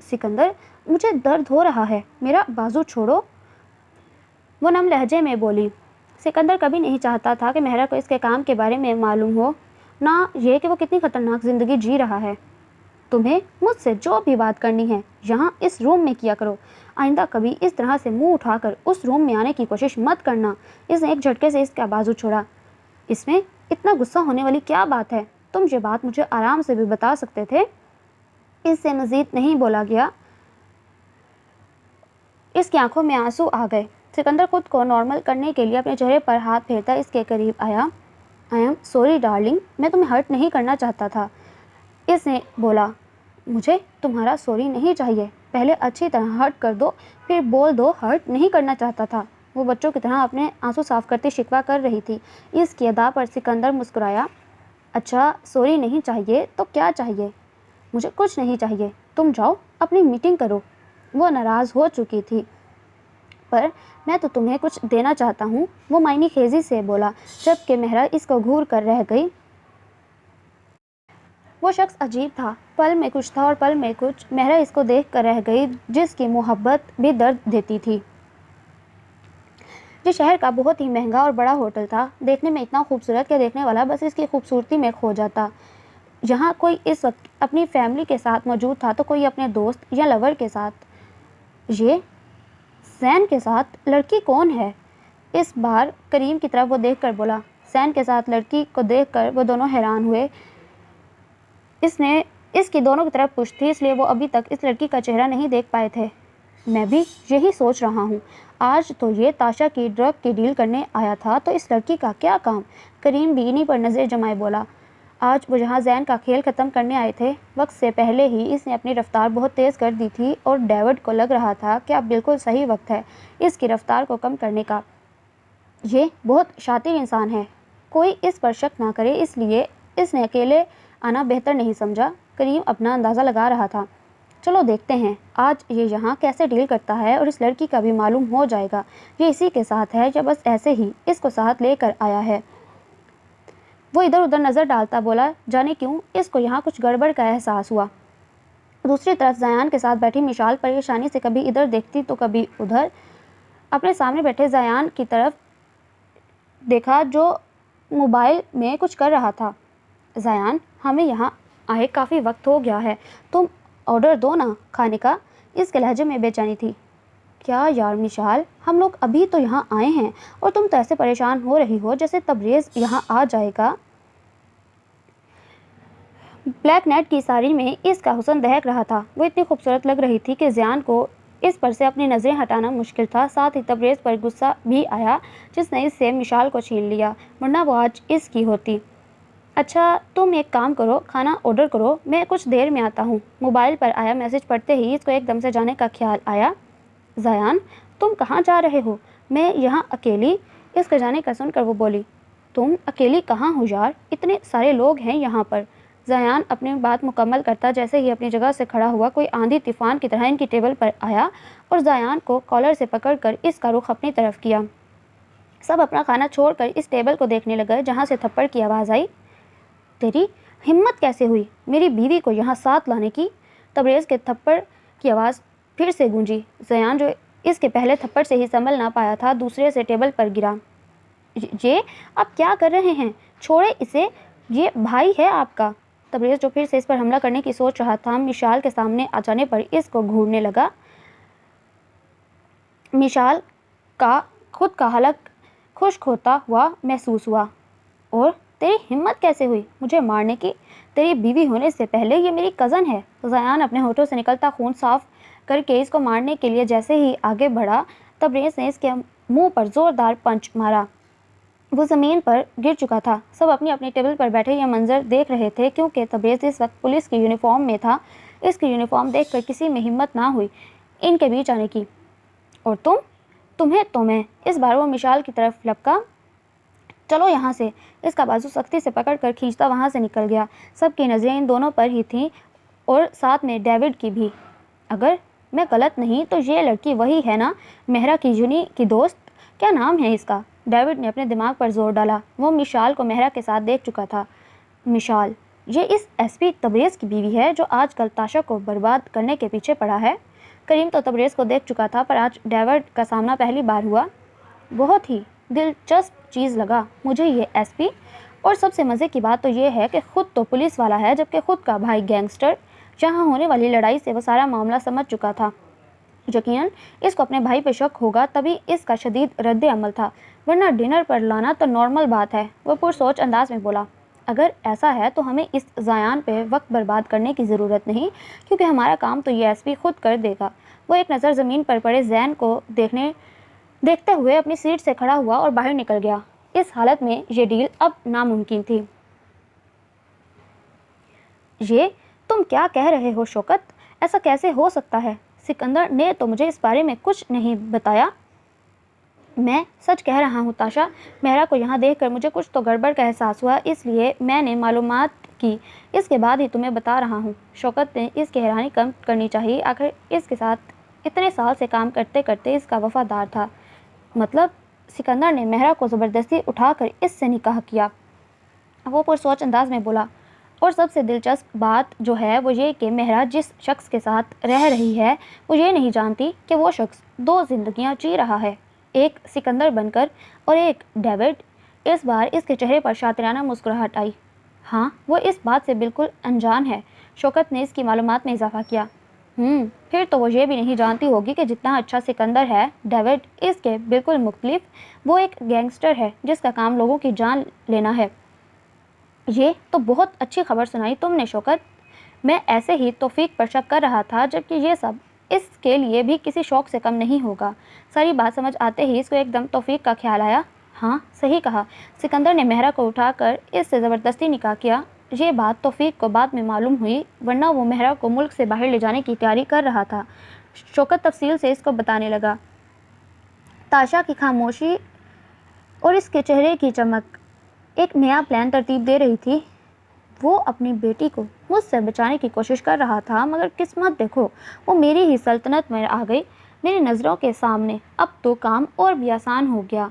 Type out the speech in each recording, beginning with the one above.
سکندر مجھے درد ہو رہا ہے، میرا بازو چھوڑو، وہ نم لہجے میں بولی۔ سکندر کبھی نہیں چاہتا تھا کہ مہرا کو اس کے کام کے بارے میں معلوم ہو، نہ یہ کہ وہ کتنی خطرناک زندگی جی رہا ہے۔ تمہیں مجھ سے جو بھی بات کرنی ہے یہاں اس روم میں کیا کرو، آئندہ کبھی اس طرح سے منہ اٹھا کر اس روم میں آنے کی کوشش مت کرنا۔ اس نے ایک جھٹکے سے اس کا بازو چھوڑا۔ اس میں اتنا غصہ ہونے والی کیا بات ہے؟ تم یہ بات مجھے آرام سے بھی بتا سکتے تھے۔ اس سے مزید نہیں بولا گیا۔ اس کی آنکھوں میں آنسو آ گئے۔ سکندر خود کو نارمل کرنے کے لیے اپنے چہرے پر ہاتھ پھیرتا اس کے قریب آیا۔ آئی ایم سوری ڈارلنگ، میں تمہیں ہرٹ نہیں کرنا چاہتا تھا۔ اس نے بولا، مجھے تمہارا سوری نہیں چاہیے، پہلے اچھی طرح ہرٹ کر دو پھر بول دو ہرٹ نہیں کرنا چاہتا تھا۔ وہ بچوں کی طرح اپنے آنسو صاف کرتی شکوہ کر رہی تھی۔ اس کی ادا پر سکندر مسکرایا۔ اچھا سوری نہیں چاہیے تو کیا چاہیے؟ مجھے کچھ نہیں چاہیے، تم جاؤ اپنی میٹنگ کرو۔ وہ ناراض ہو چکی تھی۔ پر میں تو تمہیں کچھ دینا چاہتا ہوں، وہ معنی خیزی سے بولا، جبکہ مہرا اس کو گھور کر رہ گئی۔ وہ شخص عجیب تھا، پل میں کچھ تھا اور پل میں کچھ۔ مہرا اس کو دیکھ کر رہ گئی، جس کی محبت بھی درد دیتی تھی۔ یہ شہر کا بہت ہی مہنگا اور بڑا ہوٹل تھا، دیکھنے میں اتنا خوبصورت کہ دیکھنے والا بس اس کی خوبصورتی میں کھو جاتا۔ یہاں کوئی اس وقت اپنی فیملی کے ساتھ موجود تھا تو کوئی اپنے دوست یا لور کے ساتھ۔ یہ زین کے ساتھ لڑکی کون ہے؟ اس بار کریم کی طرف وہ دیکھ کر بولا۔ زین کے ساتھ لڑکی کو دیکھ کر وہ دونوں حیران ہوئے۔ اس کی دونوں کی طرف پشت تھی، اس لیے وہ ابھی تک اس لڑکی کا چہرہ نہیں دیکھ پائے تھے۔ میں بھی یہی سوچ رہا ہوں، آج تو یہ تاشا کی ڈرگ کی ڈیل کرنے آیا تھا تو اس لڑکی کا کیا کام؟ کریم بھی انہی پر نظر جمائے بولا۔ آج وہ جہاں زین کا کھیل ختم کرنے آئے تھے، وقت سے پہلے ہی اس نے اپنی رفتار بہت تیز کر دی تھی اور ڈیوڈ کو لگ رہا تھا کہ اب بالکل صحیح وقت ہے اس کی رفتار کو کم کرنے کا۔ یہ بہت شاطر انسان ہے، کوئی اس پر شک نہ کرے، اس لیے اس نے اکیلے آنا بہتر نہیں سمجھا۔ کریم اپنا اندازہ لگا رہا تھا۔ چلو دیکھتے ہیں آج یہ یہاں کیسے ڈیل کرتا ہے، اور اس لڑکی کا بھی معلوم ہو جائے گا یہ اسی کے ساتھ ہے یا بس ایسے ہی اس کو ساتھ لے کر آیا ہے۔ وہ ادھر ادھر نظر ڈالتا بولا، جانے کیوں اس کو یہاں کچھ گڑبڑ کا احساس ہوا۔ دوسری طرف زیان کے ساتھ بیٹھی مشال پریشانی سے کبھی ادھر دیکھتی تو کبھی ادھر۔ اپنے سامنے بیٹھے زیان کی طرف دیکھا جو موبائل میں کچھ کر رہا تھا۔ زیان، ہمیں یہاں آئے کافی وقت ہو گیا ہے، تم آرڈر دو نا کھانے کا۔ اس کے لہجے میں بے چینی تھی۔ کیا یار مشال، ہم لوگ ابھی تو یہاں آئے ہیں اور تم تو ایسے پریشان ہو رہی ہو جیسے تبریز یہاں آ جائے گا۔ بلیک نیٹ کی ساری میں اس کا حسن دہک رہا تھا، وہ اتنی خوبصورت لگ رہی تھی کہ زیان کو اس پر سے اپنی نظریں ہٹانا مشکل تھا۔ ساتھ ہی تبریز پر غصہ بھی آیا جس نے اس سے مشال کو چھین لیا، ورنہ وہ آج اس کی ہوتی۔ اچھا تم ایک کام کرو، کھانا آرڈر کرو، میں کچھ دیر میں آتا ہوں۔ موبائل پر آیا میسج پڑھتے ہی اس کو ایک دم سے جانے کا خیال آیا۔ زیان، تم کہاں جا رہے ہو؟ میں یہاں اکیلی۔ اس کے جانے کا سن کر وہ بولی، تم اکیلی کہاں ہو یار، اتنے سارے لوگ ہیں یہاں پر۔ زیان اپنی بات مکمل کرتا جیسے ہی اپنی جگہ سے کھڑا ہوا کوئی آندھی طوفان کی طرح ان کی ٹیبل پر آیا اور زیان کو کالر سے پکڑ کر اس کا رخ اپنی طرف کیا۔ سب اپنا کھانا چھوڑ کر اس ٹیبل کو دیکھنے لگے جہاں سے تھپڑ کی آواز آئی۔ تیری ہمت کیسے ہوئی میری بیوی کو یہاں ساتھ لانے کی؟ تبریز کے تھپڑ کی آواز پھر سے گونجی۔ زیان جو اس کے پہلے تھپڑ سے ہی سنبھل نہ پایا تھا، دوسرے سے ٹیبل پر گرا۔ یہ آپ کیا کر رہے ہیں؟ چھوڑے اسے، یہ بھائی ہے آپ کا۔ تبریز جو پھر سے اس پر حملہ کرنے کی سوچ رہا تھا، مشال کے سامنے آ جانے پر اس کو گھورنے لگا۔ مشال کا خود کا حلق خشک ہوتا ہوا محسوس ہوا۔ اور تیری ہمت کیسے ہوئی مجھے مارنے کی؟ تیری بیوی ہونے سے پہلے یہ میری کزن ہے۔ زیان اپنے ہونٹوں سے نکلتا خون صاف کر کے اس کو مارنے کے لیے جیسے ہی آگے بڑھا، تبریز نے اس کے منہ پر زوردار پنچ مارا۔ وہ زمین پر گر چکا تھا۔ سب اپنی اپنی ٹیبل پر بیٹھے یہ منظر دیکھ رہے تھے کیونکہ تبریز اس وقت پولیس کی یونیفارم میں تھا۔ اس کی یونیفارم دیکھ کر کسی میں ہمت نہ ہوئی ان کے بیچ آنے کی۔ اور تمہیں تو میں، اس بار وہ مشال کی طرف لپکا۔ چلو یہاں سے۔ اس کا بازو سختی سے پکڑ کر کھینچتا وہاں سے نکل گیا۔ سب کی نظریں ان دونوں پر ہی تھیں اور ساتھ میں ڈیوڈ کی بھی۔ اگر میں غلط نہیں تو یہ لڑکی وہی ہے نا، مہرا کی جونی کی دوست؟ کیا نام ہے اس کا؟ ڈیوڈ نے اپنے دماغ پر زور ڈالا، وہ مشال کو مہرا کے ساتھ دیکھ چکا تھا۔ مشال یہ اس ایس پی تبریز کی بیوی ہے جو آج کل تاشا کو برباد کرنے کے پیچھے پڑا ہے۔ کریم تو تبریز کو دیکھ چکا تھا، پر آج ڈیوڈ کا سامنا پہلی بار ہوا۔ بہت ہی دلچسپ چیز لگا مجھے یہ ایس پی، اور سب سے مزے کی بات تو یہ ہے کہ خود تو پولیس والا ہے، جبکہ خود کا بھائی گینگسٹر۔ جہاں ہونے والی لڑائی سے وہ سارا معاملہ سمجھ چکا تھا۔ یقیناً اس کو اپنے بھائی پہ شک ہوگا، تبھی اس کا شدید رد عمل تھا، ورنہ ڈنر پر لانا تو نارمل بات ہے۔ وہ پرسوچ انداز میں بولا، اگر ایسا ہے تو ہمیں اس زیان پہ وقت برباد کرنے کی ضرورت نہیں، کیونکہ ہمارا کام تو یہ ایس پی خود کر دے گا۔ وہ ایک نظر زمین پر پڑے زین کو دیکھتے ہوئے اپنی سیٹ سے کھڑا ہوا اور باہر نکل گیا۔ اس حالت میں یہ ڈیل اب ناممکن تھی۔ یہ تم کیا کہہ رہے ہو شوکت؟ ایسا کیسے ہو سکتا ہے؟ سکندر نے تو مجھے اس بارے میں کچھ نہیں بتایا۔ میں سچ کہہ رہا ہوں تاشا، مہرا کو یہاں دیکھ کر مجھے کچھ تو گڑبڑ کا احساس ہوا، اس لیے میں نے معلومات کی، اس کے بعد ہی تمہیں بتا رہا ہوں۔ شوکت نے اس کی حیرانی کم کرنی چاہیے، آخر اس کے ساتھ اتنے سال سے کام کرتے کرتے اس کا وفادار تھا۔ مطلب سکندر نے مہرا کو زبردستی اٹھا کر اس سے نکاح کیا؟ وہ پرسوچ انداز میں بولا، اور سب سے دلچسپ بات جو ہے وہ یہ کہ مہرا جس شخص کے ساتھ رہ رہی ہے وہ یہ نہیں جانتی کہ وہ شخص دو زندگیاں جی رہا ہے، ایک سکندر بن کر اور ایک ڈیوڈ۔ اس بار اس کے چہرے پر شاطرانہ مسکراہٹ آئی۔ ہاں، وہ اس بات سے بالکل انجان ہے۔ شوکت نے اس کی معلومات میں اضافہ کیا۔ پھر تو وہ یہ بھی نہیں جانتی ہوگی کہ جتنا اچھا سکندر ہے، ڈیوڈ اس کے بالکل مختلف، وہ ایک گینگسٹر ہے جس کا کام لوگوں کی جان لینا ہے۔ یہ تو بہت اچھی خبر سنائی تم نے شوکت۔ میں ایسے ہی توفیق پر شک کر رہا تھا، جبکہ یہ سب اس کے لیے بھی کسی شوق سے کم نہیں ہوگا۔ ساری بات سمجھ آتے ہی اس کو ایک دم توفیق کا خیال آیا۔ ہاں، صحیح کہا، سکندر نے مہرا کو اٹھا کر اس سے زبردستی نکاح کیا۔ یہ بات توفیق کو بعد میں معلوم ہوئی، ورنہ وہ مہرا کو ملک سے باہر لے جانے کی تیاری کر رہا تھا۔ شوکت تفصیل سے اس کو بتانے لگا۔ تاشا کی خاموشی اور اس کے چہرے کی چمک ایک نیا پلان ترتیب دے رہی تھی۔ وہ اپنی بیٹی کو مجھ سے بچانے کی کوشش کر رہا تھا، مگر قسمت دیکھو، وہ میری ہی سلطنت میں آ گئی، میری نظروں کے سامنے۔ اب تو کام اور بھی آسان ہو گیا۔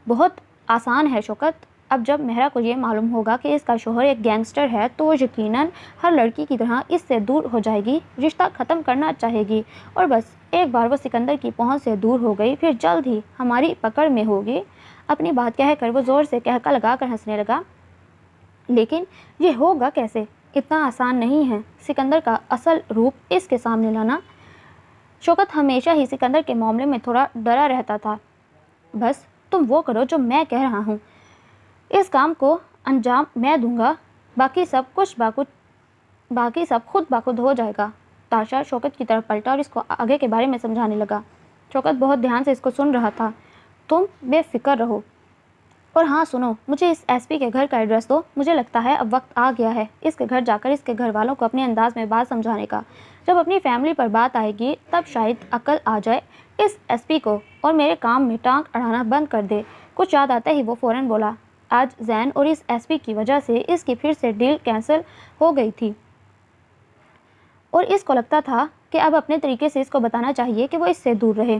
بہت آسان ہے شوکت۔ اب جب مہرا کو یہ معلوم ہوگا کہ اس کا شوہر ایک گینگسٹر ہے تو وہ یقیناً ہر لڑکی کی طرح اس سے دور ہو جائے گی، رشتہ ختم کرنا چاہے گی، اور بس ایک بار وہ سکندر کی پہنچ سے دور ہو گئی پھر جلد ہی ہماری پکڑ میں ہوگی۔ اپنی بات کہہ کر وہ زور سے کہکا لگا کر ہنسنے لگا۔ لیکن یہ ہوگا کیسے؟ اتنا آسان نہیں ہے سکندر کا اصل روپ اس کے سامنے لانا۔ شوکت ہمیشہ ہی سکندر کے معاملے میں تھوڑا ڈرا رہتا تھا۔ بس تم وہ کرو جو میں کہہ رہا ہوں، اس کام کو انجام میں دوں گا، باقی سب خود بخود ہو جائے گا۔ تاشا شوکت کی طرف پلٹا اور اس کو آگے کے بارے میں سمجھانے لگا۔ شوکت بہت دھیان سے اس کو سن رہا تھا۔ تم بے فکر رہو، اور ہاں سنو، مجھے اس ایس پی کے گھر کا ایڈریس دو۔ مجھے لگتا ہے اب وقت آ گیا ہے اس کے گھر جا کر اس کے گھر والوں کو اپنے انداز میں بات سمجھانے کا۔ جب اپنی فیملی پر بات آئے گی تب شاید عقل آ جائے اس ایس پی کو، اور میرے کام میں ٹانگ اڑانا بند کر دے۔ کچھ یاد آتے ہی وہ فوراً بولا، آج زین اور اس ایس پی کی وجہ سے اس کی پھر سے ڈیل کینسل ہو گئی تھی، اور اس کو لگتا تھا کہ اب اپنے طریقے سے اس کو بتانا چاہیے کہ وہ اس سے دور رہے۔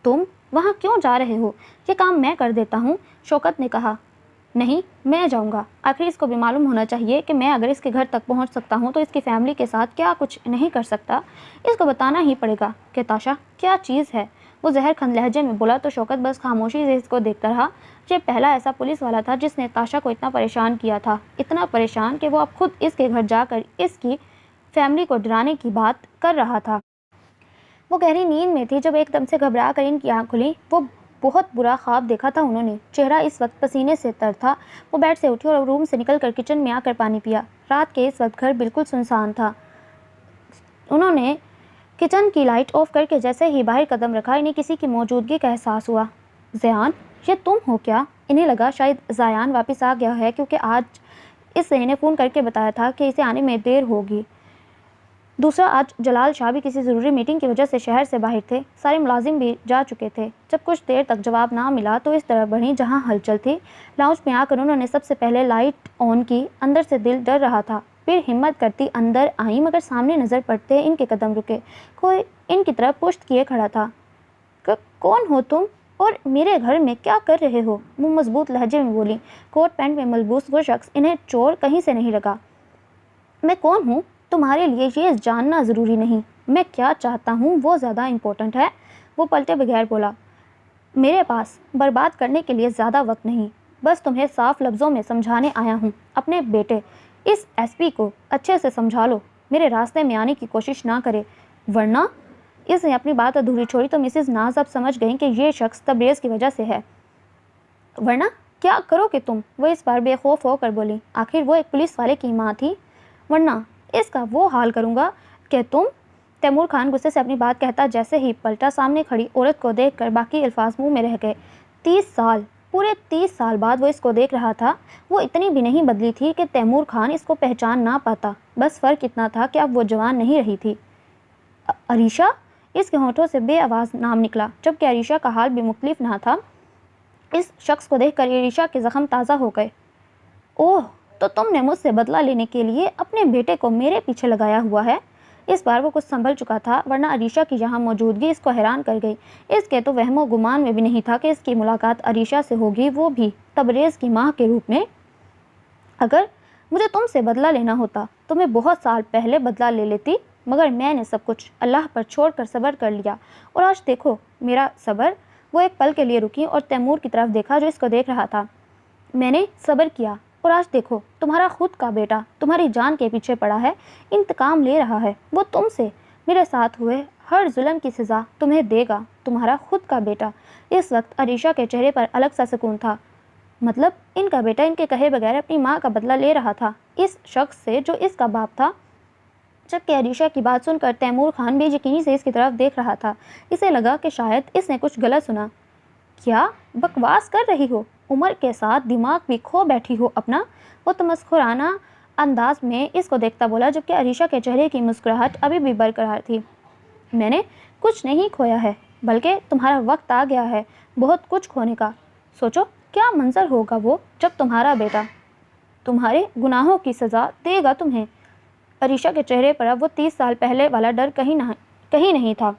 تم وہاں کیوں جا رہے ہو؟ یہ کام میں کر دیتا ہوں، شوکت نے کہا۔ نہیں، میں جاؤں گا۔ آخر اس کو بھی معلوم ہونا چاہیے کہ میں اگر اس کے گھر تک پہنچ سکتا ہوں تو اس کی فیملی کے ساتھ کیا کچھ نہیں کر سکتا۔ اس کو بتانا ہی پڑے گا کہ تاشا کیا چیز ہے۔ وہ زہر کھند لہجے میں بولا تو شوکت بس خاموشی سے اس کو دیکھتا رہا۔ یہ پہلا ایسا پولیس والا تھا جس نے تاشا کو اتنا پریشان کیا تھا، اتنا پریشان کہ وہ اب خود اس کے گھر جا کر اس کی فیملی کو ڈرانے کی بات کر رہا تھا۔ وہ گہری نیند میں تھی جب ایک دم سے گھبرا کر ان کی آنکھ کھلی۔ وہ بہت برا خواب دیکھا تھا انہوں نے۔ چہرہ اس وقت پسینے سے تر تھا۔ وہ بیڈ سے اٹھی اور روم سے نکل کر کچن میں آ کر پانی پیا۔ رات کے اس وقت گھر بالکل سنسان تھا۔ انہوں نے کچن کی لائٹ آف کر کے جیسے ہی باہر قدم رکھا انہیں کسی کی موجودگی کا احساس ہوا۔ زیان، یہ تم ہو کیا؟ انہیں لگا شاید زیان واپس آ گیا ہے، کیونکہ آج اس نے انہیں فون کر کے بتایا تھا کہ اسے آنے میں دیر ہوگی۔ دوسرا، آج جلال شاہ بھی کسی ضروری میٹنگ کی وجہ سے شہر سے باہر تھے، سارے ملازم بھی جا چکے تھے۔ جب کچھ دیر تک جواب نہ ملا تو اس طرف بڑھی جہاں ہلچل تھی۔ لاؤنج میں آ کر انہوں نے سب سے پہلے لائٹ آن کی۔ اندر سے دل ڈر رہا تھا۔ پھر ہمت کرتی اندر آئیں، مگر سامنے نظر پڑتے ان کے قدم رکے۔ کوئی ان کی طرف پشت کیے کھڑا تھا۔ کون ہو تم؟ اور میرے گھر میں کیا کر رہے ہو؟ وہ مضبوط لہجے میں بولی۔ کوٹ پینٹ میں ملبوس وہ شخص انہیں چور کہیں سے نہیں لگا۔ میں کون ہوں تمہارے لیے یہ جاننا ضروری نہیں، میں کیا چاہتا ہوں وہ زیادہ امپورٹنٹ ہے، وہ پلٹے بغیر بولا۔ میرے پاس برباد کرنے کے لیے زیادہ وقت نہیں، بس تمہیں صاف لفظوں میں سمجھانے آیا ہوں۔ اپنے بیٹے اس ایس پی کو اچھے سے سمجھا لو، میرے راستے میں آنے کی کوشش نہ کرے، ورنہ اس نے اپنی بات ادھوری چھوڑی تو مسز ناز اب سمجھ گئیں کہ یہ شخص تبریز کی وجہ سے ہے۔ ورنہ کیا کرو کہ تم؟ وہ اس بار بے خوف ہو کر بولی۔ آخر وہ ایک پولیس والے کی ماں تھی۔ ورنہ اس کا وہ حال کروں گا کہ تم، تیمور خان غصے سے اپنی بات کہتا جیسے ہی پلٹا۔ سامنے کھڑی عورت کو دیکھ کر باقی الفاظ منہ میں رہ گئے۔ 30 سال، پورے 30 سال بعد وہ اس کو دیکھ رہا تھا۔ وہ اتنی بھی نہیں بدلی تھی کہ تیمور خان اس کو پہچان نہ پاتا، بس فرق اتنا تھا کہ اب وہ جوان نہیں رہی تھی۔ عریشہ؟ اس کے ہونٹوں سے بے آواز نام نکلا، جبکہ عریشہ کا حال بھی مختلف نہ تھا۔ اس شخص کو دیکھ کر عریشہ کے زخم تازہ ہو گئے۔ اوہ، تو تم نے مجھ سے بدلہ لینے کے لیے اپنے بیٹے کو میرے پیچھے لگایا ہوا ہے۔ اس بار وہ کچھ سنبھل چکا تھا، ورنہ عریشہ کی یہاں موجودگی اس کو حیران کر گئی۔ اس کے تو وہم و گمان میں بھی نہیں تھا کہ اس کی ملاقات عریشہ سے ہوگی، وہ بھی تبریز کی ماں کے روپ میں۔ اگر مجھے تم سے بدلہ لینا ہوتا تو میں بہت سال پہلے بدلہ لے لیتی، مگر میں نے سب کچھ اللہ پر چھوڑ کر صبر کر لیا، اور آج دیکھو میرا صبر۔ وہ ایک پل کے لیے رکی اور تیمور کی طرف دیکھا جو اس کو دیکھ رہا تھا۔ میں نے صبر کیا، اور آج دیکھو تمہارا خود کا بیٹا تمہاری جان کے پیچھے پڑا ہے، انتقام لے رہا ہے۔ وہ تم سے میرے ساتھ ہوئے ہر ظلم کی سزا تمہیں دے گا، تمہارا خود کا بیٹا۔ اس وقت عریشہ کے چہرے پر الگ سا سکون تھا۔ مطلب ان کا بیٹا ان کے کہے بغیر اپنی ماں کا بدلہ لے رہا تھا، اس شخص سے جو اس کا باپ تھا۔ جبکہ عریشہ کی بات سن کر تیمور خان بے یقینی سے اس کی طرف دیکھ رہا تھا۔ اسے لگا کہ شاید اس نے کچھ غلط سنا۔ کیا بکواس کر رہی ہو؟ عمر کے ساتھ دماغ بھی کھو بیٹھی ہو اپنا؟ وہ تمسخرانہ انداز میں اس کو دیکھتا بولا، جبکہ عریشہ کے چہرے کی مسکراہٹ ابھی بھی برقرار تھی۔ میں نے کچھ نہیں کھویا ہے، بلکہ تمہارا وقت آ گیا ہے بہت کچھ کھونے کا۔ سوچو کیا منظر ہوگا وہ جب تمہارا بیٹا تمہارے گناہوں کی سزا دے گا تمہیں۔ عریشہ کے چہرے پر اب وہ 30 سال پہلے والا ڈر کہیں نہیں تھا۔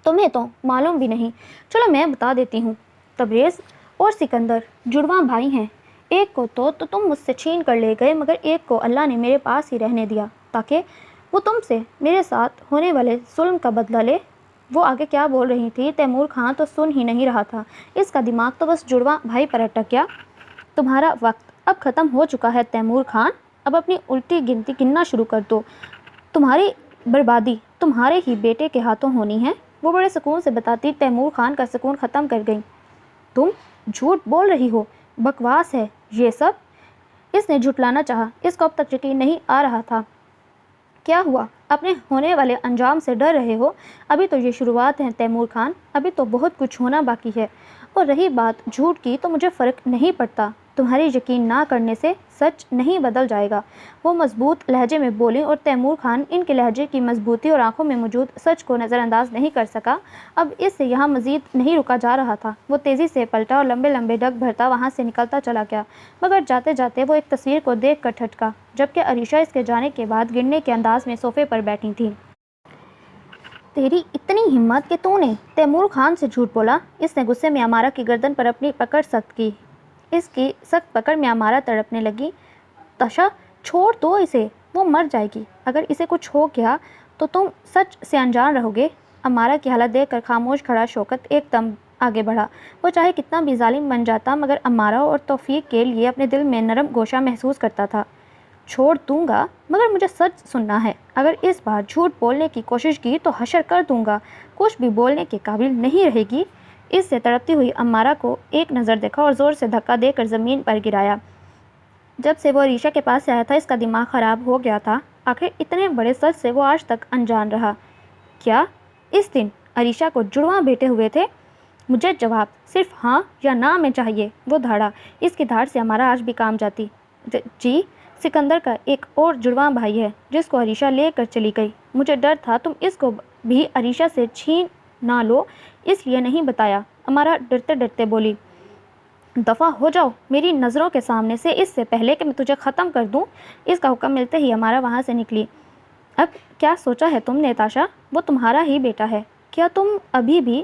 تمہیں تو معلوم بھی نہیں، چلو میں بتا دیتی ہوں۔ تبریز اور سکندر جڑواں بھائی ہیں۔ ایک کو تو تم مجھ سے چھین کر لے گئے، مگر ایک کو اللہ نے میرے پاس ہی رہنے دیا تاکہ وہ تم سے میرے ساتھ ہونے والے ظلم کا بدلہ لے۔ وہ آگے کیا بول رہی تھی تیمور خان تو سن ہی نہیں رہا تھا، اس کا دماغ تو بس جڑواں بھائی پر اٹک گیا۔ تمہارا وقت اب ختم ہو چکا ہے تیمور خان، اب اپنی الٹی گنتی گننا شروع کر دو، تمہاری بربادی تمہارے ہی بیٹے کے ہاتھوں ہونی ہے۔ وہ بڑے سکون سے بتاتی تیمور خان کا سکون ختم کر گئی۔ تم جھوٹ بول رہی ہو، بکواس ہے یہ سب۔ اس نے جھٹلانا چاہا، اس کو اب تک یقین نہیں آ رہا تھا۔ کیا ہوا؟ اپنے ہونے والے انجام سے ڈر رہے ہو؟ ابھی تو یہ شروعات ہے تیمور خان، ابھی تو بہت کچھ ہونا باقی ہے۔ اور رہی بات جھوٹ کی تو مجھے فرق نہیں پڑتا، تمہاری یقین نہ کرنے سے سچ نہیں بدل جائے گا، وہ مضبوط لہجے میں بولی، اور تیمور خان ان کے لہجے کی مضبوطی اور آنکھوں میں موجود سچ کو نظر انداز نہیں کر سکا۔ اب اس سے یہاں مزید نہیں رکا جا رہا تھا۔ وہ تیزی سے پلٹا اور لمبے لمبے ڈگ بھرتا وہاں سے نکلتا چلا گیا، مگر جاتے جاتے وہ ایک تصویر کو دیکھ کر ٹھٹکا، جبکہ عریشہ اس کے جانے کے بعد گرنے کے انداز میں صوفے پر بیٹھی تھی۔ تیری اتنی ہمت کہ تو نے تیمور خان سے جھوٹ بولا؟ اس نے غصے میں امارہ کی گردن پر اپنی پکڑ سخت کی۔ اس کی سخت پکڑ میں امارہ تڑپنے لگی۔ تشا، چھوڑ دو اسے، وہ مر جائے گی، اگر اسے کچھ ہو گیا تو تم سچ سے انجان رہو گے۔ امارہ کی حالت دیکھ کر خاموش کھڑا شوکت ایک دم آگے بڑھا۔ وہ چاہے کتنا بھی ظالم بن جاتا، مگر امارہ اور توفیق کے لیے اپنے دل میں نرم گوشہ محسوس کرتا تھا۔ چھوڑ دوں گا، مگر مجھے سچ سننا ہے، اگر اس بار جھوٹ بولنے کی کوشش کی تو حشر کر دوں گا، کچھ بھی بولنے کے قابل نہیں رہے گی۔ اس سے تڑپتی ہوئی امارہ کو ایک نظر دیکھا اور زور سے دھکا دے کر زمین پر گرایا۔ جب سے وہ عریشہ کے پاس سے آیا تھا اس کا دماغ خراب ہو گیا تھا، آخر اتنے بڑے سچ سے وہ آج تک انجان رہا۔ کیا اس دن عریشہ کو جڑواں بیٹے ہوئے تھے؟ مجھے جواب صرف ہاں یا نہ میں چاہیے، وہ دھاڑا۔ اس کی دھاڑ سے امارہ آج بھی کام جاتی۔ جی، سکندر کا ایک اور جڑواں بھائی ہے جس کو عریشہ لے کر چلی گئی، مجھے ڈر تھا تم اس کو بھی عریشہ سے چھین نہ لو، اس لیے نہیں بتایا، امارہ ڈرتے ڈرتے بولی۔ دفع ہو جاؤ میری نظروں کے سامنے سے، اس سے پہلے کہ میں تجھے ختم کر دوں۔ اس کا حکم ملتے ہی امارہ وہاں سے نکلی۔ اب کیا سوچا ہے تم نے تاشا؟ وہ تمہارا ہی بیٹا ہے، کیا تم ابھی بھی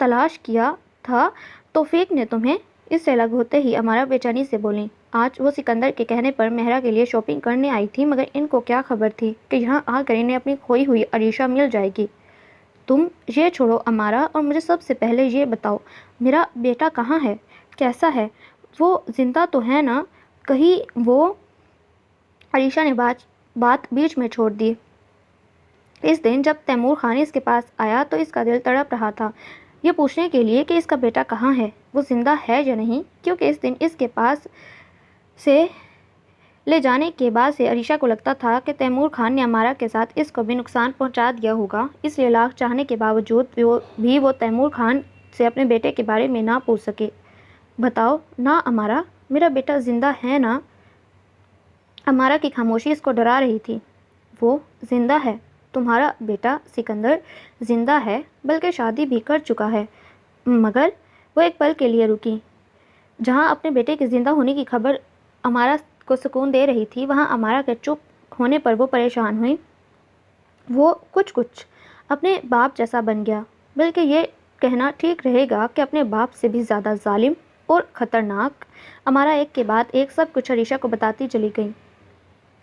تلاش کیا تھا توفیق نے تمہیں؟ اس سے الگ ہوتے ہی امارا بے چینی سے بولی۔ آج وہ سکندر کے کہنے پر مہرا کے لیے شاپنگ کرنے آئی تھی، مگر ان کو کیا خبر تھی کہ یہاں آ کر انہیں اپنی کھوئی ہوئی عریشہ مل جائے گی۔ تم یہ چھوڑو امارا، اور مجھے سب سے پہلے یہ بتاؤ، میرا بیٹا کہاں ہے؟ کیسا ہے؟ وہ زندہ تو ہے نا؟ کہیں وہ… عریشہ نے بات بیچ میں چھوڑ دی۔ اس دن جب تیمور خان اس کے پاس آیا تو اس کا دل تڑپ رہا تھا یہ پوچھنے کے لیے کہ اس کا بیٹا کہاں ہے، وہ زندہ ہے یا نہیں، کیونکہ اس دن اس کے پاس سے لے جانے کے بعد سے عریشہ کو لگتا تھا کہ تیمور خان نے امارا کے ساتھ اس کو بھی نقصان پہنچا دیا ہوگا، اس لیے لاکھ چاہنے کے باوجود بھی وہ تیمور خان سے اپنے بیٹے کے بارے میں نہ پوچھ سکے۔ بتاؤ نا امارا، میرا بیٹا زندہ ہے نا؟ امارا کی خاموشی اس کو ڈرا رہی تھی۔ وہ زندہ ہے، تمہارا بیٹا سکندر زندہ ہے، بلکہ شادی بھی کر چکا ہے۔ مگر وہ ایک پل کے لیے رکی۔ جہاں اپنے بیٹے کے زندہ ہونے کی خبر امارا کو سکون دے رہی تھی، وہاں امارا کے چپ ہونے پر وہ پریشان ہوئی۔ وہ کچھ اپنے باپ جیسا بن گیا، بلکہ یہ کہنا ٹھیک رہے گا کہ اپنے باپ سے بھی زیادہ ظالم اور خطرناک۔ امارا ایک کے بعد ایک سب کچھ عریشہ کو بتاتی چلی گئی۔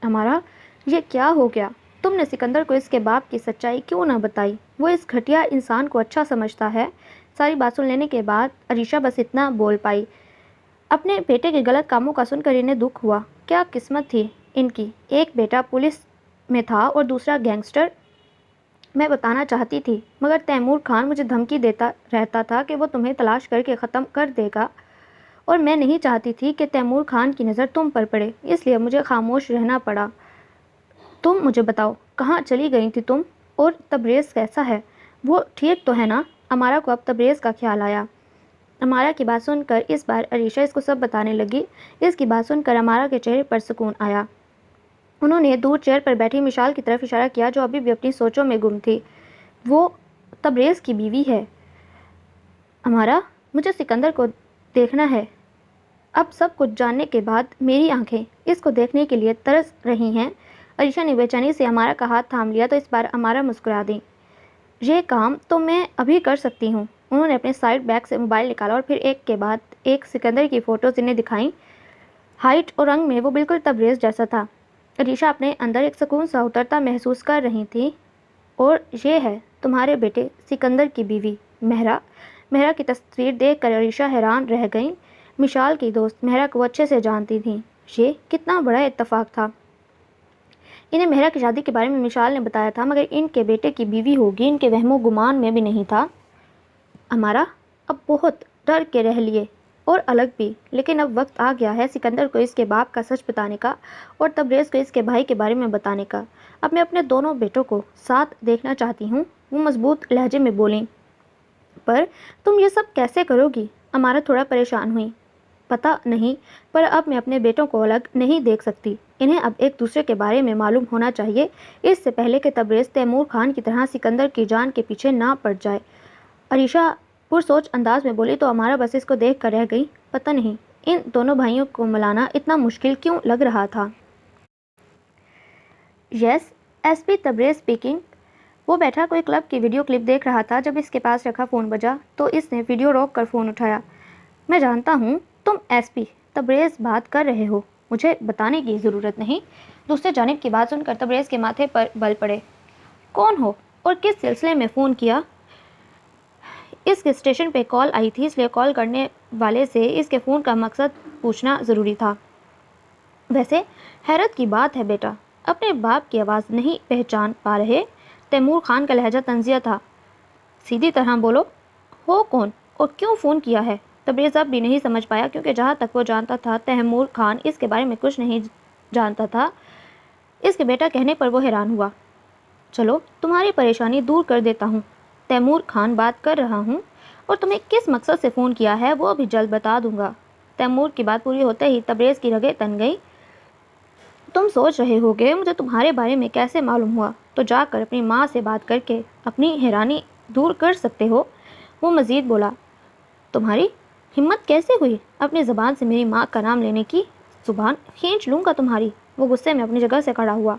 امارا، یہ کیا ہو گیا؟ تم نے سکندر کو اس کے باپ کی سچائی کیوں نہ بتائی؟ وہ اس گھٹیا انسان کو اچھا سمجھتا ہے۔ ساری بات سن لینے کے بعد عریشہ بس اتنا بول پائی۔ اپنے بیٹے کے غلط کاموں کا سن کر انہیں دکھ ہوا۔ کیا قسمت تھی ان کی، ایک بیٹا پولیس میں تھا اور دوسرا گینگسٹر۔ میں بتانا چاہتی تھی، مگر تیمور خان مجھے دھمکی دیتا رہتا تھا کہ وہ تمہیں تلاش کر کے ختم کر دے گا، اور میں نہیں چاہتی تھی کہ تیمور خان کی نظر تم پر پڑے، اس لیے مجھے خاموش رہنا پڑا۔ تم مجھے بتاؤ، کہاں چلی گئی تھی تم؟ اور تبریز کیسا ہے؟ وہ ٹھیک تو ہے نا؟ امارا کو اب تبریز کا خیال آیا۔ امارا کی بات سن کر اس بار عریشہ اس کو سب بتانے لگی۔ اس کی بات سن کر امارا کے چہرے پر سکون آیا۔ انہوں نے دور چیئر پر بیٹھی مشال کی طرف اشارہ کیا جو ابھی بھی اپنی سوچوں میں گم تھی۔ وہ تبریز کی بیوی ہے۔ امارا، مجھے سکندر کو دیکھنا ہے۔ اب سب کچھ جاننے کے بعد میری آنکھیں اس کو دیکھنے کے لیے ترس رہی ہیں۔ عریشہ نے بے چینی سے امارا کا ہاتھ تھام لیا تو اس بار امارا مسکرا دی۔ یہ کام تو میں ابھی کر سکتی ہوں۔ انہوں نے اپنے سائڈ بیگ سے موبائل نکالا اور پھر ایک کے بعد ایک سکندر کی فوٹوز انہیں دکھائیں۔ ہائٹ اور رنگ میں وہ بالکل تبریز جیسا تھا۔ عریشہ اپنے اندر ایک سکون سا اترتا محسوس کر رہی تھی۔ اور یہ ہے تمہارے بیٹے سکندر کی بیوی مہرا۔ مہرا کی تصویر دیکھ کر عریشہ حیران رہ گئیں۔ مشال کی دوست مہرا کو وہ اچھے سے جانتی تھیں۔ یہ کتنا بڑا اتفاق تھا۔ انہیں مہرا کی شادی کے بارے میں مشال نے بتایا تھا، مگر ان کے بیٹے کی بیوی ہوگی ان کے وہم و گمان میں بھی نہیں تھا۔ امارا، اب بہت ڈر کے رہ لیے اور الگ بھی، لیکن اب وقت آ گیا ہے سکندر کو اس کے باپ کا سچ بتانے کا اور تبریز کو اس کے بھائی کے بارے میں بتانے کا۔ اب میں اپنے دونوں بیٹوں کو ساتھ دیکھنا چاہتی ہوں، وہ مضبوط لہجے میں بولیں۔ پر تم یہ سب کیسے کرو گی؟ امارا تھوڑا پریشان ہوئی۔ پتہ نہیں، پر اب میں اپنے بیٹوں کو الگ نہیں دیکھ سکتی۔ انہیں اب ایک دوسرے کے بارے میں معلوم ہونا چاہیے، اس سے پہلے کہ تبریز تیمور خان کی طرح سکندر کی جان کے پیچھے نہ پڑ جائے۔ عریشہ پرسوچ انداز میں بولی تو امارا بس اس کو دیکھ کر رہ گئی۔ پتہ نہیں ان دونوں بھائیوں کو ملانا اتنا مشکل کیوں لگ رہا تھا۔ یس، ایس پی تبریز اسپیکنگ۔ وہ بیٹھا کوئی کلب کی ویڈیو کلپ دیکھ رہا تھا جب اس کے پاس رکھا فون بجا تو اس نے ویڈیو روک کر فون اٹھایا۔ میں جانتا ہوں تم ایس پی تبریز بات کر رہے ہو، مجھے بتانے کی ضرورت نہیں۔ دوسرے جانب کی بات سن کر تبریز کے ماتھے پر بل پڑے۔ کون ہو اور کس سلسلے میں فون کیا؟ اس کے اسٹیشن پہ کال آئی تھی، اس لیے کال کرنے والے سے اس کے فون کا مقصد پوچھنا ضروری تھا۔ ویسے حیرت کی بات ہے بیٹا، اپنے باپ کی آواز نہیں پہچان پا رہے؟ تیمور خان کا لہجہ طنزیہ تھا۔ سیدھی طرح بولو، ہو کون اور کیوں فون کیا ہے؟ تبریز اب بھی نہیں سمجھ پایا، کیونکہ جہاں تک وہ جانتا تھا تیمور خان اس کے بارے میں کچھ نہیں جانتا تھا۔ اس کے بیٹا کہنے پر وہ حیران ہوا۔ چلو تمہاری پریشانی دور کر دیتا ہوں، تیمور خان بات کر رہا ہوں، اور تمہیں کس مقصد سے فون کیا ہے وہ بھی جلد بتا دوں گا۔ تیمور کی بات پوری ہوتے ہی تبریز کی رگیں تن گئی۔ تم سوچ رہے ہوگے مجھے تمہارے بارے میں کیسے معلوم ہوا، تو جا کر اپنی ماں سے بات کر کے اپنی حیرانی دور کر سکتے ہو۔ وہ مزید بولا، تمہاری ہمت کیسے ہوئی اپنی زبان سے میری ماں کا نام لینے کی؟ زبان کھینچ لوں گا تمہاری۔ وہ غصے میں اپنی جگہ سے کھڑا ہوا۔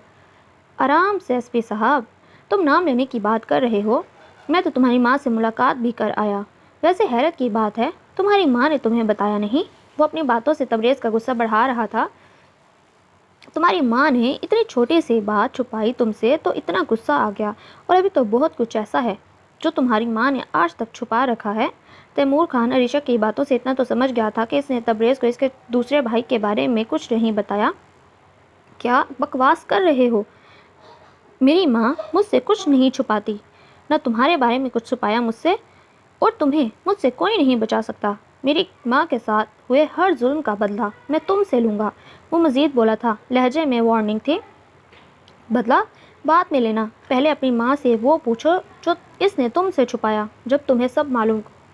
آرام سے ایس پی صاحب، تم نام لینے کی بات کر رہے ہو، میں تو تمہاری ماں سے ملاقات بھی کر آیا۔ ویسے حیرت کی بات ہے تمہاری ماں نے تمہیں بتایا نہیں؟ وہ اپنی باتوں سے تبریز کا غصہ بڑھا رہا تھا۔ تمہاری ماں نے اتنی چھوٹی سی بات چھپائی تم سے تو اتنا غصہ آ گیا، اور ابھی تو بہت کچھ ایسا ہے جو تمہاری ماں نے آج تک چھپا رکھا ہے۔ تیمور خان عریشہ کی باتوں سے اتنا تو سمجھ گیا تھا کہ اس نے تبریز کو اس کے دوسرے بھائی کے بارے میں کچھ نہیں بتایا۔ کیا بکواس کر رہے ہو؟ میری ماں مجھ سے کچھ نہیں چھپاتی، نہ تمہارے بارے میں کچھ چھپایا مجھ سے، اور تمہیں مجھ سے کوئی نہیں بچا سکتا۔ میری ماں کے ساتھ ہوئے ہر ظلم کا بدلہ میں تم سے لوں گا، وہ مزید بولا تھا۔ لہجے میں وارننگ تھی۔ بدلہ بعد میں لینا، پہلے اپنی ماں سے وہ پوچھو جو اس نے تم سے چھپایا۔ جب تمہیں سب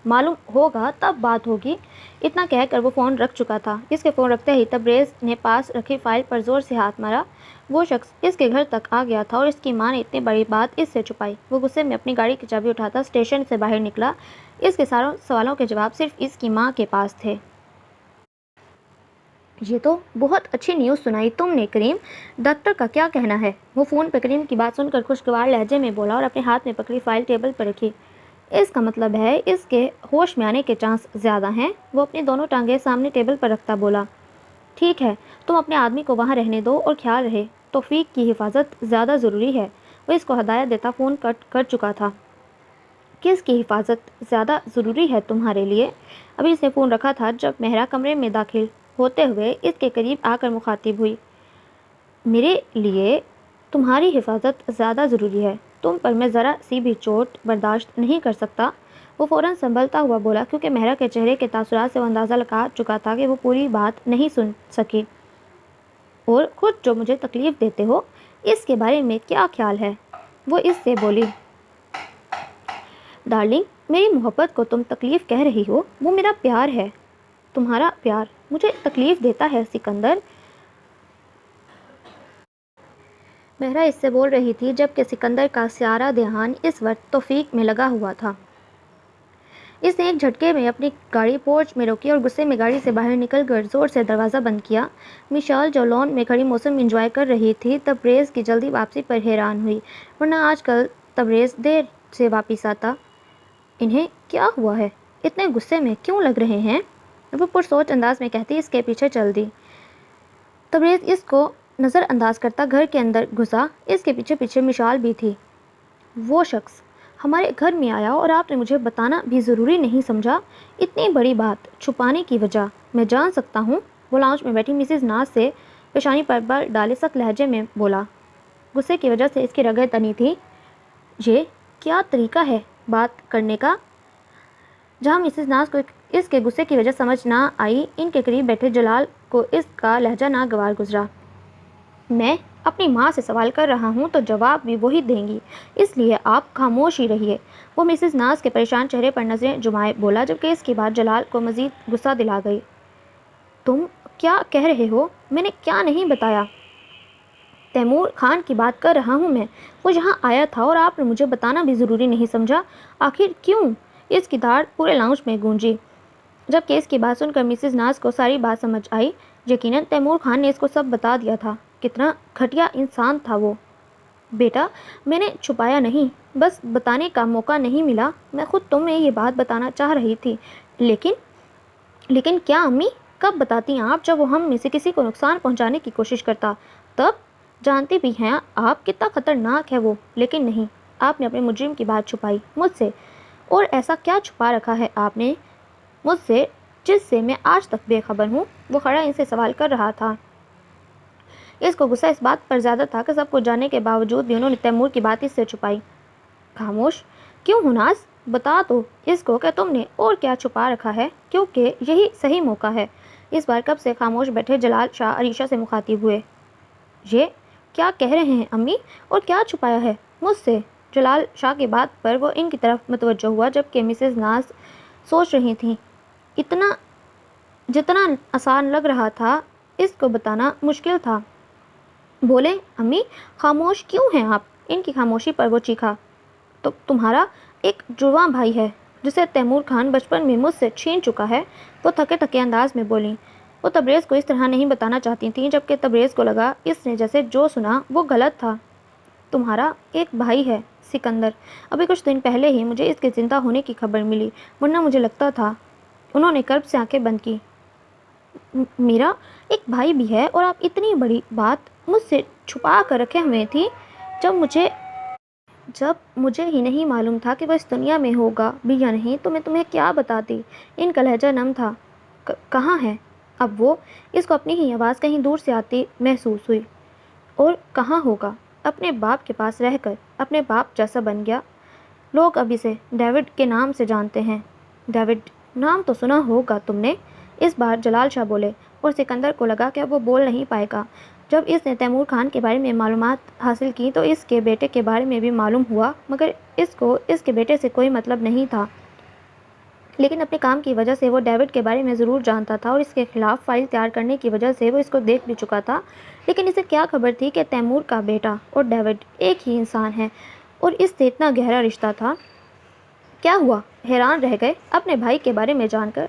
معلوم ہوگا تب بات ہوگی۔ اتنا کہہ کر وہ فون رکھ چکا تھا۔ اس کے فون رکھتے ہی تبریز نے پاس رکھی فائل پر زور سے ہاتھ مارا۔ وہ شخص اس کے گھر تک آ گیا تھا اور اس کی ماں نے اتنی بڑی بات اس سے چھپائی۔ وہ غصے میں اپنی گاڑی کی چابی اٹھاتا اسٹیشن سے باہر نکلا۔ اس کے سارے سوالوں کے جواب صرف اس کی ماں کے پاس تھے۔ یہ تو بہت اچھی نیوز سنائی تم نے کریم، ڈاکٹر کا کیا کہنا ہے؟ وہ فون پہ کریم کی بات سن کر خوشگوار لہجے میں بولا اور اپنے ہاتھ میں پکڑی فائل ٹیبل پر رکھی۔ اس کا مطلب ہے اس کے ہوش میں آنے کے چانس زیادہ ہیں۔ وہ اپنی دونوں ٹانگیں سامنے ٹیبل پر رکھتا بولا۔ ٹھیک ہے، تم اپنے آدمی کو وہاں رہنے دو اور خیال رہے، توفیق کی حفاظت زیادہ ضروری ہے۔ وہ اس کو ہدایت دیتا فون کٹ کر چکا تھا۔ کس کی حفاظت زیادہ ضروری ہے تمہارے لیے؟ ابھی اس نے فون رکھا تھا جب مہرا کمرے میں داخل ہوتے ہوئے اس کے قریب آ کر مخاطب ہوئی۔ میرے لیے تمہاری حفاظت زیادہ ضروری ہے، تم پر میں ذرا سی بھی چوٹ برداشت نہیں کر سکتا۔ وہ فوراً سنبھلتا ہوا بولا، کیونکہ مہرا کے چہرے کے تاثرات سے وہ اندازہ لگا چکا تھا کہ وہ پوری بات نہیں سن سکی۔ اور خود جو مجھے تکلیف دیتے ہو اس کے بارے میں کیا خیال ہے؟ وہ اس سے بولی۔ ڈارلنگ، میری محبت کو تم تکلیف کہہ رہی ہو، وہ میرا پیار ہے۔ تمہارا پیار مجھے تکلیف دیتا ہے سکندر؟ مہرا اس سے بول رہی تھی جبکہ سکندر کا سارا دھیان اس وقت توفیق میں لگا ہوا تھا۔ اس نے ایک جھٹکے میں اپنی گاڑی پورچ میں روکی اور غصے میں گاڑی سے باہر نکل کر زور سے دروازہ بند کیا۔ مشال جو لان میں کھڑی موسم انجوائے کر رہی تھی تبریز کی جلدی واپسی پر حیران ہوئی، ورنہ آج کل تبریز دیر سے واپس آتا۔ انہیں کیا ہوا ہے؟ اتنے غصے میں کیوں لگ رہے ہیں؟ وہ پرسوچ انداز میں کہتی اس کے پیچھے چل دی۔ تبریز اس کو نظر انداز کرتا گھر کے اندر گھسا۔ اس کے پیچھے پیچھے مشال بھی تھی۔ وہ شخص ہمارے گھر میں آیا اور آپ نے مجھے بتانا بھی ضروری نہیں سمجھا؟ اتنی بڑی بات چھپانے کی وجہ میں جان سکتا ہوں؟ وہ لاؤنج میں بیٹھی مسز ناز سے پیشانی پر بل ڈالے سخت لہجے میں بولا۔ غصے کی وجہ سے اس کی رگیں تنی تھی۔ یہ کیا طریقہ ہے بات کرنے کا؟ جہاں مسز ناز کو اس کے غصے کی وجہ سمجھ نہ آئی، ان کے قریب بیٹھے جلال کو اس کا لہجہ ناگوار گزرا۔ میں اپنی ماں سے سوال کر رہا ہوں تو جواب بھی وہی دیں گی، اس لیے آپ خاموش ہی رہیے۔ وہ مسز ناز کے پریشان چہرے پر نظریں جمائے بولا، جبکہ اس کی بات جلال کو مزید غصہ دلا گئی۔ تم کیا کہہ رہے ہو؟ میں نے کیا نہیں بتایا؟ تیمور خان کی بات کر رہا ہوں میں۔ وہ یہاں آیا تھا اور آپ نے مجھے بتانا بھی ضروری نہیں سمجھا؟ آخر کیوں؟ اس کی دھاڑ پورے لاؤنج میں گونجی، جبکہ اس کی بات سن کر مسز ناز کو ساری بات سمجھ آئی۔ یقیناً تیمور خان نے اس کو سب بتا دیا تھا۔ کتنا گھٹیا انسان تھا وہ۔ بیٹا، میں نے چھپایا نہیں، بس بتانے کا موقع نہیں ملا۔ میں خود تمہیں یہ بات بتانا چاہ رہی تھی، لیکن کیا امی؟ کب بتاتی آپ؟ جب وہ ہم میں سے کسی کو نقصان پہنچانے کی کوشش کرتا تب؟ جانتی بھی ہیں آپ کتنا خطرناک ہے وہ، لیکن نہیں، آپ نے اپنے مجرم کی بات چھپائی مجھ سے۔ اور ایسا کیا چھپا رکھا ہے آپ نے مجھ سے جس سے میں آج تک بے خبر ہوں؟ وہ کھڑا ان سے سوال کر رہا تھا۔ اس کو غصہ اس بات پر زیادہ تھا کہ سب کچھ جاننے کے باوجود بھی انہوں نے تیمور کی بات اس سے چھپائی۔ خاموش کیوں ہو ناز؟ بتا دو اس کو کہ تم نے اور کیا چھپا رکھا ہے، کیونکہ یہی صحیح موقع ہے۔ اس بار کب سے خاموش بیٹھے جلال شاہ عریشہ سے مخاطب ہوئے۔ یہ کیا کہہ رہے ہیں امی؟ اور کیا چھپایا ہے مجھ سے؟ جلال شاہ کی بات پر وہ ان کی طرف متوجہ ہوا، جبکہ مسز ناز سوچ رہی تھیں۔ جتنا آسان لگ رہا تھا اس کو بتانا مشکل تھا۔ بولے امی، خاموش کیوں ہیں آپ؟ ان کی خاموشی پر وہ چیخا۔ تو تمہارا ایک جڑواں بھائی ہے جسے تیمور خان بچپن میں مجھ سے چھین چکا ہے، وہ تھکے تھکے انداز میں بولیں۔ وہ تبریز کو اس طرح نہیں بتانا چاہتی تھیں، جبکہ تبریز کو لگا اس نے جیسے جو سنا وہ غلط تھا۔ تمہارا ایک بھائی ہے سکندر، ابھی کچھ دن پہلے ہی مجھے اس کے زندہ ہونے کی خبر ملی، ورنہ مجھے لگتا تھا۔ انہوں نے کرب سے آنکھیں بند کی۔ میرا ایک بھائی بھی ہے اور آپ اتنی بڑی بات مجھ سے چھپا کر رکھے ہوئے تھی جب مجھے ہی نہیں معلوم تھا کہ وہ اس دنیا میں ہوگا بھی یا نہیں تو میں تمہیں کیا بتاتی۔ ان کا لہجہ نم تھا۔ کہاں ہے اب وہ؟ اس کو اپنی ہی آواز کہیں دور سے آتی محسوس ہوئی۔ اور کہاں ہوگا؟ اپنے باپ کے پاس رہ کر اپنے باپ جیسا بن گیا۔ لوگ اب اسے ڈیوڈ کے نام سے جانتے ہیں۔ ڈیوڈ نام تو سنا ہوگا تم نے؟ اس بار جلال شاہ بولے، اور سکندر کو لگا کہ اب وہ بول نہیں پائے گا۔ جب اس نے تیمور خان کے بارے میں معلومات حاصل کی تو اس کے بیٹے کے بارے میں بھی معلوم ہوا، مگر اس کو اس کے بیٹے سے کوئی مطلب نہیں تھا۔ لیکن اپنے کام کی وجہ سے وہ ڈیوڈ کے بارے میں ضرور جانتا تھا، اور اس کے خلاف فائل تیار کرنے کی وجہ سے وہ اس کو دیکھ بھی چکا تھا۔ لیکن اسے کیا خبر تھی کہ تیمور کا بیٹا اور ڈیوڈ ایک ہی انسان ہے، اور اس سے اتنا گہرا رشتہ تھا۔ کیا ہوا؟ حیران رہ گئے اپنے بھائی کے بارے میں جان کر؟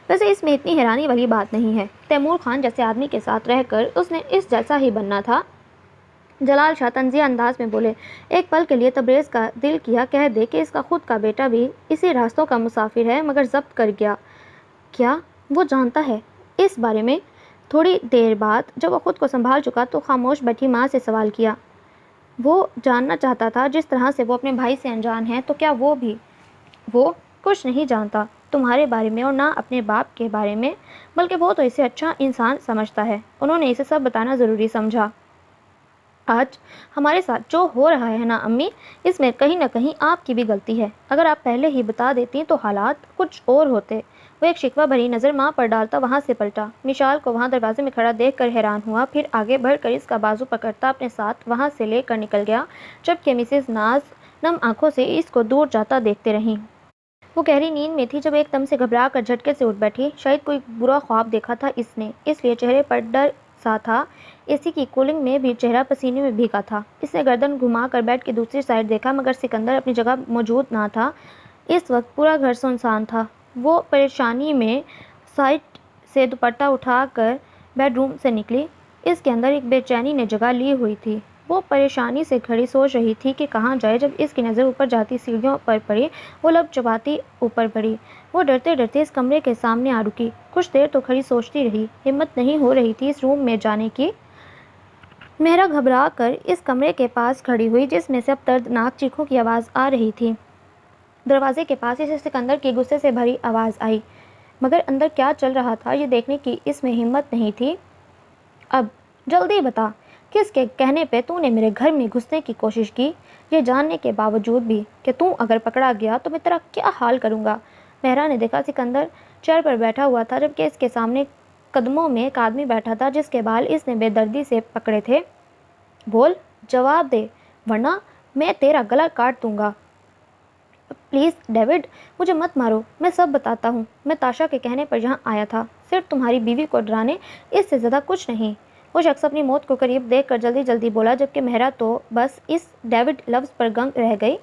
ویسے اس میں اتنی حیرانی والی بات نہیں ہے، تیمور خان جیسے آدمی کے ساتھ رہ کر اس نے اس جیسا ہی بننا تھا۔ جلال شاہ طنزیہ انداز میں بولے، ایک پل کے لیے تبریز کا دل کیا کہہ دے کہ اس کا خود کا بیٹا بھی اسی راستوں کا مسافر ہے، مگر ضبط کر گیا۔ کیا وہ جانتا ہے اس بارے میں؟ تھوڑی دیر بعد جب وہ خود کو سنبھال چکا تو خاموش بیٹھی ماں سے سوال کیا۔ وہ جاننا چاہتا تھا جس طرح سے وہ اپنے بھائی سے انجان ہے، تو کیا وہ کچھ نہیں جانتا تمہارے بارے میں اور نہ اپنے باپ کے بارے میں؟ بلکہ وہ تو اسے اچھا انسان سمجھتا ہے۔ انہوں نے اسے سب بتانا ضروری سمجھا۔ آج ہمارے ساتھ جو ہو رہا ہے نا امی، اس میں کہیں نہ کہیں آپ کی بھی غلطی ہے۔ اگر آپ پہلے ہی بتا دیتی تو حالات کچھ اور ہوتے۔ وہ ایک شکوہ بھری نظر ماں پر ڈالتا وہاں سے پلٹا۔ مشال کو وہاں دروازے میں کھڑا دیکھ کر حیران ہوا، پھر آگے بڑھ کر اس کا بازو پکڑتا اپنے ساتھ وہاں سے لے کر نکل گیا، جبکہ مسز ناز نم آنکھوں سے اس کو دور جاتا دیکھتے رہیں۔ وہ گہری نیند میں تھی جب ایک دم سے گھبرا کر جھٹکے سے اٹھ بیٹھی۔ شاید کوئی برا خواب دیکھا تھا اس نے، اس لیے چہرے پر ڈر سا تھا۔ اے سی کی کولنگ میں بھی چہرہ پسینے میں بھیگا تھا۔ اس نے گردن گھما کر بیڈ کی دوسری سائڈ دیکھا، مگر سکندر اپنی جگہ موجود نہ تھا۔ اس وقت پورا گھر سنسان تھا۔ وہ پریشانی میں سائٹ سے دوپٹہ اٹھا کر بیڈ روم سے نکلی۔ اس کے اندر ایک بے چینی نے جگہ لی ہوئی تھی۔ وہ پریشانی سے کھڑی سوچ رہی تھی کہ کہاں جائے، جب اس کی نظر اوپر جاتی سیڑھیوں پر پڑی۔ وہ لب چباتی اوپر بڑھی۔ وہ ڈرتے ڈرتے اس کمرے کے سامنے آ رکی۔ کچھ دیر تو کھڑی سوچتی رہی، ہمت نہیں ہو رہی تھی اس روم میں جانے کی۔ مہرا گھبرا کر اس کمرے کے پاس کھڑی ہوئی جس میں سے اب دردناک چیخوں کی آواز آ رہی تھی۔ دروازے کے پاس اسے سکندر کی غصے سے بھری آواز آئی، مگر اندر کیا چل رہا تھا یہ دیکھنے کی اس میں ہمت نہیں تھی۔ اب جلدی بتا، کس کے کہنے پہ تو نے میرے گھر میں گھسنے کی کوشش کی، یہ جاننے کے باوجود بھی کہ تو اگر پکڑا گیا تو میں تیرا کیا حال کروں گا؟ مہرا نے دیکھا سکندر چیئر پر بیٹھا ہوا تھا، جبکہ اس کے سامنے قدموں میں ایک آدمی بیٹھا تھا جس کے بال اس نے بے دردی سے پکڑے تھے۔ بول، جواب دے، ورنہ میں تیرا گلا کاٹ دوں گا۔ پلیز ڈیوڈ، مجھے مت مارو، میں سب بتاتا ہوں۔ میں تاشا کے کہنے پر یہاں آیا تھا، صرف تمہاری بیوی کو ڈرانے، اس سے زیادہ کچھ نہیں۔ وہ شخص اپنی موت کو قریب دیکھ کر جلدی جلدی بولا، جبکہ مہرا تو بس اس ڈیوڈ لفظ پر گنگ رہ گئی۔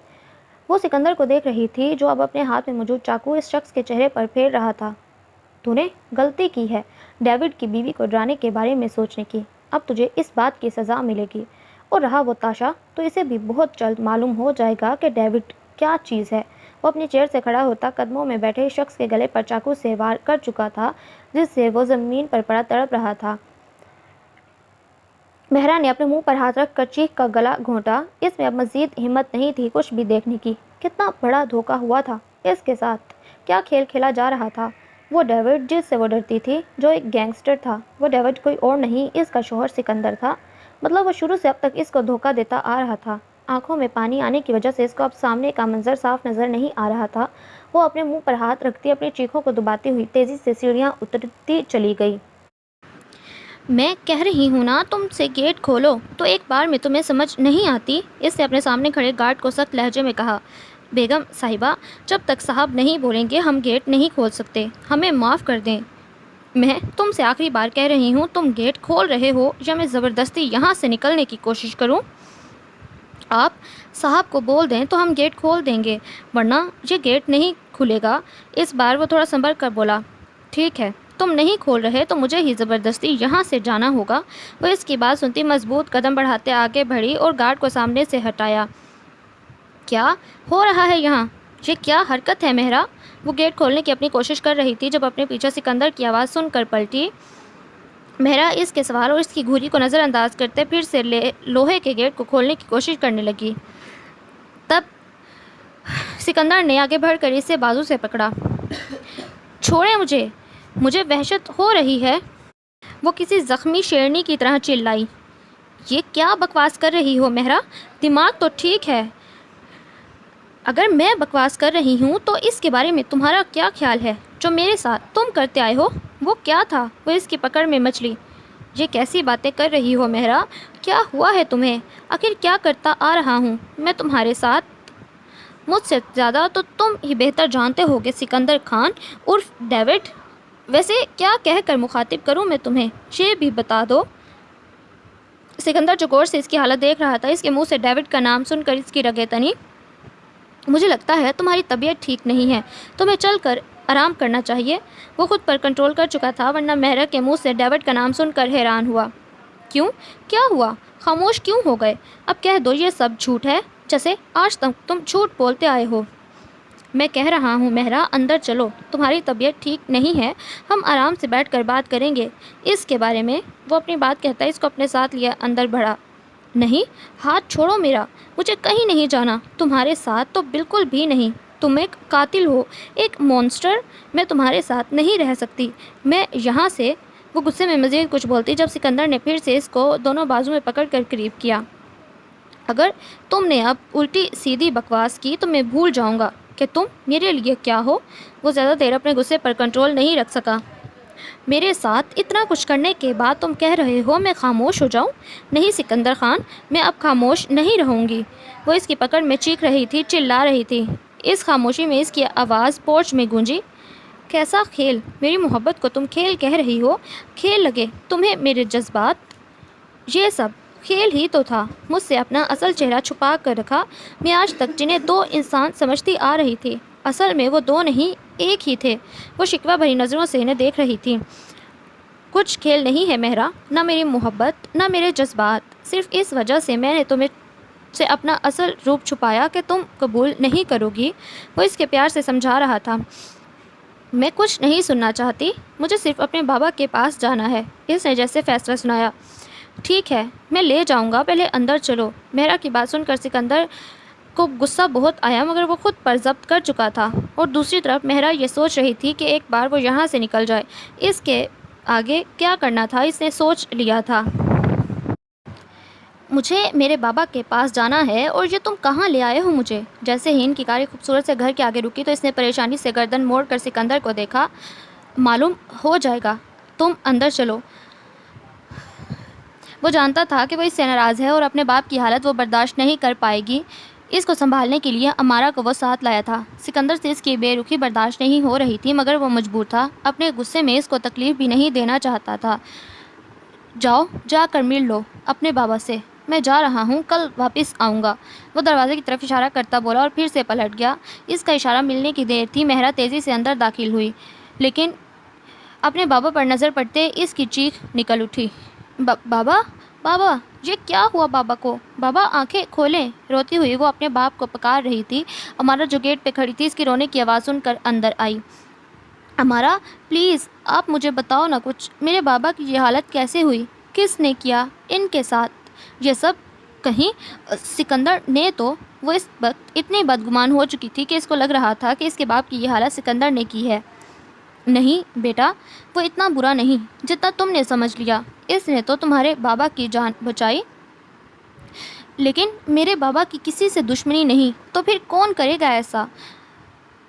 وہ سکندر کو دیکھ رہی تھی جو اب اپنے ہاتھ میں موجود چاقو اس شخص کے چہرے پر پھیر رہا تھا۔ تو نے غلطی کی ہے ڈیوڈ کی بیوی کو ڈرانے کے بارے میں سوچنے کی۔ اب تجھے اس بات کی سزا ملے گی، اور رہا وہ تاشا، تو اسے بھی بہت جلد معلوم ہو جائے گا کہ ڈیوڈ کیا چیز ہے۔ وہ اپنی چیئر سے کھڑا ہوتا قدموں میں بیٹھے شخص کے گلے پر چاقو سے وار کر چکا تھا، جس سے وہ زمین پر پڑا تڑپ رہا تھا۔ مہرا نے اپنے منہ پر ہاتھ رکھ کر چیخ کا گلا گھونٹا۔ اس میں اب مزید ہمت نہیں تھی کچھ بھی دیکھنے کی۔ کتنا بڑا دھوکہ ہوا تھا اس کے ساتھ، کیا کھیل کھیلا جا رہا تھا۔ وہ ڈیوڈ جس سے وہ ڈرتی تھی، جو ایک گینگسٹر تھا، وہ ڈیوڈ کوئی اور نہیں، اس کا شوہر سکندر تھا۔ مطلب وہ شروع سے اب تک اس کو دھوکہ دیتا آ رہا تھا۔ آنکھوں میں پانی آنے کی وجہ سے اس کو اب سامنے کا منظر صاف نظر نہیں آ رہا تھا۔ وہ اپنے منہ پر ہاتھ رکھتی اپنی چیخوں کو دباتی ہوئی تیزی سے سیڑھیاں اترتی چلی گئی۔ میں کہہ رہی ہوں نا تم سے گیٹ کھولو، تو ایک بار میں تمہیں سمجھ نہیں آتی؟ اس نے اپنے سامنے کھڑے گارڈ کو سخت لہجے میں کہا۔ بیگم صاحبہ، جب تک صاحب نہیں بولیں گے ہم گیٹ نہیں کھول سکتے، ہمیں معاف کر دیں۔ میں تم سے آخری بار کہہ رہی ہوں، تم گیٹ کھول رہے ہو یا میں زبردستی یہاں سے نکلنے کی کوشش کروں؟ آپ صاحب کو بول دیں تو ہم گیٹ کھول دیں گے، ورنہ یہ گیٹ نہیں کھلے گا۔ اس بار وہ تھوڑا سنبھل کر بولا، ٹھیک ہے، تم نہیں کھول رہے تو مجھے ہی زبردستی یہاں سے جانا ہوگا۔ وہ اس کی بات سنتی مضبوط قدم بڑھاتے آگے بڑھی اور گارڈ کو سامنے سے ہٹایا۔ کیا ہو رہا ہے یہاں؟ یہ کیا حرکت ہے مہرا؟ وہ گیٹ کھولنے کی اپنی کوشش کر رہی تھی جب اپنے پیچھے سکندر کی آواز سن کر پلٹی۔ مہرا اس کے سوال اور اس کی گھوری کو نظر انداز کرتے پھر سے لوہے کے گیٹ کو کھولنے کی کوشش کرنے لگی۔ تب سکندر نے آگے بڑھ کر اسے بازو سے پکڑا۔ چھوڑیں مجھے، مجھے وحشت ہو رہی ہے، وہ کسی زخمی شیرنی کی طرح چلائی۔ یہ کیا بکواس کر رہی ہو مہرا؟ دماغ تو ٹھیک ہے۔ اگر میں بکواس کر رہی ہوں تو اس کے بارے میں تمہارا کیا خیال ہے؟ جو میرے ساتھ تم کرتے آئے ہو وہ کیا تھا؟ وہ اس کی پکڑ میں مچلی۔ یہ کیسی باتیں کر رہی ہو مہرا؟ کیا ہوا ہے تمہیں؟ آخر کیا کرتا آ رہا ہوں میں تمہارے ساتھ؟ مجھ سے زیادہ تو تم ہی بہتر جانتے ہو کہ سکندر خان عرف ڈیوڈ۔ ویسے کیا کہہ کر مخاطب کروں میں تمہیں، یہ بھی بتا دو۔ سکندر جو غور سے اس کی حالت دیکھ رہا تھا، اس کے منہ سے ڈیوڈ کا نام سن کر اس کی رگیں تنی۔ مجھے لگتا ہے تمہاری طبیعت ٹھیک نہیں ہے، تمہیں چل کر آرام کرنا چاہیے۔ وہ خود پر کنٹرول کر چکا تھا، ورنہ مہرا کے منہ سے ڈیوڈ کا نام سن کر حیران ہوا۔ کیوں؟ کیا ہوا؟ خاموش کیوں ہو گئے؟ اب کہہ دو یہ سب جھوٹ ہے، جیسے آج تک تم جھوٹ بولتے آئے ہو۔ میں کہہ رہا ہوں مہرا، اندر چلو، تمہاری طبیعت ٹھیک نہیں ہے، ہم آرام سے بیٹھ کر بات کریں گے اس کے بارے میں۔ وہ اپنی بات کہتا ہے اس کو اپنے ساتھ لیا اندر بڑھا۔ نہیں، ہاتھ چھوڑو میرا، مجھے کہیں نہیں جانا، تمہارے ساتھ تو بالکل بھی نہیں۔ تم ایک قاتل ہو، ایک مونسٹر، میں تمہارے ساتھ نہیں رہ سکتی، میں یہاں سے۔ وہ غصے میں مزید کچھ بولتی جب سکندر نے پھر سے اس کو دونوں بازو میں پکڑ کر قریب کیا۔ اگر تم نے اب الٹی سیدھی بکواس کی تو میں بھول جاؤں گا کہ تم میرے لیے کیا ہو۔ وہ زیادہ دیر اپنے غصے پر کنٹرول نہیں رکھ سکا۔ میرے ساتھ اتنا کچھ کرنے کے بعد تم کہہ رہے ہو میں خاموش ہو جاؤں؟ نہیں سکندر خان، میں اب خاموش نہیں رہوں گی۔ وہ اس کی پکڑ میں چیخ رہی تھی، چلا رہی تھی۔ اس خاموشی میں اس کی آواز پورچ میں گونجی۔ کیسا کھیل؟ میری محبت کو تم کھیل کہہ رہی ہو؟ کھیل لگے تمہیں میرے جذبات؟ یہ سب کھیل ہی تو تھا۔ مجھ سے اپنا اصل چہرہ چھپا کر رکھا۔ میں آج تک جنہیں دو انسان سمجھتی آ رہی تھی، اصل میں وہ دو نہیں ایک ہی تھے۔ وہ شکوہ بھری نظروں سے انہیں دیکھ رہی تھی۔ کچھ کھیل نہیں ہے مہرا، نہ میری محبت نہ میرے جذبات۔ صرف اس وجہ سے میں نے تمہیں سے اپنا اصل روپ چھپایا کہ تم قبول نہیں کرو گی۔ وہ اس کے پیار سے سمجھا رہا تھا۔ میں کچھ نہیں سننا چاہتی، مجھے صرف اپنے بابا کے پاس جانا ہے، اس نے جیسے فیصلہ سنایا۔ ٹھیک ہے، میں لے جاؤں گا، پہلے اندر چلو۔ مہرا کی بات سن کر سکندر کو غصہ بہت آیا، مگر وہ خود پر ضبط کر چکا تھا، اور دوسری طرف مہرا یہ سوچ رہی تھی کہ ایک بار وہ یہاں سے نکل جائے، اس کے آگے کیا کرنا تھا اس نے سوچ لیا تھا۔ مجھے میرے بابا کے پاس جانا ہے، اور یہ تم کہاں لے آئے ہو مجھے؟ جیسے ہی ان کی کاری خوبصورت سے گھر کے آگے رکی تو اس نے پریشانی سے گردن موڑ کر سکندر کو دیکھا۔ معلوم ہو جائے گا، تم اندر چلو۔ وہ جانتا تھا کہ وہ اس سے ناراض ہے اور اپنے باپ کی حالت وہ برداشت نہیں کر پائے گی۔ اس کو سنبھالنے کے لیے امارا کو وہ ساتھ لایا تھا۔ سکندر سے اس کی بے رخی برداشت نہیں ہو رہی تھی، مگر وہ مجبور تھا، اپنے غصے میں اس کو تکلیف بھی نہیں دینا چاہتا تھا۔ جاؤ، جا کر مل لو اپنے بابا سے، میں جا رہا ہوں، کل واپس آؤں گا۔ وہ دروازے کی طرف اشارہ کرتا بولا اور پھر سے پلٹ گیا۔ اس کا اشارہ ملنے کی دیر تھی۔ مہرا تیزی سے اندر داخل ہوئی، لیکن اپنے بابا پر نظر پڑتے اس کی چیخ نکل اٹھی۔ بابا، بابا، یہ کیا ہوا بابا کو؟ بابا آنکھیں کھولیں۔ روتی ہوئی وہ اپنے باپ کو پکار رہی تھی۔ امارا جو گیٹ پہ کھڑی تھی اس کی رونے کی آواز سن کر اندر آئی۔ امارا پلیز آپ مجھے بتاؤ نا کچھ، میرے بابا کی یہ حالت کیسے ہوئی؟ کس نے کیا ان کے ساتھ یہ سب؟ کہیں سکندر نے تو؟ وہ اس وقت اتنی بدگمان ہو چکی تھی کہ اس کو لگ رہا تھا کہ اس کے باپ کی یہ حالت سکندر نے کی ہے۔ نہیں بیٹا، وہ اتنا برا نہیں جتنا تم نے سمجھ لیا، اس نے تو تمہارے بابا کی جان بچائی، لیکن میرے بابا کی کسی سے دشمنی نہیں، تو پھر کون کرے گا ایسا؟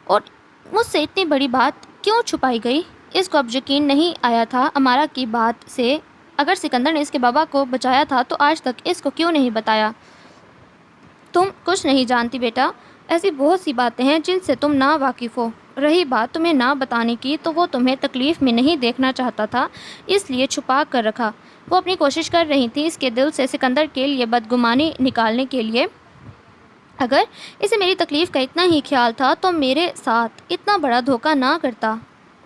اور مجھ سے اتنی بڑی بات کیوں چھپائی گئی؟ اس کو اب یقین نہیں آیا تھا امارا کی بات سے۔ اگر سکندر نے اس کے بابا کو بچایا تھا تو آج تک اس کو کیوں نہیں بتایا؟ تم کچھ نہیں جانتی بیٹا، ایسی بہت سی باتیں ہیں جن سے تم نا واقف ہو۔ رہی بات تمہیں نہ بتانے کی تو وہ تمہیں تکلیف میں نہیں دیکھنا چاہتا تھا، اس لیے چھپا کر رکھا۔ وہ اپنی کوشش کر رہی تھی اس کے دل سے سکندر کے لیے بدگمانی نکالنے کے لیے۔ اگر اسے میری تکلیف کا اتنا ہی خیال تھا تو میرے ساتھ اتنا بڑا دھوکہ نہ کرتا۔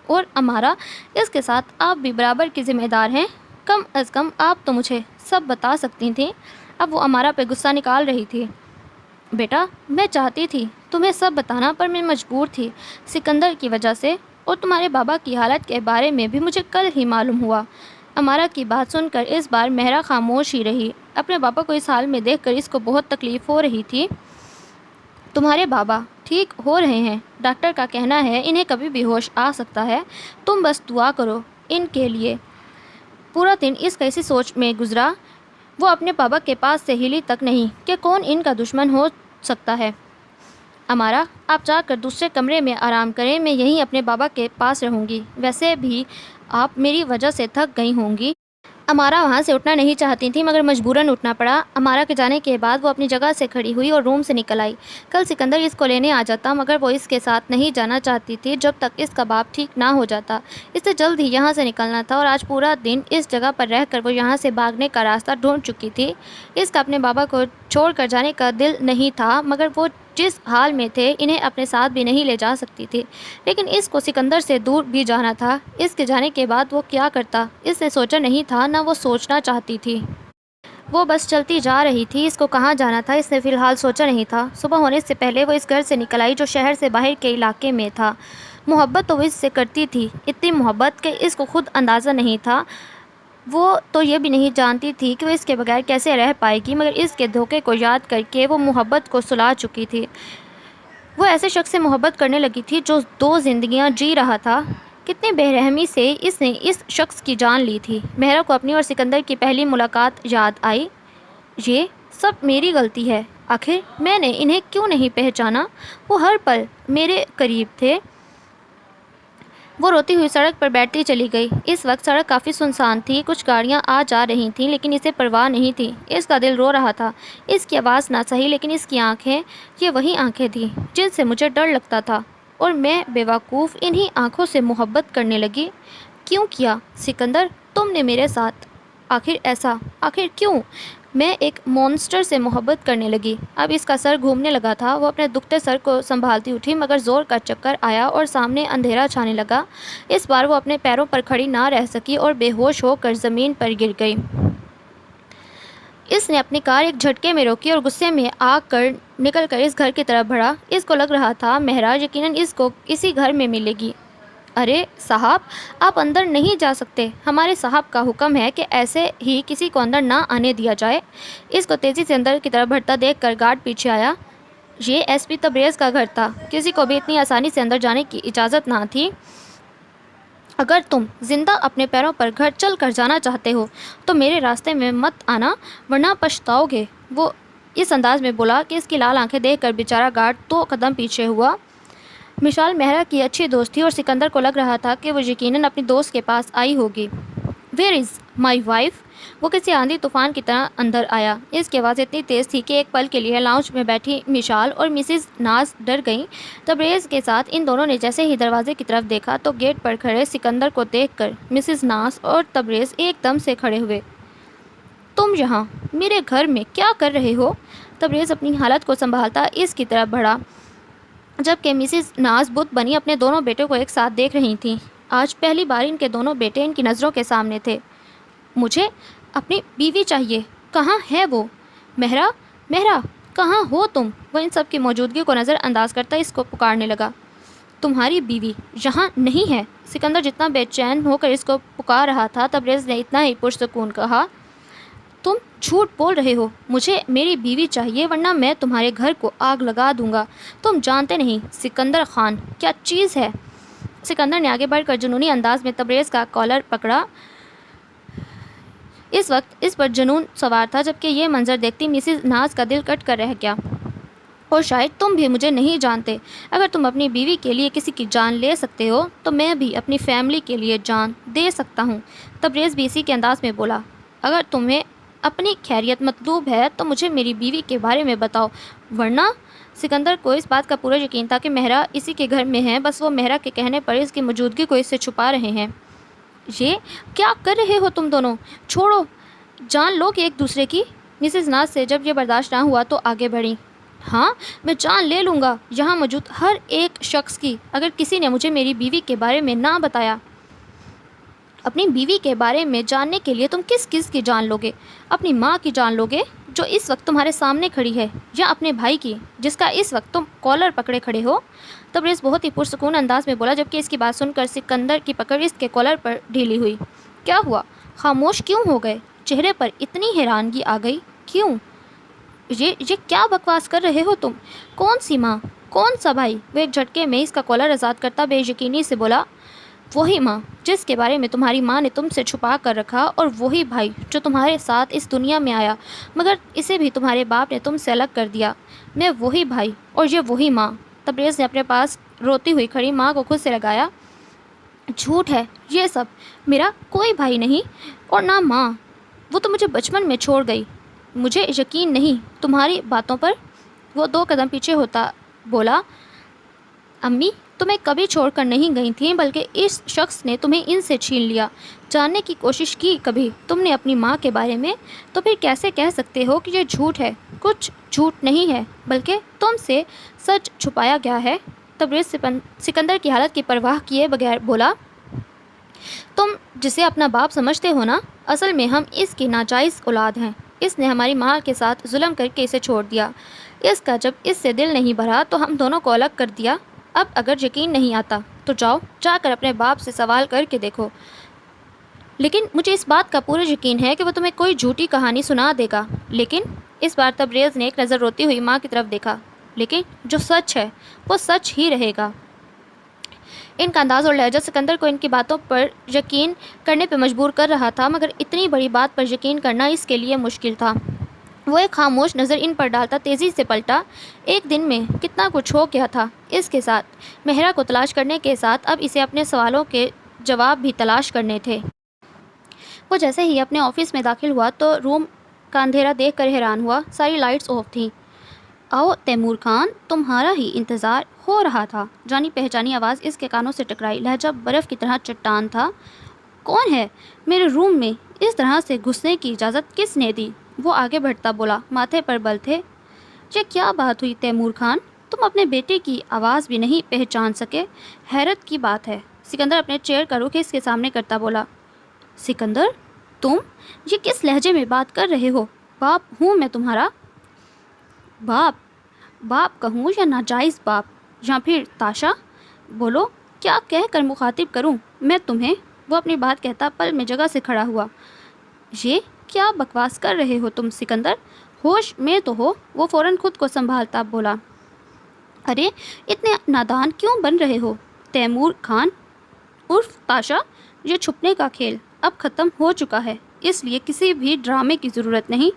اور امارا، اس کے ساتھ آپ بھی برابر کی ذمہ دار ہیں۔ کم از کم آپ تو مجھے سب بتا سکتی تھیں۔ اب وہ امارا پہ غصہ نکال رہی تھی۔ بیٹا، میں چاہتی تھی تمہیں سب بتانا، پر میں مجبور تھی سکندر کی وجہ سے، اور تمہارے بابا کی حالت کے بارے میں بھی مجھے کل ہی معلوم ہوا۔ امارا کی بات سن کر اس بار مہرا خاموش ہی رہی۔ اپنے بابا کو اس حال میں دیکھ کر اس کو بہت تکلیف ہو رہی تھی۔ تمہارے بابا ٹھیک ہو رہے ہیں، ڈاکٹر کا کہنا ہے انہیں کبھی بھی ہوش آ سکتا ہے، تم بس دعا کرو ان کے لیے۔ پورا دن اس کا اسی سوچ میں گزرا۔ وہ اپنے بابا کے پاس سے ہلی تک نہیں کہ کون ان کا دشمن ہو سکتا ہے۔ امارا، آپ جا کر دوسرے کمرے میں آرام کریں، میں یہیں اپنے بابا کے پاس رہوں گی۔ ویسے بھی آپ میری وجہ سے تھک گئی ہوں گی۔ امارا وہاں سے اٹھنا نہیں چاہتی تھی مگر مجبوراً اٹھنا پڑا۔ امارا کے جانے کے بعد وہ اپنی جگہ سے کھڑی ہوئی اور روم سے نکل آئی۔ کل سکندر اس کو لینے آ جاتا مگر وہ اس کے ساتھ نہیں جانا چاہتی تھی جب تک اس کا باپ ٹھیک نہ ہو جاتا۔ اسے جلد ہی یہاں سے نکلنا تھا اور آج پورا دن اس جگہ پر رہ کر وہ یہاں سے بھاگنے کا راستہ ڈھونڈ چکی تھی۔ اس کا اپنے بابا کو چھوڑ کر جانے کا دل نہیں تھا مگر وہ جس حال میں تھے انہیں اپنے ساتھ بھی نہیں لے جا سکتی تھی۔ لیکن اس کو سکندر سے دور بھی جانا تھا۔ اس کے جانے کے بعد وہ کیا کرتا اس نے سوچا نہیں تھا، نہ وہ سوچنا چاہتی تھی۔ وہ بس چلتی جا رہی تھی۔ اس کو کہاں جانا تھا اس نے فی الحال سوچا نہیں تھا۔ صبح ہونے سے پہلے وہ اس گھر سے نکل آئی جو شہر سے باہر کے علاقے میں تھا۔ محبت تو وہ اس سے کرتی تھی، اتنی محبت کہ اس کو خود اندازہ نہیں تھا۔ وہ تو یہ بھی نہیں جانتی تھی کہ وہ اس کے بغیر کیسے رہ پائے گی، مگر اس کے دھوکے کو یاد کر کے وہ محبت کو سلا چکی تھی۔ وہ ایسے شخص سے محبت کرنے لگی تھی جو 2 زندگیاں جی رہا تھا۔ کتنی بے رحمی سے اس نے اس شخص کی جان لی تھی۔ مہرا کو اپنی اور سکندر کی پہلی ملاقات یاد آئی۔ یہ سب میری غلطی ہے، آخر میں نے انہیں کیوں نہیں پہچانا؟ وہ ہر پل میرے قریب تھے۔ وہ روتی ہوئی سڑک پر بیٹھتی چلی گئی۔ اس وقت سڑک کافی سنسان تھی، کچھ گاڑیاں آ جا رہی تھیں لیکن اسے پرواہ نہیں تھی۔ اس کا دل رو رہا تھا۔ اس کی آواز نہ صحیح لیکن اس کی آنکھیں، یہ وہی آنکھیں تھیں جن سے مجھے ڈر لگتا تھا، اور میں بے وقوف انہی آنکھوں سے محبت کرنے لگی۔ کیوں کیا سکندر تم نے میرے ساتھ؟ آخر ایسا، آخر کیوں؟ میں ایک مونسٹر سے محبت کرنے لگی۔ اب اس کا سر گھومنے لگا تھا۔ وہ اپنے دکھتے سر کو سنبھالتی اٹھی مگر زور کا چکر آیا اور سامنے اندھیرا چھانے لگا۔ اس بار وہ اپنے پیروں پر کھڑی نہ رہ سکی اور بے ہوش ہو کر زمین پر گر گئی۔ اس نے اپنی کار ایک جھٹکے میں روکی اور غصے میں آ کر نکل کر اس گھر کی طرف بڑھا۔ اس کو لگ رہا تھا مہرا یقیناً اس کو اسی گھر میں ملے گی۔ ارے صاحب، آپ اندر نہیں جا سکتے، ہمارے صاحب کا حکم ہے کہ ایسے ہی کسی کو اندر نہ آنے دیا جائے۔ اس کو تیزی سے اندر کی طرف بڑھتا دیکھ کر گارڈ پیچھے آیا۔ یہ ایس پی تبریز کا گھر تھا، کسی کو بھی اتنی آسانی سے اندر جانے کی اجازت نہ تھی۔ اگر تم زندہ اپنے پیروں پر گھر چل کر جانا چاہتے ہو تو میرے راستے میں مت آنا ورنہ پچھتاؤ گے۔ وہ اس انداز میں بولا کہ اس کی لال آنکھیں دیکھ کر بیچارہ گارڈ 2 قدم پیچھے ہوا۔ مشال مہرا کی اچھی دوست تھی اور سکندر کو لگ رہا تھا کہ وہ یقیناً اپنی دوست کے پاس آئی ہوگی۔ Where is my wife? وہ کسی آندھی طوفان کی طرح اندر آیا۔ اس کی آواز اتنی تیز تھی کہ ایک پل کے لیے لاؤنج میں بیٹھی مشال اور مسز ناز ڈر گئیں۔ تبریز کے ساتھ ان دونوں نے جیسے ہی دروازے کی طرف دیکھا تو گیٹ پر کھڑے سکندر کو دیکھ کر مسز ناز اور تبریز ایک دم سے کھڑے ہوئے۔ تم یہاں میرے گھر میں کیا کر رہے ہو؟ تبریز اپنی حالت کو سنبھالتا اس کی طرف بڑھا، جبکہ مسز ناز بت بنی اپنے دونوں بیٹوں کو ایک ساتھ دیکھ رہی تھیں۔ آج پہلی بار ان کے دونوں بیٹے ان کی نظروں کے سامنے تھے۔ مجھے اپنی بیوی چاہیے، کہاں ہے وہ؟ مہرا، مہرا کہاں ہو تم؟ وہ ان سب کی موجودگی کو نظر انداز کرتا اس کو پکارنے لگا۔ تمہاری بیوی یہاں نہیں ہے؟ سکندر جتنا بے چین ہو کر اس کو پکار رہا تھا، تبریز نے اتنا ہی پرسکون کہا۔ تم جھوٹ بول رہے ہو، مجھے میری بیوی چاہیے ورنہ میں تمہارے گھر کو آگ لگا دوں گا۔ تم جانتے نہیں سکندر خان کیا چیز ہے؟ سکندر نے آگے بڑھ کر جنونی انداز میں تبریز کا کالر پکڑا۔ اس وقت اس پر جنون سوار تھا، جبکہ یہ منظر دیکھتی مسز ناز کا دل کٹ کر رہ گیا۔ اور شاید تم بھی مجھے نہیں جانتے۔ اگر تم اپنی بیوی کے لیے کسی کی جان لے سکتے ہو تو میں بھی اپنی فیملی کے لیے جان دے سکتا ہوں۔ تبریز بھی اسی کے انداز میں بولا۔ اگر تمہیں اپنی خیریت مطلوب ہے تو مجھے میری بیوی کے بارے میں بتاؤ ورنہ۔ سکندر کو اس بات کا پورا یقین تھا کہ مہرا اسی کے گھر میں ہے، بس وہ مہرا کے کہنے پر اس کی موجودگی کو اس سے چھپا رہے ہیں۔ یہ کیا کر رہے ہو تم دونوں؟ چھوڑو، جان لو کہ ایک دوسرے کی۔ مسز ناز سے جب یہ برداشت نہ ہوا تو آگے بڑھی۔ ہاں، میں جان لے لوں گا یہاں موجود ہر ایک شخص کی، اگر کسی نے مجھے میری بیوی کے بارے میں نہ بتایا۔ اپنی بیوی کے بارے میں جاننے کے لیے تم کس کی جان لوگے؟ اپنی ماں کی جان لوگے جو اس وقت تمہارے سامنے کھڑی ہے، یا اپنے بھائی کی جس کا اس وقت تم کالر پکڑے کھڑے ہو؟ تبریز بہت ہی پرسکون انداز میں بولا، جبکہ اس کی بات سن کر سکندر کی پکڑ اس کے کالر پر ڈھیلی ہوئی۔ کیا ہوا؟ خاموش کیوں ہو گئے؟ چہرے پر اتنی حیرانگی آ گئی۔ کیوں؟ یہ کیا بکواس کر رہے ہو تم؟ کون سی ماں؟ کون سا بھائی؟ وہ ایک جھٹکے میں اس کا کالر آزاد کرتا بے یقینی سے بولا، وہی ماں جس کے بارے میں تمہاری ماں نے تم سے چھپا کر رکھا، اور وہی بھائی جو تمہارے ساتھ اس دنیا میں آیا مگر اسے بھی تمہارے باپ نے تم سے الگ کر دیا۔ میں وہی بھائی اور یہ وہی ماں۔ تبریز نے اپنے پاس روتی ہوئی کھڑی ماں کو خود سے لگایا۔ جھوٹ ہے یہ سب، میرا کوئی بھائی نہیں اور نہ ماں، وہ تو مجھے بچپن میں چھوڑ گئی۔ مجھے یقین نہیں تمہاری باتوں پر۔ وہ 2 قدم پیچھے ہوتا بولا، امی تمہیں کبھی چھوڑ کر نہیں گئی تھیں، بلکہ اس شخص نے تمہیں ان سے چھین لیا۔ جاننے کی کوشش کی کبھی تم نے اپنی ماں کے بارے میں؟ تو پھر کیسے کہہ سکتے ہو کہ یہ جھوٹ ہے؟ کچھ جھوٹ نہیں ہے، بلکہ تم سے سچ چھپایا گیا ہے۔ تبریز سکندر کی حالت کی پرواہ کیے بغیر بولا، تم جسے اپنا باپ سمجھتے ہو نا، اصل میں ہم اس کی ناجائز اولاد ہیں۔ اس نے ہماری ماں کے ساتھ ظلم کر کے اسے چھوڑ دیا۔ اس کا جب اس سے دل نہیں بھرا تو ہم دونوں کو الگ کر دیا۔ اب اگر یقین نہیں آتا تو جا کر اپنے باپ سے سوال کر کے دیکھو، لیکن مجھے اس بات کا پورا یقین ہے کہ وہ تمہیں کوئی جھوٹی کہانی سنا دے گا۔ لیکن اس بار تبریز نے ایک نظر روتی ہوئی ماں کی طرف دیکھا، لیکن جو سچ ہے وہ سچ ہی رہے گا۔ ان کا انداز اور لہجہ سکندر کو ان کی باتوں پر یقین کرنے پہ مجبور کر رہا تھا، مگر اتنی بڑی بات پر یقین کرنا اس کے لیے مشکل تھا۔ وہ ایک خاموش نظر ان پر ڈالتا تیزی سے پلٹا۔ ایک دن میں کتنا کچھ ہو گیا تھا اس کے ساتھ۔ مہرا کو تلاش کرنے کے ساتھ اب اسے اپنے سوالوں کے جواب بھی تلاش کرنے تھے۔ وہ جیسے ہی اپنے آفس میں داخل ہوا تو روم کا اندھیرا دیکھ کر حیران ہوا۔ ساری لائٹس آف تھیں۔ آؤ تیمور خان، تمہارا ہی انتظار ہو رہا تھا۔ جانی پہچانی آواز اس کے کانوں سے ٹکرائی، لہجہ برف کی طرح چٹان تھا۔ کون ہے؟ میرے روم میں اس طرح سے گھسنے کی اجازت کس نے دی؟ وہ آگے بڑھتا بولا، ماتھے پر بل تھے۔ یہ کیا بات ہوئی تیمور خان؟ تم اپنے بیٹے کی آواز بھی نہیں پہچان سکے؟ حیرت کی بات ہے۔ سکندر اپنے چیئر کا رخ اس کے سامنے کرتا بولا، سکندر تم یہ کس لہجے میں بات کر رہے ہو؟ باپ ہوں میں تمہارا۔ باپ کہوں یا ناجائز باپ، یا پھر تاشا؟ بولو کیا کہہ کر مخاطب کروں میں تمہیں؟ وہ اپنی بات کہتا پل میں جگہ سے کھڑا ہوا۔ یہ کیا بکواس کر رہے ہو تم سکندر؟ ہوش میں تو ہو؟ وہ فوراً خود کو سنبھالتا بولا، ارے اتنے نادان کیوں بن رہے ہو؟ تیمور خان عرف تاشا، یہ چھپنے کا کھیل اب ختم ہو چکا ہے، اس لیے کسی بھی ڈرامے کی ضرورت نہیں۔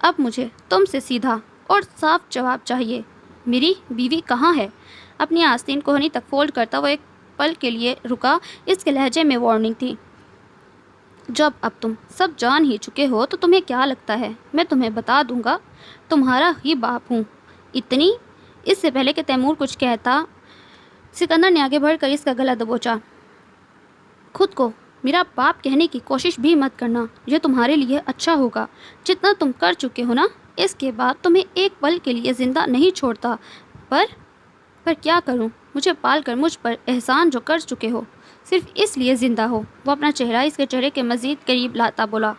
اب مجھے تم سے سیدھا اور صاف جواب چاہیے، میری بیوی کہاں ہے؟ اپنی آستین کوہنی تک فولڈ کرتا وہ ایک پل کے لیے رکا۔ اس کے لہجے میں وارننگ تھی۔ جب اب تم سب جان ہی چکے ہو تو تمہیں کیا لگتا ہے میں تمہیں بتا دوں گا؟ تمہارا ہی باپ ہوں۔ اتنی؟ اس سے پہلے کہ تیمور کچھ کہتا، سکندر نے آگے بڑھ کر اس کا گلا دبوچا، خود کو میرا باپ کہنے کی کوشش بھی مت کرنا، یہ تمہارے لیے اچھا ہوگا۔ جتنا تم کر چکے ہو نا، اس کے بعد تمہیں ایک پل کے لیے زندہ نہیں چھوڑتا۔ پر کیا کروں؟ مجھے پال کر مجھ پر احسان جو کر چکے ہو، صرف اس لیے زندہ ہو۔ وہ اپنا چہرہ اس کے چہرے کے مزید قریب لاتا بولا،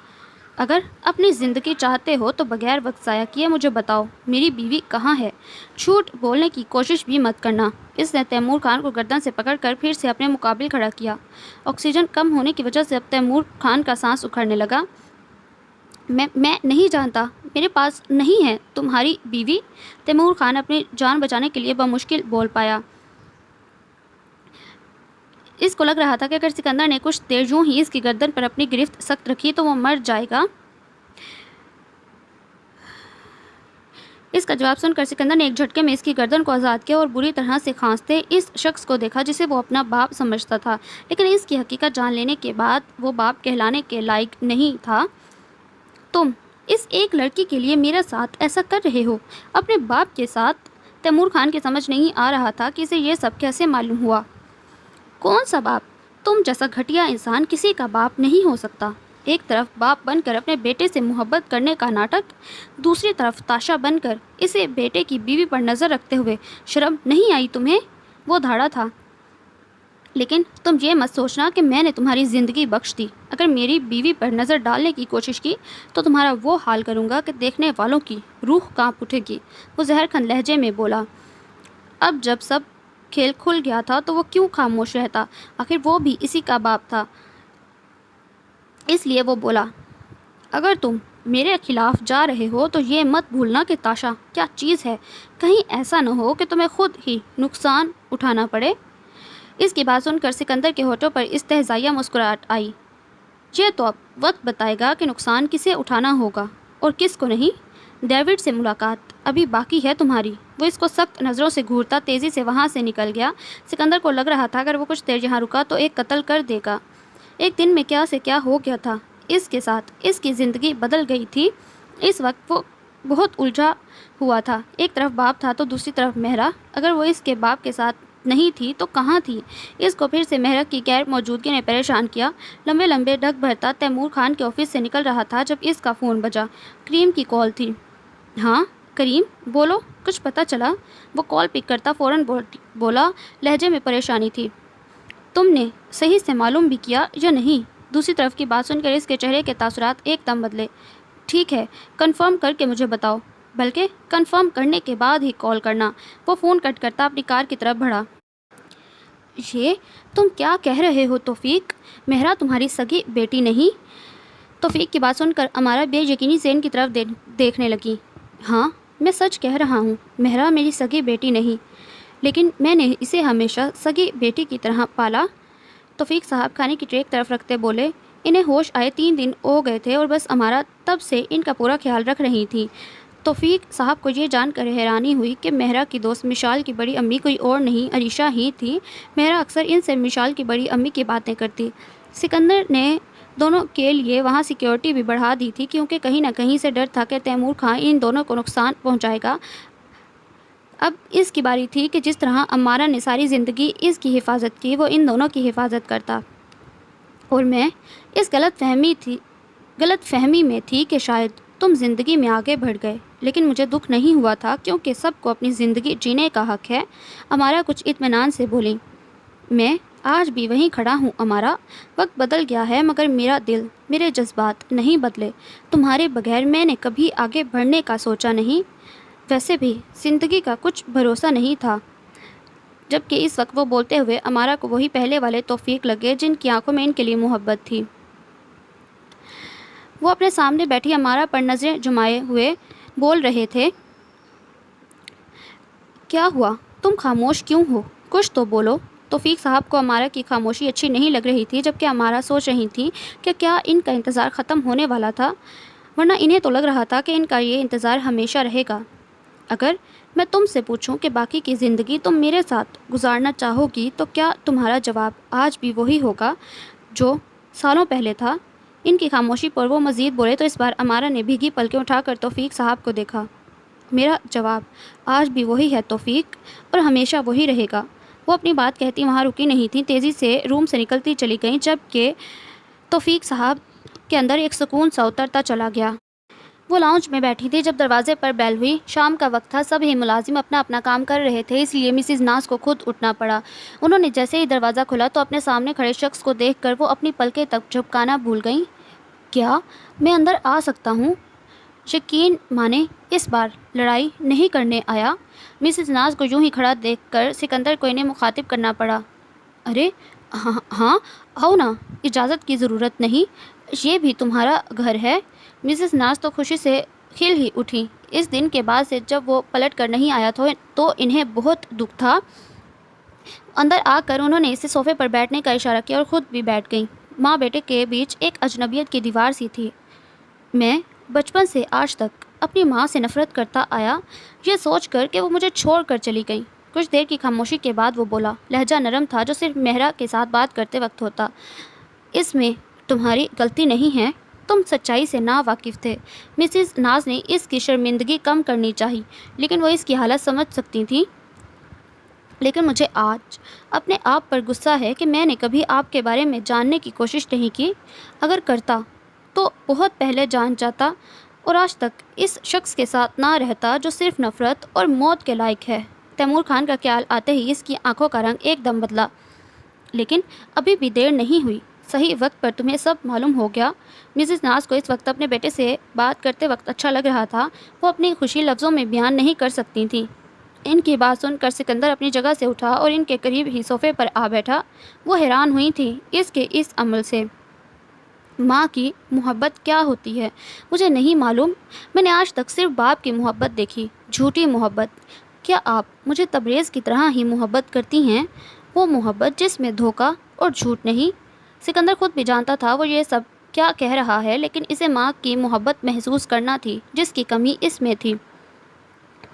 اگر اپنی زندگی چاہتے ہو تو بغیر وقت ضائع کیے مجھے بتاؤ میری بیوی کہاں ہے؟ جھوٹ بولنے کی کوشش بھی مت کرنا۔ اس نے تیمور خان کو گردن سے پکڑ کر پھر سے اپنے مقابل کھڑا کیا۔ آکسیجن کم ہونے کی وجہ سے اب تیمور خان کا سانس اکھڑنے لگا۔ میں نہیں جانتا، میرے پاس نہیں ہے تمہاری بیوی۔ تیمور خان اپنی جان بچانے کے لیے بمشکل بول پایا۔ اس کو لگ رہا تھا کہ اگر سکندر نے کچھ دیر یوں ہی اس کی گردن پر اپنی گرفت سخت رکھی تو وہ مر جائے گا۔ اس کا جواب سن کر سکندر نے ایک جھٹکے میں اس کی گردن کو آزاد کیا اور بری طرح سے کھانستے اس شخص کو دیکھا جسے وہ اپنا باپ سمجھتا تھا، لیکن اس کی حقیقت جان لینے کے بعد وہ باپ کہلانے کے لائق نہیں تھا۔ تم اس ایک لڑکی کے لیے میرے ساتھ ایسا کر رہے ہو، اپنے باپ کے ساتھ؟ تیمور خان کی سمجھ نہیں آ رہا تھا کہ اسے یہ سب کیسے معلوم ہوا۔ کون سا باپ؟ تم جیسا گھٹیا انسان کسی کا باپ نہیں ہو سکتا۔ ایک طرف باپ بن کر اپنے بیٹے سے محبت کرنے کا ناٹک، دوسری طرف تاشا بن کر اسے بیٹے کی بیوی پر نظر رکھتے ہوئے شرم نہیں آئی تمہیں؟ وہ دھاڑا تھا، لیکن تم یہ مت سوچنا کہ میں نے تمہاری زندگی بخش دی۔ اگر میری بیوی پر نظر ڈالنے کی کوشش کی تو تمہارا وہ حال کروں گا کہ دیکھنے والوں کی روح کانپ اٹھے گی۔ وہ زہر کھن لہجے میں بولا۔ اب جب سب کھیل کھل گیا تھا تو وہ کیوں خاموش رہتا؟ آخر وہ بھی اسی کا باپ تھا۔ اس لیے وہ بولا، اگر تم میرے خلاف جا رہے ہو تو یہ مت بھولنا کہ تاشا کیا چیز ہے، کہیں ایسا نہ ہو کہ تمہیں خود ہی نقصان اٹھانا پڑے۔ اس کی بات سن کر سکندر کے ہونٹوں پر استہزائیہ مسکراہٹ آئی۔ یہ تو اب وقت بتائے گا کہ نقصان کسے اٹھانا ہوگا اور کس کو نہیں۔ ڈیوڈ سے ملاقات ابھی باقی ہے تمہاری۔ وہ اس کو سخت نظروں سے گھورتا تیزی سے وہاں سے نکل گیا۔ سکندر کو لگ رہا تھا اگر وہ کچھ دیر یہاں رکا تو ایک قتل کر دے گا۔ ایک دن میں کیا سے کیا ہو گیا تھا اس کے ساتھ، اس کی زندگی بدل گئی تھی۔ اس وقت وہ بہت الجھا ہوا تھا، ایک طرف باپ تھا تو دوسری طرف مہرا۔ اگر وہ اس کے باپ کے ساتھ نہیں تھی تو کہاں تھی؟ اس کو پھر سے مہرا کی غیر موجودگی نے پریشان کیا۔ لمبے لمبے ڈگ بھرتا تیمور خان کے آفس سے نکل رہا تھا جب اس کا فون بجا۔ کریم کی کال تھی۔ ہاں کریم، بولو، کچھ پتہ چلا؟ وہ کال پک کرتا فوراً بولا، لہجے میں پریشانی تھی۔ تم نے صحیح سے معلوم بھی کیا یا نہیں؟ دوسری طرف کی بات سن کر اس کے چہرے کے تاثرات ایک دم بدلے۔ ٹھیک ہے، کنفرم کر کے مجھے بتاؤ، بلکہ کنفرم کرنے کے بعد ہی کال کرنا۔ وہ فون کٹ کرتا اپنی کار کی طرف بڑھا۔ یہ تم کیا کہہ رہے ہو توفیق؟ مہرا تمہاری سگی بیٹی نہیں؟ توفیق کی بات سن کر امارا بے یقینی سے ان کی طرف دیکھنے لگی۔ ہاں میں سچ کہہ رہا ہوں، مہرا میری سگی بیٹی نہیں، لیکن میں نے اسے ہمیشہ سگی بیٹی کی طرح پالا۔ توفیق صاحب کھانے کی ٹرے ایک طرف رکھتے بولے۔ انہیں ہوش آئے 3 دن ہو گئے تھے اور بس امارا تب سے ان کا پورا خیال رکھ رہی تھی۔ توفیق صاحب کو یہ جان کر حیرانی ہوئی کہ مہرا کی دوست مشال کی بڑی امی کوئی اور نہیں عریشہ ہی تھی۔ مہرا اکثر ان سے مشال کی بڑی امی کی باتیں کرتی۔ سکندر نے دونوں کے لیے وہاں سیکیورٹی بھی بڑھا دی تھی کیونکہ کہیں نہ کہیں سے ڈر تھا کہ تیمور خان ان دونوں کو نقصان پہنچائے گا۔ اب اس کی باری تھی کہ جس طرح امارا نے ساری زندگی اس کی حفاظت کی وہ ان دونوں کی حفاظت کرتا، اور میں اس غلط فہمی میں تھی کہ شاید تم زندگی میں آگے بڑھ گئے، لیکن مجھے دکھ نہیں ہوا تھا کیونکہ سب کو اپنی زندگی جینے کا حق ہے۔ امارا کچھ اطمینان سے بولی۔ میں آج بھی وہیں کھڑا ہوں امارا، وقت بدل گیا ہے مگر میرا دل، میرے جذبات نہیں بدلے۔ تمہارے بغیر میں نے کبھی آگے بڑھنے کا سوچا نہیں، ویسے بھی زندگی کا کچھ بھروسہ نہیں تھا۔ جبکہ اس وقت وہ بولتے ہوئے امارا کو وہی پہلے والے توفیق لگے جن کی آنکھوں میں ان کے لیے محبت تھی۔ وہ اپنے سامنے بیٹھی امارا پر نظریں جمائے ہوئے بول رہے تھے۔ کیا ہوا؟ تم خاموش کیوں ہو؟ کچھ تو بولو۔ توفیق صاحب کو امارا کی خاموشی اچھی نہیں لگ رہی تھی، جبکہ امارا سوچ رہی تھی کہ کیا ان کا انتظار ختم ہونے والا تھا، ورنہ انہیں تو لگ رہا تھا کہ ان کا یہ انتظار ہمیشہ رہے گا۔ اگر میں تم سے پوچھوں کہ باقی کی زندگی تم میرے ساتھ گزارنا چاہو گی تو کیا تمہارا جواب آج بھی وہی ہوگا جو سالوں پہلے تھا؟ ان کی خاموشی پر وہ مزید بولے تو اس بار امارا نے بھیگی پلکیں اٹھا کر توفیق صاحب کو دیکھا۔ میرا جواب آج بھی وہی ہے توفیق، اور ہمیشہ وہی رہے گا۔ وہ اپنی بات کہتی وہاں رکی نہیں تھیں، تیزی سے روم سے نکلتی چلی گئیں، جبکہ توفیق صاحب کے اندر ایک سکون سا اترتا چلا گیا۔ وہ لاؤنج میں بیٹھی تھی جب دروازے پر بیل ہوئی۔ شام کا وقت تھا، سب ہی ملازم اپنا اپنا کام کر رہے تھے، اس لیے مسز ناز کو خود اٹھنا پڑا۔ انہوں نے جیسے ہی دروازہ کھلا تو اپنے سامنے کھڑے شخص کو دیکھ کر وہ اپنی پلکیں تک جھپکانا بھول گئیں۔ کیا میں اندر آ سکتا ہوں؟ یقین مانے اس بار لڑائی نہیں کرنے آیا؟ مسز ناز کو یوں ہی کھڑا دیکھ کر سکندر کو انہیں مخاطب کرنا پڑا۔ ارے ہاں آؤ نا، اجازت کی ضرورت نہیں، یہ بھی تمہارا گھر ہے۔ مسز ناز تو خوشی سے کھل ہی اٹھی۔ اس دن کے بعد سے جب وہ پلٹ کر نہیں آیا تو انہیں بہت دکھ تھا۔ اندر آ کر انہوں نے اسے صوفے پر بیٹھنے کا اشارہ کیا اور خود بھی بیٹھ گئیں۔ ماں بیٹے کے بیچ ایک اجنبیت کی دیوار سی تھی۔ میں بچپن سے آج تک اپنی ماں سے نفرت کرتا آیا، یہ سوچ کر کہ وہ مجھے چھوڑ کر چلی گئیں۔ کچھ دیر کی خاموشی کے بعد وہ بولا، لہجہ نرم تھا جو صرف مہرا کے ساتھ بات کرتے وقت ہوتا۔ اس میں تمہاری غلطی نہیں ہے، تم سچائی سے نا واقف تھے۔ مسز ناز نے اس کی شرمندگی کم کرنی چاہی، لیکن وہ اس کی حالت سمجھ سکتی تھیں۔ لیکن مجھے آج اپنے آپ پر غصہ ہے کہ میں نے کبھی آپ کے بارے میں جاننے کی کوشش نہیں کی۔ اگر کرتا تو بہت پہلے جان جاتا اور آج تک اس شخص کے ساتھ نہ رہتا جو صرف نفرت اور موت کے لائق ہے۔ تیمور خان کا خیال آتے ہی اس کی آنکھوں کا رنگ ایک دم بدلا۔ لیکن ابھی بھی دیر نہیں ہوئی، صحیح وقت پر تمہیں سب معلوم ہو گیا۔ مسز ناز کو اس وقت اپنے بیٹے سے بات کرتے وقت اچھا لگ رہا تھا، وہ اپنی خوشی لفظوں میں بیان نہیں کر سکتی تھیں۔ ان کی بات سن کر سکندر اپنی جگہ سے اٹھا اور ان کے قریب ہی صوفے پر آ بیٹھا۔ وہ حیران ہوئی تھی اس کے اس عمل سے۔ ماں کی محبت کیا ہوتی ہے مجھے نہیں معلوم، میں نے آج تک صرف باپ کی محبت دیکھی، جھوٹی محبت۔ کیا آپ مجھے تبریز کی طرح ہی محبت کرتی ہیں؟ وہ محبت جس میں دھوکہ اور جھوٹ نہیں۔ سکندر خود بھی جانتا تھا وہ یہ سب کیا کہہ رہا ہے، لیکن اسے ماں کی محبت محسوس کرنا تھی جس کی کمی اس میں تھی۔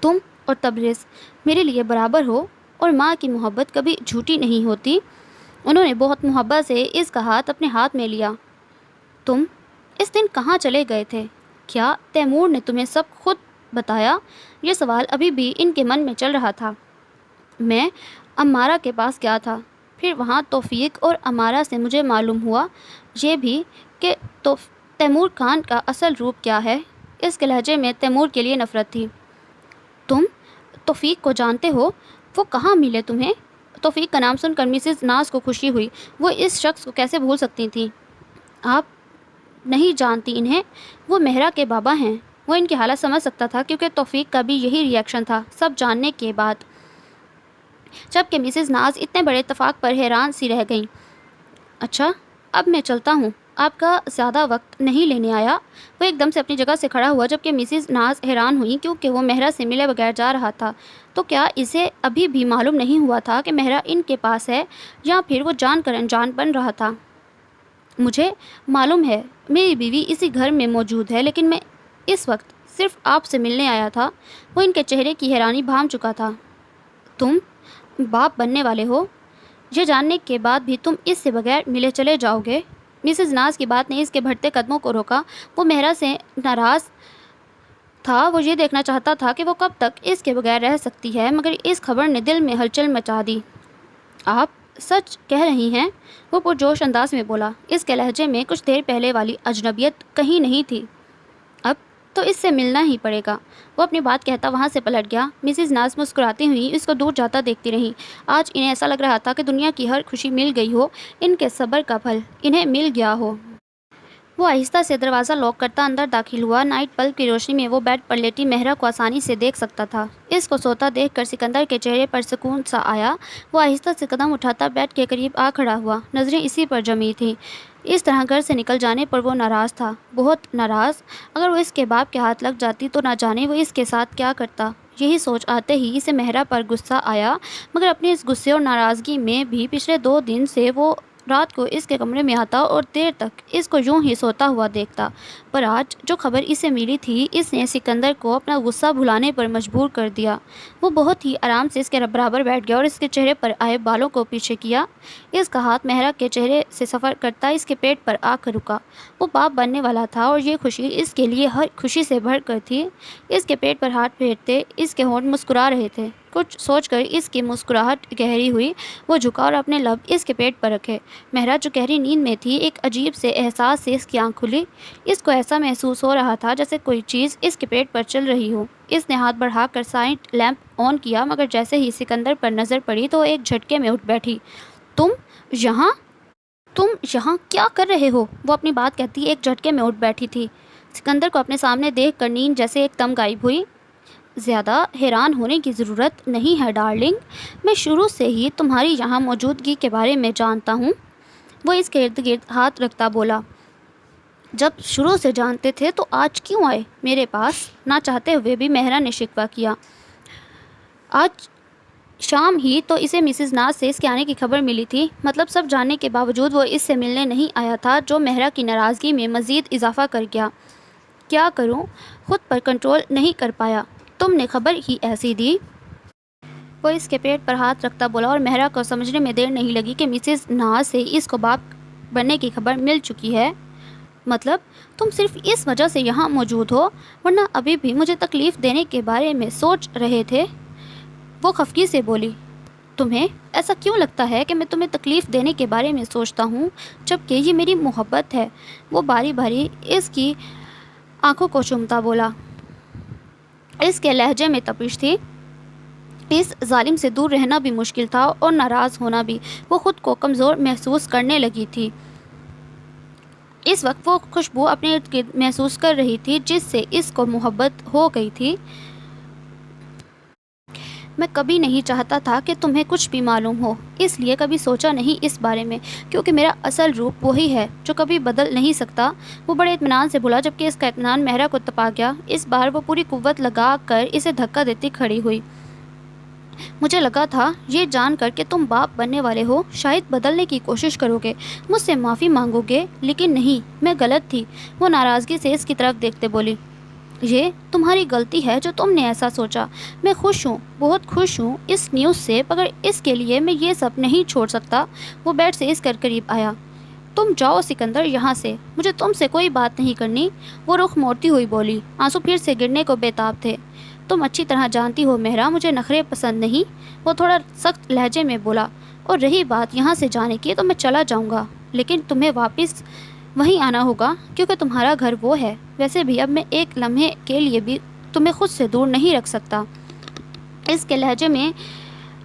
تم اور تبریز میرے لیے برابر ہو، اور ماں کی محبت کبھی جھوٹی نہیں ہوتی۔ انہوں نے بہت محبت سے اس کا ہاتھ اپنے ہاتھ میں لیا۔ تم اس دن کہاں چلے گئے تھے؟ کیا تیمور نے تمہیں سب خود بتایا؟ یہ سوال ابھی بھی ان کے من میں چل رہا تھا۔ میں امارہ کے پاس گیا تھا، پھر وہاں توفیق اور امارہ سے مجھے معلوم ہوا یہ بھی کہ تیمور خان کا اصل روپ کیا ہے۔ اس کے لہجے میں تیمور کے لیے نفرت تھی۔ تم توفیق کو جانتے ہو؟ وہ کہاں ملے تمہیں؟ توفیق کا نام سن کر مسز ناز کو خوشی ہوئی۔ وہ اس شخص کو کیسے بھول سکتی تھیں؟ آپ نہیں جانتی انہیں، وہ مہرا کے بابا ہیں۔ وہ ان کی حالت سمجھ سکتا تھا کیونکہ توفیق کا بھی یہی ری ایکشن تھا سب جاننے کے بعد، جبکہ مسز ناز اتنے بڑے اتفاق پر حیران سی رہ گئیں۔ اچھا اب میں چلتا ہوں، آپ کا زیادہ وقت نہیں لینے آیا۔ وہ ایک دم سے اپنی جگہ سے کھڑا ہوا جبکہ مسز ناز حیران ہوئی کیونکہ وہ مہرا سے ملے بغیر جا رہا تھا۔ تو کیا اسے ابھی بھی معلوم نہیں ہوا تھا کہ مہرا ان کے پاس ہے، یا پھر وہ جان کر انجان بن رہا تھا؟ مجھے معلوم ہے میری بیوی اسی گھر میں موجود ہے، لیکن میں اس وقت صرف آپ سے ملنے آیا تھا۔ وہ ان کے چہرے کی حیرانی بھانپ چکا تھا۔ تم باپ بننے والے ہو؟ یہ جاننے کے بعد بھی تم اس سے بغیر ملے چلے جاؤ گے؟ مسز ناز کی بات نے اس کے بڑھتے قدموں کو روکا۔ وہ مہرا سے ناراض تھا، وہ یہ دیکھنا چاہتا تھا کہ وہ کب تک اس کے بغیر رہ سکتی ہے، مگر اس خبر نے دل میں ہلچل مچا دی۔ آپ سچ کہہ رہی ہیں؟ وہ پرجوش انداز میں بولا۔ اس کے لہجے میں کچھ دیر پہلے والی اجنبیت کہیں نہیں تھی۔ اب تو اس سے ملنا ہی پڑے گا۔ وہ اپنی بات کہتا وہاں سے پلٹ گیا۔ مسز ناز مسکراتی ہوئی اس کو دور جاتا دیکھتی رہی۔ آج انہیں ایسا لگ رہا تھا کہ دنیا کی ہر خوشی مل گئی ہو، ان کے صبر کا پھل انہیں مل گیا ہو۔ وہ آہستہ سے دروازہ لاک کرتا اندر داخل ہوا۔ نائٹ بلب کی روشنی میں وہ بیڈ پر لیٹی مہرا کو آسانی سے دیکھ سکتا تھا۔ اس کو سوتا دیکھ کر سکندر کے چہرے پر سکون سا آیا۔ وہ آہستہ سے قدم اٹھاتا بیڈ کے قریب آ کھڑا ہوا، نظریں اسی پر جمی تھیں۔ اس طرح گھر سے نکل جانے پر وہ ناراض تھا، بہت ناراض۔ اگر وہ اس کے باپ کے ہاتھ لگ جاتی تو نہ جانے وہ اس کے ساتھ کیا کرتا۔ یہی سوچ آتے ہی اسے مہرا پر غصہ آیا، مگر اپنے اس غصے اور ناراضگی میں بھی پچھلے 2 دن سے وہ رات کو اس کے کمرے میں آتا اور دیر تک اس کو یوں ہی سوتا ہوا دیکھتا۔ پر آج جو خبر اسے ملی تھی اس نے سکندر کو اپنا غصہ بھلانے پر مجبور کر دیا۔ وہ بہت ہی آرام سے اس کے برابر بیٹھ گیا اور اس کے چہرے پر آئے بالوں کو پیچھے کیا۔ اس کا ہاتھ مہرا کے چہرے سے سفر کرتا اس کے پیٹ پر آ کر رکا۔ وہ باپ بننے والا تھا اور یہ خوشی اس کے لیے ہر خوشی سے بڑھ کر تھی۔ اس کے پیٹ پر ہاتھ پھیرتے اس کے ہونٹ مسکرا رہے تھے۔ کچھ سوچ کر اس کی مسکراہٹ گہری ہوئی۔ وہ جھکا اور اپنے لب اس کے پیٹ پر رکھے۔ مہرا جو گہری نیند میں تھی، ایک عجیب سے احساس سے اس کی آنکھ کھلی۔ اس کو ایسا محسوس ہو رہا تھا جیسے کوئی چیز اس کے پیٹ پر چل رہی ہو۔ اس نے ہاتھ بڑھا کر سائڈ لیمپ آن کیا، مگر جیسے ہی سکندر پر نظر پڑی تو ایک جھٹکے میں اٹھ بیٹھی۔ تم یہاں کیا کر رہے ہو؟ وہ اپنی بات کہتی ایک جھٹکے میں اٹھ بیٹھی تھی۔ سکندر کو اپنے سامنے دیکھ کر نیند جیسے ایک دم غائب ہوئی۔ زیادہ حیران ہونے کی ضرورت نہیں ہے ڈارلنگ، میں شروع سے ہی تمہاری یہاں موجودگی کے بارے میں جانتا ہوں۔ وہ اس کے ارد گرد ہاتھ رکھتا بولا۔ جب شروع سے جانتے تھے تو آج کیوں آئے میرے پاس؟ نہ چاہتے ہوئے بھی مہرا نے شکوہ کیا۔ آج شام ہی تو اسے مسز ناز سے اس کے آنے کی خبر ملی تھی، مطلب سب جاننے کے باوجود وہ اس سے ملنے نہیں آیا تھا، جو مہرا کی ناراضگی میں مزید اضافہ کر گیا۔ کیا کروں، خود پر کنٹرول نہیں کر پایا، تم نے خبر ہی ایسی دی۔ وہ اس کے پیٹ پر ہاتھ رکھتا بولا اور مہرا کو سمجھنے میں دیر نہیں لگی کہ مسز ناز سے اس کو باپ بننے کی خبر مل چکی ہے۔ مطلب تم صرف اس وجہ سے یہاں موجود ہو، ورنہ ابھی بھی مجھے تکلیف دینے کے بارے میں سوچ رہے تھے؟ وہ خفگی سے بولی۔ تمہیں ایسا کیوں لگتا ہے کہ میں تمہیں تکلیف دینے کے بارے میں سوچتا ہوں جبکہ یہ میری محبت ہے؟ وہ باری باری اس کی آنکھوں کو چومتا بولا۔ اس کے لہجے میں تپش تھی۔ اس ظالم سے دور رہنا بھی مشکل تھا اور ناراض ہونا بھی۔ وہ خود کو کمزور محسوس کرنے لگی تھی۔ اس وقت وہ خوشبو اپنے ارد گرد محسوس کر رہی تھی جس سے اس کو محبت ہو گئی تھی۔ میں کبھی نہیں چاہتا تھا کہ تمہیں کچھ بھی معلوم ہو، اس لیے کبھی سوچا نہیں اس بارے میں، کیونکہ میرا اصل روپ وہی ہے جو کبھی بدل نہیں سکتا۔ وہ بڑے اطمینان سے بولا جبکہ اس کا اطمینان مہرا کو تپا گیا۔ اس بار وہ پوری قوت لگا کر اسے دھکا دیتی کھڑی ہوئی۔ مجھے لگا تھا یہ جان کر کہ تم باپ بننے والے ہو شاید بدلنے کی کوشش کرو گے، مجھ سے معافی مانگو گے، لیکن نہیں، میں غلط تھی۔ وہ ناراضگی سے اس کی طرف دیکھتے بولی، یہ تمہاری غلطی ہے جو تم نے ایسا سوچا۔ میں خوش ہوں، بہت خوش ہوں اس نیوز سے، مگر اس کے لیے میں یہ سب نہیں چھوڑ سکتا۔ وہ بیڈ سے اس کر قریب آیا۔ تم جاؤ سکندر یہاں سے، مجھے تم سے کوئی بات نہیں کرنی۔ وہ رخ موڑتی ہوئی بولی، آنسو پھر سے گرنے کو بےتاب تھے۔ تم اچھی طرح جانتی ہو مہرا، مجھے نخرے پسند نہیں۔ وہ تھوڑا سخت لہجے میں بولا، اور رہی بات یہاں سے جانے کی تو میں چلا جاؤں گا، لیکن تمہیں واپس وہیں آنا ہوگا کیونکہ تمہارا گھر وہ ہے۔ ویسے بھی اب میں ایک لمحے کے لیے بھی تمہیں خود سے دور نہیں رکھ سکتا۔ اس کے لہجے میں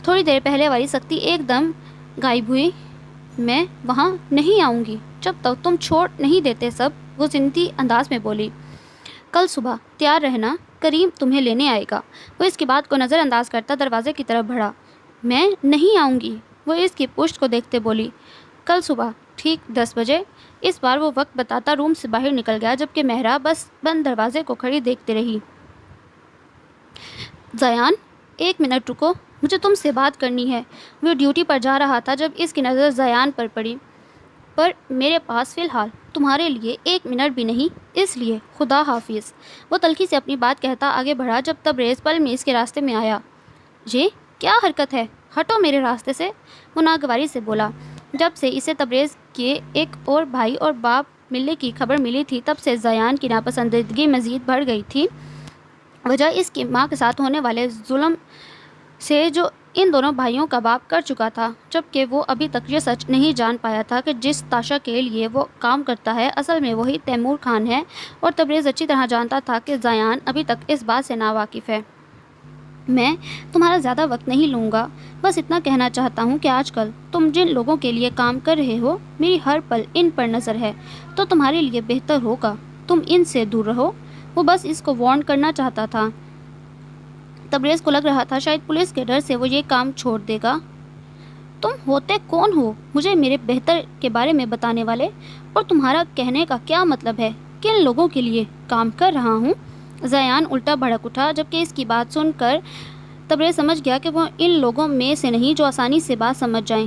تھوڑی دیر پہلے والی سختی ایک دم غائب ہوئی۔ میں وہاں نہیں آؤں گی جب تک تم چھوڑ نہیں دیتے سب، وہ زندی انداز میں بولی۔ کل صبح تیار رہنا، کریم تمہیں لینے آئے گا۔ وہ اس کی بات کو نظر انداز کرتا دروازے کی طرف بڑھا۔ میں نہیں آؤں گی، وہ اس کی پشت کو دیکھتے بولی۔ کل صبح ٹھیک 10 بجے۔ اس بار وہ وقت بتاتا روم سے باہر نکل گیا جبکہ مہرا بس بند دروازے کو کھڑی دیکھتے رہی۔ زیان، 1 منٹ رکو، مجھے تم سے بات کرنی ہے۔ وہ ڈیوٹی پر جا رہا تھا جب اس کی نظر زیان پر پڑی۔ پر میرے پاس فی الحال تمہارے لیے 1 منٹ بھی نہیں، اس لیے خدا حافظ۔ وہ تلخی سے اپنی بات کہتا آگے بڑھا جب تبریز پل میں اس کے راستے میں آیا۔ یہ کیا حرکت ہے؟ ہٹو میرے راستے سے، وہ ناگواری سے بولا۔ جب سے اسے تبریز کے ایک اور بھائی اور باپ ملنے کی خبر ملی تھی تب سے زیان کی ناپسندیدگی مزید بڑھ گئی تھی۔ وجہ اس کی ماں کے ساتھ ہونے والے ظلم سے جو ان دونوں بھائیوں کا باپ کر چکا تھا، جبکہ وہ ابھی تک یہ سچ نہیں جان پایا تھا کہ جس تاشا کے لیے وہ کام کرتا ہے اصل میں وہی تیمور خان ہے، اور تبریز اچھی طرح جانتا تھا کہ زیان ابھی تک اس بات سے ناواقف ہے۔ میں تمہارا زیادہ وقت نہیں لوں گا، بس اتنا کہنا چاہتا ہوں کہ آج کل تم جن لوگوں کے لیے کام کر رہے ہو میری ہر پل ان پر نظر ہے، تو تمہارے لیے بہتر ہوگا تم ان سے دور رہو۔ وہ بس اس کو وارن کرنا چاہتا تھا۔ تبریز کو لگ رہا تھا شاید پولیس کے ڈر سے وہ یہ کام چھوڑ دے گا۔ تم ہوتے کون ہو مجھے میرے بہتر کے بارے میں بتانے والے؟ اور تمہارا کہنے کا کیا مطلب ہے؟ کن لوگوں کے لیے کام کر رہا ہوں؟ زیان الٹا بھڑک اٹھا جبکہ اس کی بات سن کر تبریز سمجھ گیا کہ وہ ان لوگوں میں سے نہیں جو آسانی سے بات سمجھ جائیں۔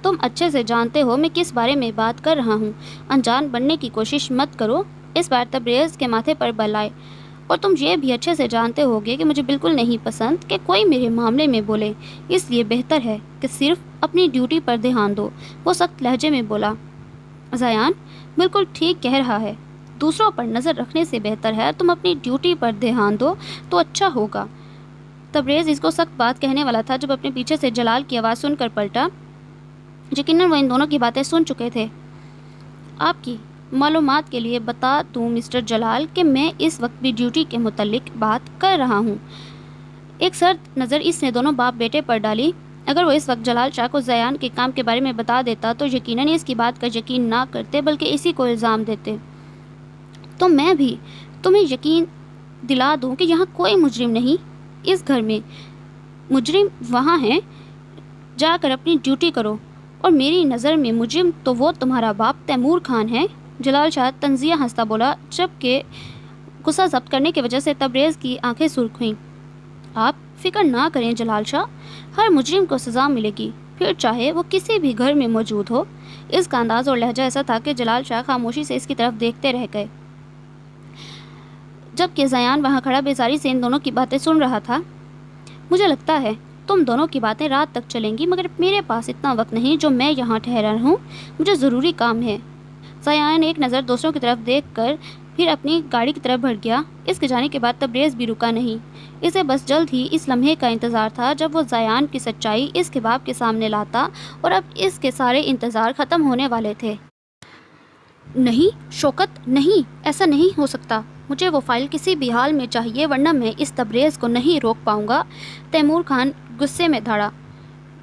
تم اچھے سے جانتے ہو میں کس بارے میں بات کر رہا ہوں، انجان بننے کی کوشش مت کرو۔ اس بار تبریز کے ماتھے پر بل آئے۔ اور تم یہ بھی اچھے سے جانتے ہوگے کہ مجھے بالکل نہیں پسند کہ کوئی میرے معاملے میں بولے، اس لیے بہتر ہے کہ صرف اپنی ڈیوٹی پر دھیان دو، وہ سخت لہجے میں بولا۔ زیان بالکل ٹھیک کہہ رہا ہے، دوسروں پر نظر رکھنے سے بہتر ہے تم اپنی ڈیوٹی پر دھیان دو تو اچھا ہوگا۔ تبریز اس کو سخت بات کہنے والا تھا جب اپنے پیچھے سے جلال کی آواز سن کر پلٹا۔ یقیناً وہ ان دونوں کی باتیں سن چکے تھے۔ آپ کی معلومات کے لیے بتا دوں مسٹر جلال کہ میں اس وقت بھی ڈیوٹی کے متعلق بات کر رہا ہوں۔ ایک سرد نظر اس نے دونوں باپ بیٹے پر ڈالی۔ اگر وہ اس وقت جلال شاہ کو زیان کے کام کے بارے میں بتا دیتا تو یقیناً اس کی بات کا یقین نہ کرتے بلکہ اسی کو الزام دیتے۔ تو میں بھی تمہیں یقین دلا دوں کہ یہاں کوئی مجرم نہیں، اس گھر میں مجرم وہاں ہیں، جا کر اپنی ڈیوٹی کرو، اور میری نظر میں مجرم تو وہ تمہارا باپ تیمور خان ہے۔ جلال شاہ طنزیہ ہنستا بولا جبکہ غصہ ضبط کرنے کی وجہ سے تبریز کی آنکھیں سرخ ہوئیں۔ آپ فکر نہ کریں جلال شاہ، ہر مجرم کو سزا ملے گی، پھر چاہے وہ کسی بھی گھر میں موجود ہو۔ اس کا انداز اور لہجہ ایسا تھا کہ جلال شاہ خاموشی سے اس کی طرف دیکھتے رہ گئے جبکہ زیان وہاں کھڑا بیزاری سے ان دونوں کی باتیں سن رہا تھا۔ مجھے لگتا ہے تم دونوں کی باتیں رات تک چلیں گی، مگر میرے پاس اتنا وقت نہیں جو میں یہاں ٹھہرا ہوں، مجھے ضروری کام ہے۔ زیان ایک نظر دوسروں کی طرف دیکھ کر پھر اپنی گاڑی کی طرف بڑھ گیا۔ اس کے جانے کے بعد تبریز بھی رکا نہیں۔ اسے بس جلد ہی اس لمحے کا انتظار تھا جب وہ زیان کی سچائی اس کے باپ کے سامنے لاتا، اور اب اس کے سارے انتظار ختم ہونے والے تھے۔ نہیں شوکت، نہیں، ایسا نہیں ہو سکتا۔ مجھے وہ فائل کسی بھی حال میں چاہیے، ورنہ میں اس تبریز کو نہیں روک پاؤں گا۔ تیمور خان غصے میں دھاڑا۔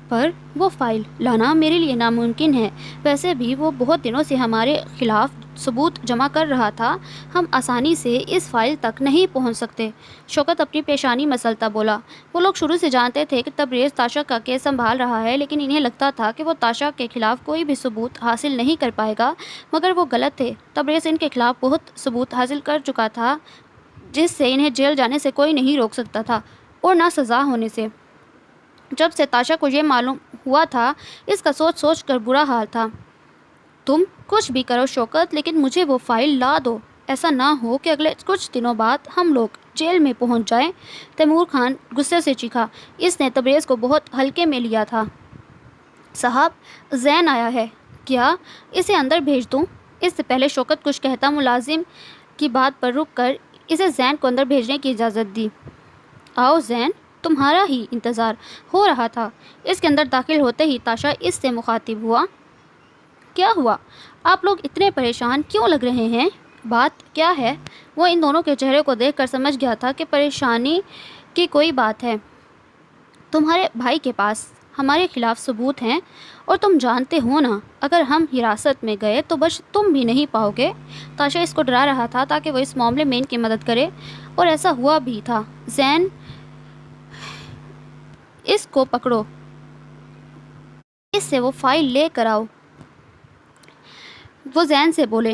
پر وہ فائل لانا میرے لیے ناممکن ہے۔ ویسے بھی وہ بہت دنوں سے ہمارے خلاف ثبوت جمع کر رہا تھا، ہم آسانی سے اس فائل تک نہیں پہنچ سکتے۔ شوکت اپنی پیشانی مسلتا بولا۔ وہ لوگ شروع سے جانتے تھے کہ تبریز تاشا کا کیس سنبھال رہا ہے، لیکن انہیں لگتا تھا کہ وہ تاشا کے خلاف کوئی بھی ثبوت حاصل نہیں کر پائے گا، مگر وہ غلط تھے۔ تبریز ان کے خلاف بہت ثبوت حاصل کر چکا تھا، جس سے انہیں جیل جانے سے کوئی نہیں روک سکتا تھا، اور نہ سزا ہونے سے۔ جب سے تاشا کو یہ معلوم ہوا تھا، اس کا سوچ سوچ کر برا حال تھا۔ تم کچھ بھی کرو شوکت، لیکن مجھے وہ فائل لا دو۔ ایسا نہ ہو کہ اگلے کچھ دنوں بعد ہم لوگ جیل میں پہنچ جائیں۔ تیمور خان غصے سے چیخا۔ اس نے تبریز کو بہت ہلکے میں لیا تھا۔ صاحب، زین آیا ہے، کیا اسے اندر بھیج دوں؟ اس سے پہلے شوکت کچھ کہتا ملازم کی بات پر رک کر اسے زین کو اندر بھیجنے کی اجازت دی۔ آؤ زین، تمہارا ہی انتظار ہو رہا تھا۔ اس کے اندر داخل ہوتے ہی تاشا اس سے مخاطب ہوا۔ کیا ہوا؟ آپ لوگ اتنے پریشان کیوں لگ رہے ہیں؟ بات کیا ہے؟ وہ ان دونوں کے چہرے کو دیکھ کر سمجھ گیا تھا کہ پریشانی کی کوئی بات ہے۔ تمہارے بھائی کے پاس ہمارے خلاف ثبوت ہیں، اور تم جانتے ہو نا، اگر ہم حراست میں گئے تو بچ تم بھی نہیں پاؤ گے۔ تاشا اس کو ڈرا رہا تھا تاکہ وہ اس معاملے میں ان کی مدد کرے، اور ایسا ہوا بھی تھا۔ زین، اس کو پکڑو، اس سے وہ فائل لے کر آؤ۔ وہ زین سے بولے۔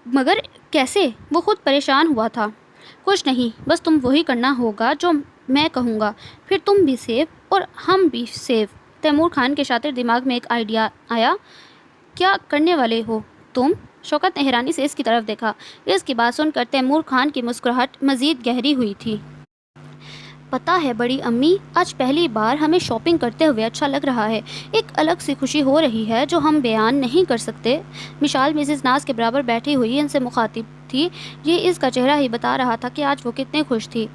مگر کیسے؟ وہ خود پریشان ہوا تھا۔ کچھ نہیں، بس تم وہی کرنا ہوگا جو میں کہوں گا، پھر تم بھی سیف اور ہم بھی سیف۔ تیمور خان کے شاطر دماغ میں ایک آئیڈیا آیا۔ کیا کرنے والے ہو تم؟ شوکت نے حیرانی سے اس کی طرف دیکھا۔ اس کی بات سن کر تیمور خان کی مسکراہٹ مزید گہری ہوئی تھی۔ پتہ ہے بڑی امی، آج پہلی بار ہمیں شاپنگ کرتے ہوئے اچھا لگ رہا ہے۔ ایک الگ سی خوشی ہو رہی ہے جو ہم بیان نہیں کر سکتے۔ مشال مسز ناز کے برابر بیٹھی ہوئی ان سے مخاطب تھی۔ یہ اس کا چہرہ ہی بتا رہا تھا کہ آج وہ کتنے خوش تھی۔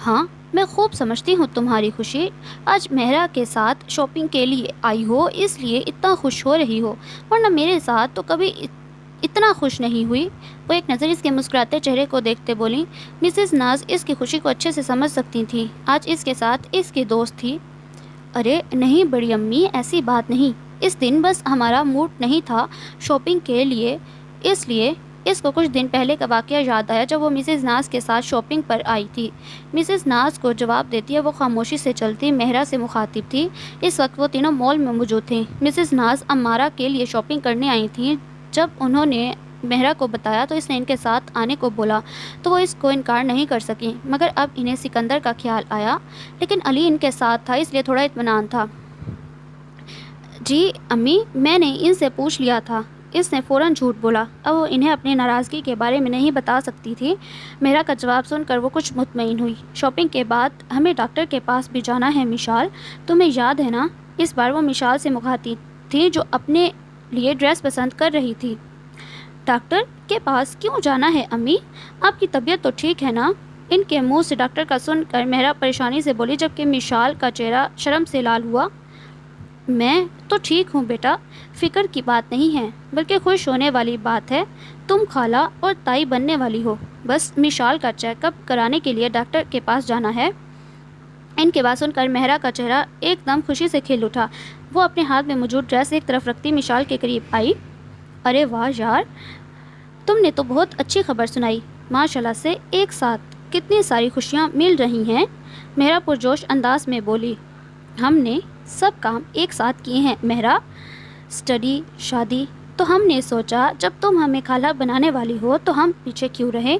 ہاں، میں خوب سمجھتی ہوں تمہاری خوشی۔ آج مہرا کے ساتھ شاپنگ کے لیے آئی ہو، اس لیے اتنا خوش ہو رہی ہو، ورنہ میرے ساتھ تو کبھی اتنا خوش نہیں ہوئی۔ وہ ایک نظر اس کے مسکراتے چہرے کو دیکھتے بولی۔ مسز ناز اس کی خوشی کو اچھے سے سمجھ سکتی تھیں۔ آج اس کے ساتھ اس کی دوست تھی۔ ارے نہیں بڑی امی، ایسی بات نہیں۔ اس دن بس ہمارا موڈ نہیں تھا شاپنگ کے لیے، اس لیے اس کو کچھ دن پہلے کا واقعہ یاد آیا جب وہ مسز ناز کے ساتھ شاپنگ پر آئی تھی۔ مسز ناز کو جواب دیتی ہے وہ خاموشی سے چلتی مہرا سے مخاطب تھی۔ اس وقت وہ تینوں مال میں موجود تھیں۔ مسز ناز امارہ کے لیے شاپنگ کرنے آئی تھیں۔ جب انہوں نے مہرا کو بتایا تو اس نے ان کے ساتھ آنے کو بولا تو وہ اس کو انکار نہیں کر سکیں، مگر اب انہیں سکندر کا خیال آیا، لیکن علی ان کے ساتھ تھا اس لیے تھوڑا اطمینان تھا۔ جی امی، میں نے ان سے پوچھ لیا تھا۔ اس نے فوراً جھوٹ بولا۔ اب وہ انہیں اپنی ناراضگی کے بارے میں نہیں بتا سکتی تھی۔ مہرا کا جواب سن کر وہ کچھ مطمئن ہوئی۔ شاپنگ کے بعد ہمیں ڈاکٹر کے پاس بھی جانا ہے مشال، تمہیں یاد ہے نا؟ اس بار وہ مشال سے مخاطب تھی جو اپنے لیے ڈریس پسند کر رہی تھی۔ ڈاکٹر کے پاس کیوں جانا ہے امی؟ آپ کی طبیعت تو ٹھیک ہے نا؟ ان کے منہ سے ڈاکٹر کا سن کر مہرا پریشانی سے بولی، جبکہ مشال کا چہرہ شرم سے لال ہوا۔ میں تو ٹھیک ہوں بیٹا، فکر کی بات نہیں ہے، بلکہ خوش ہونے والی بات ہے۔ تم خالہ اور تائی بننے والی ہو، بس مشال کا چیک اپ کرانے کے لیے ڈاکٹر کے پاس جانا ہے۔ ان کی بات سن کر مہرا کا چہرہ ایک دم خوشی سے کھل اٹھا۔ وہ اپنے ہاتھ میں موجود ڈریس ایک طرف رکھتی مشال کے قریب آئی۔ ارے واہ یار، تم نے تو بہت اچھی خبر سنائی، ماشاءاللہ سے ایک ساتھ کتنی ساری خوشیاں مل رہی ہیں۔ مہرا پرجوش انداز میں بولی۔ ہم نے سب کام ایک ساتھ کیے ہیں مہرا، اسٹڈی، شادی، تو ہم نے سوچا جب تم ہمیں خالہ بنانے والی ہو تو ہم پیچھے کیوں رہیں۔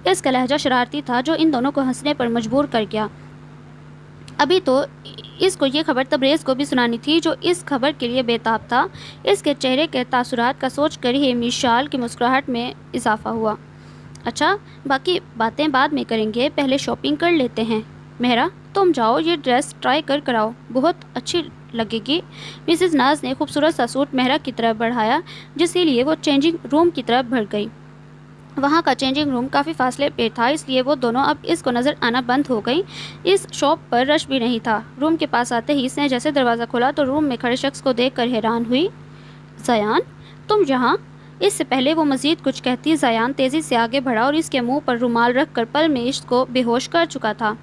اس کا لہجہ شرارتی تھا جو ان دونوں کو ہنسنے پر مجبور کر گیا۔ ابھی تو اس کو یہ خبر تبریز کو بھی سنانی تھی جو اس خبر کے لیے بے تاب تھا۔ اس کے چہرے کے تاثرات کا سوچ کر ہی مشال کی مسکراہٹ میں اضافہ ہوا۔ اچھا، باقی باتیں بعد میں کریں گے، پہلے شاپنگ کر لیتے ہیں۔ مہرا تم جاؤ، یہ ڈریس ٹرائی کر آؤ، بہت اچھی لگے گی۔ مسز ناز نے خوبصورت سا سوٹ مہرا کی طرف بڑھایا، جس کے لیے وہ چینجنگ روم کی طرف بڑھ گئی۔ وہاں کا چینجنگ روم کافی فاصلے پہ تھا، اس لیے وہ دونوں اب اس کو نظر آنا بند ہو گئی۔ اس شاپ پر رش بھی نہیں تھا۔ روم کے پاس آتے ہی اس نے جیسے دروازہ کھولا تو روم میں کھڑے شخص کو دیکھ کر حیران ہوئی۔ زیان، تم یہاں؟ اس سے پہلے وہ مزید کچھ کہتی، زیان تیزی سے آگے بڑھا اور اس کے منہ پر رومال رکھ کر پل میں اس کو بے ہوش کر چکا تھا۔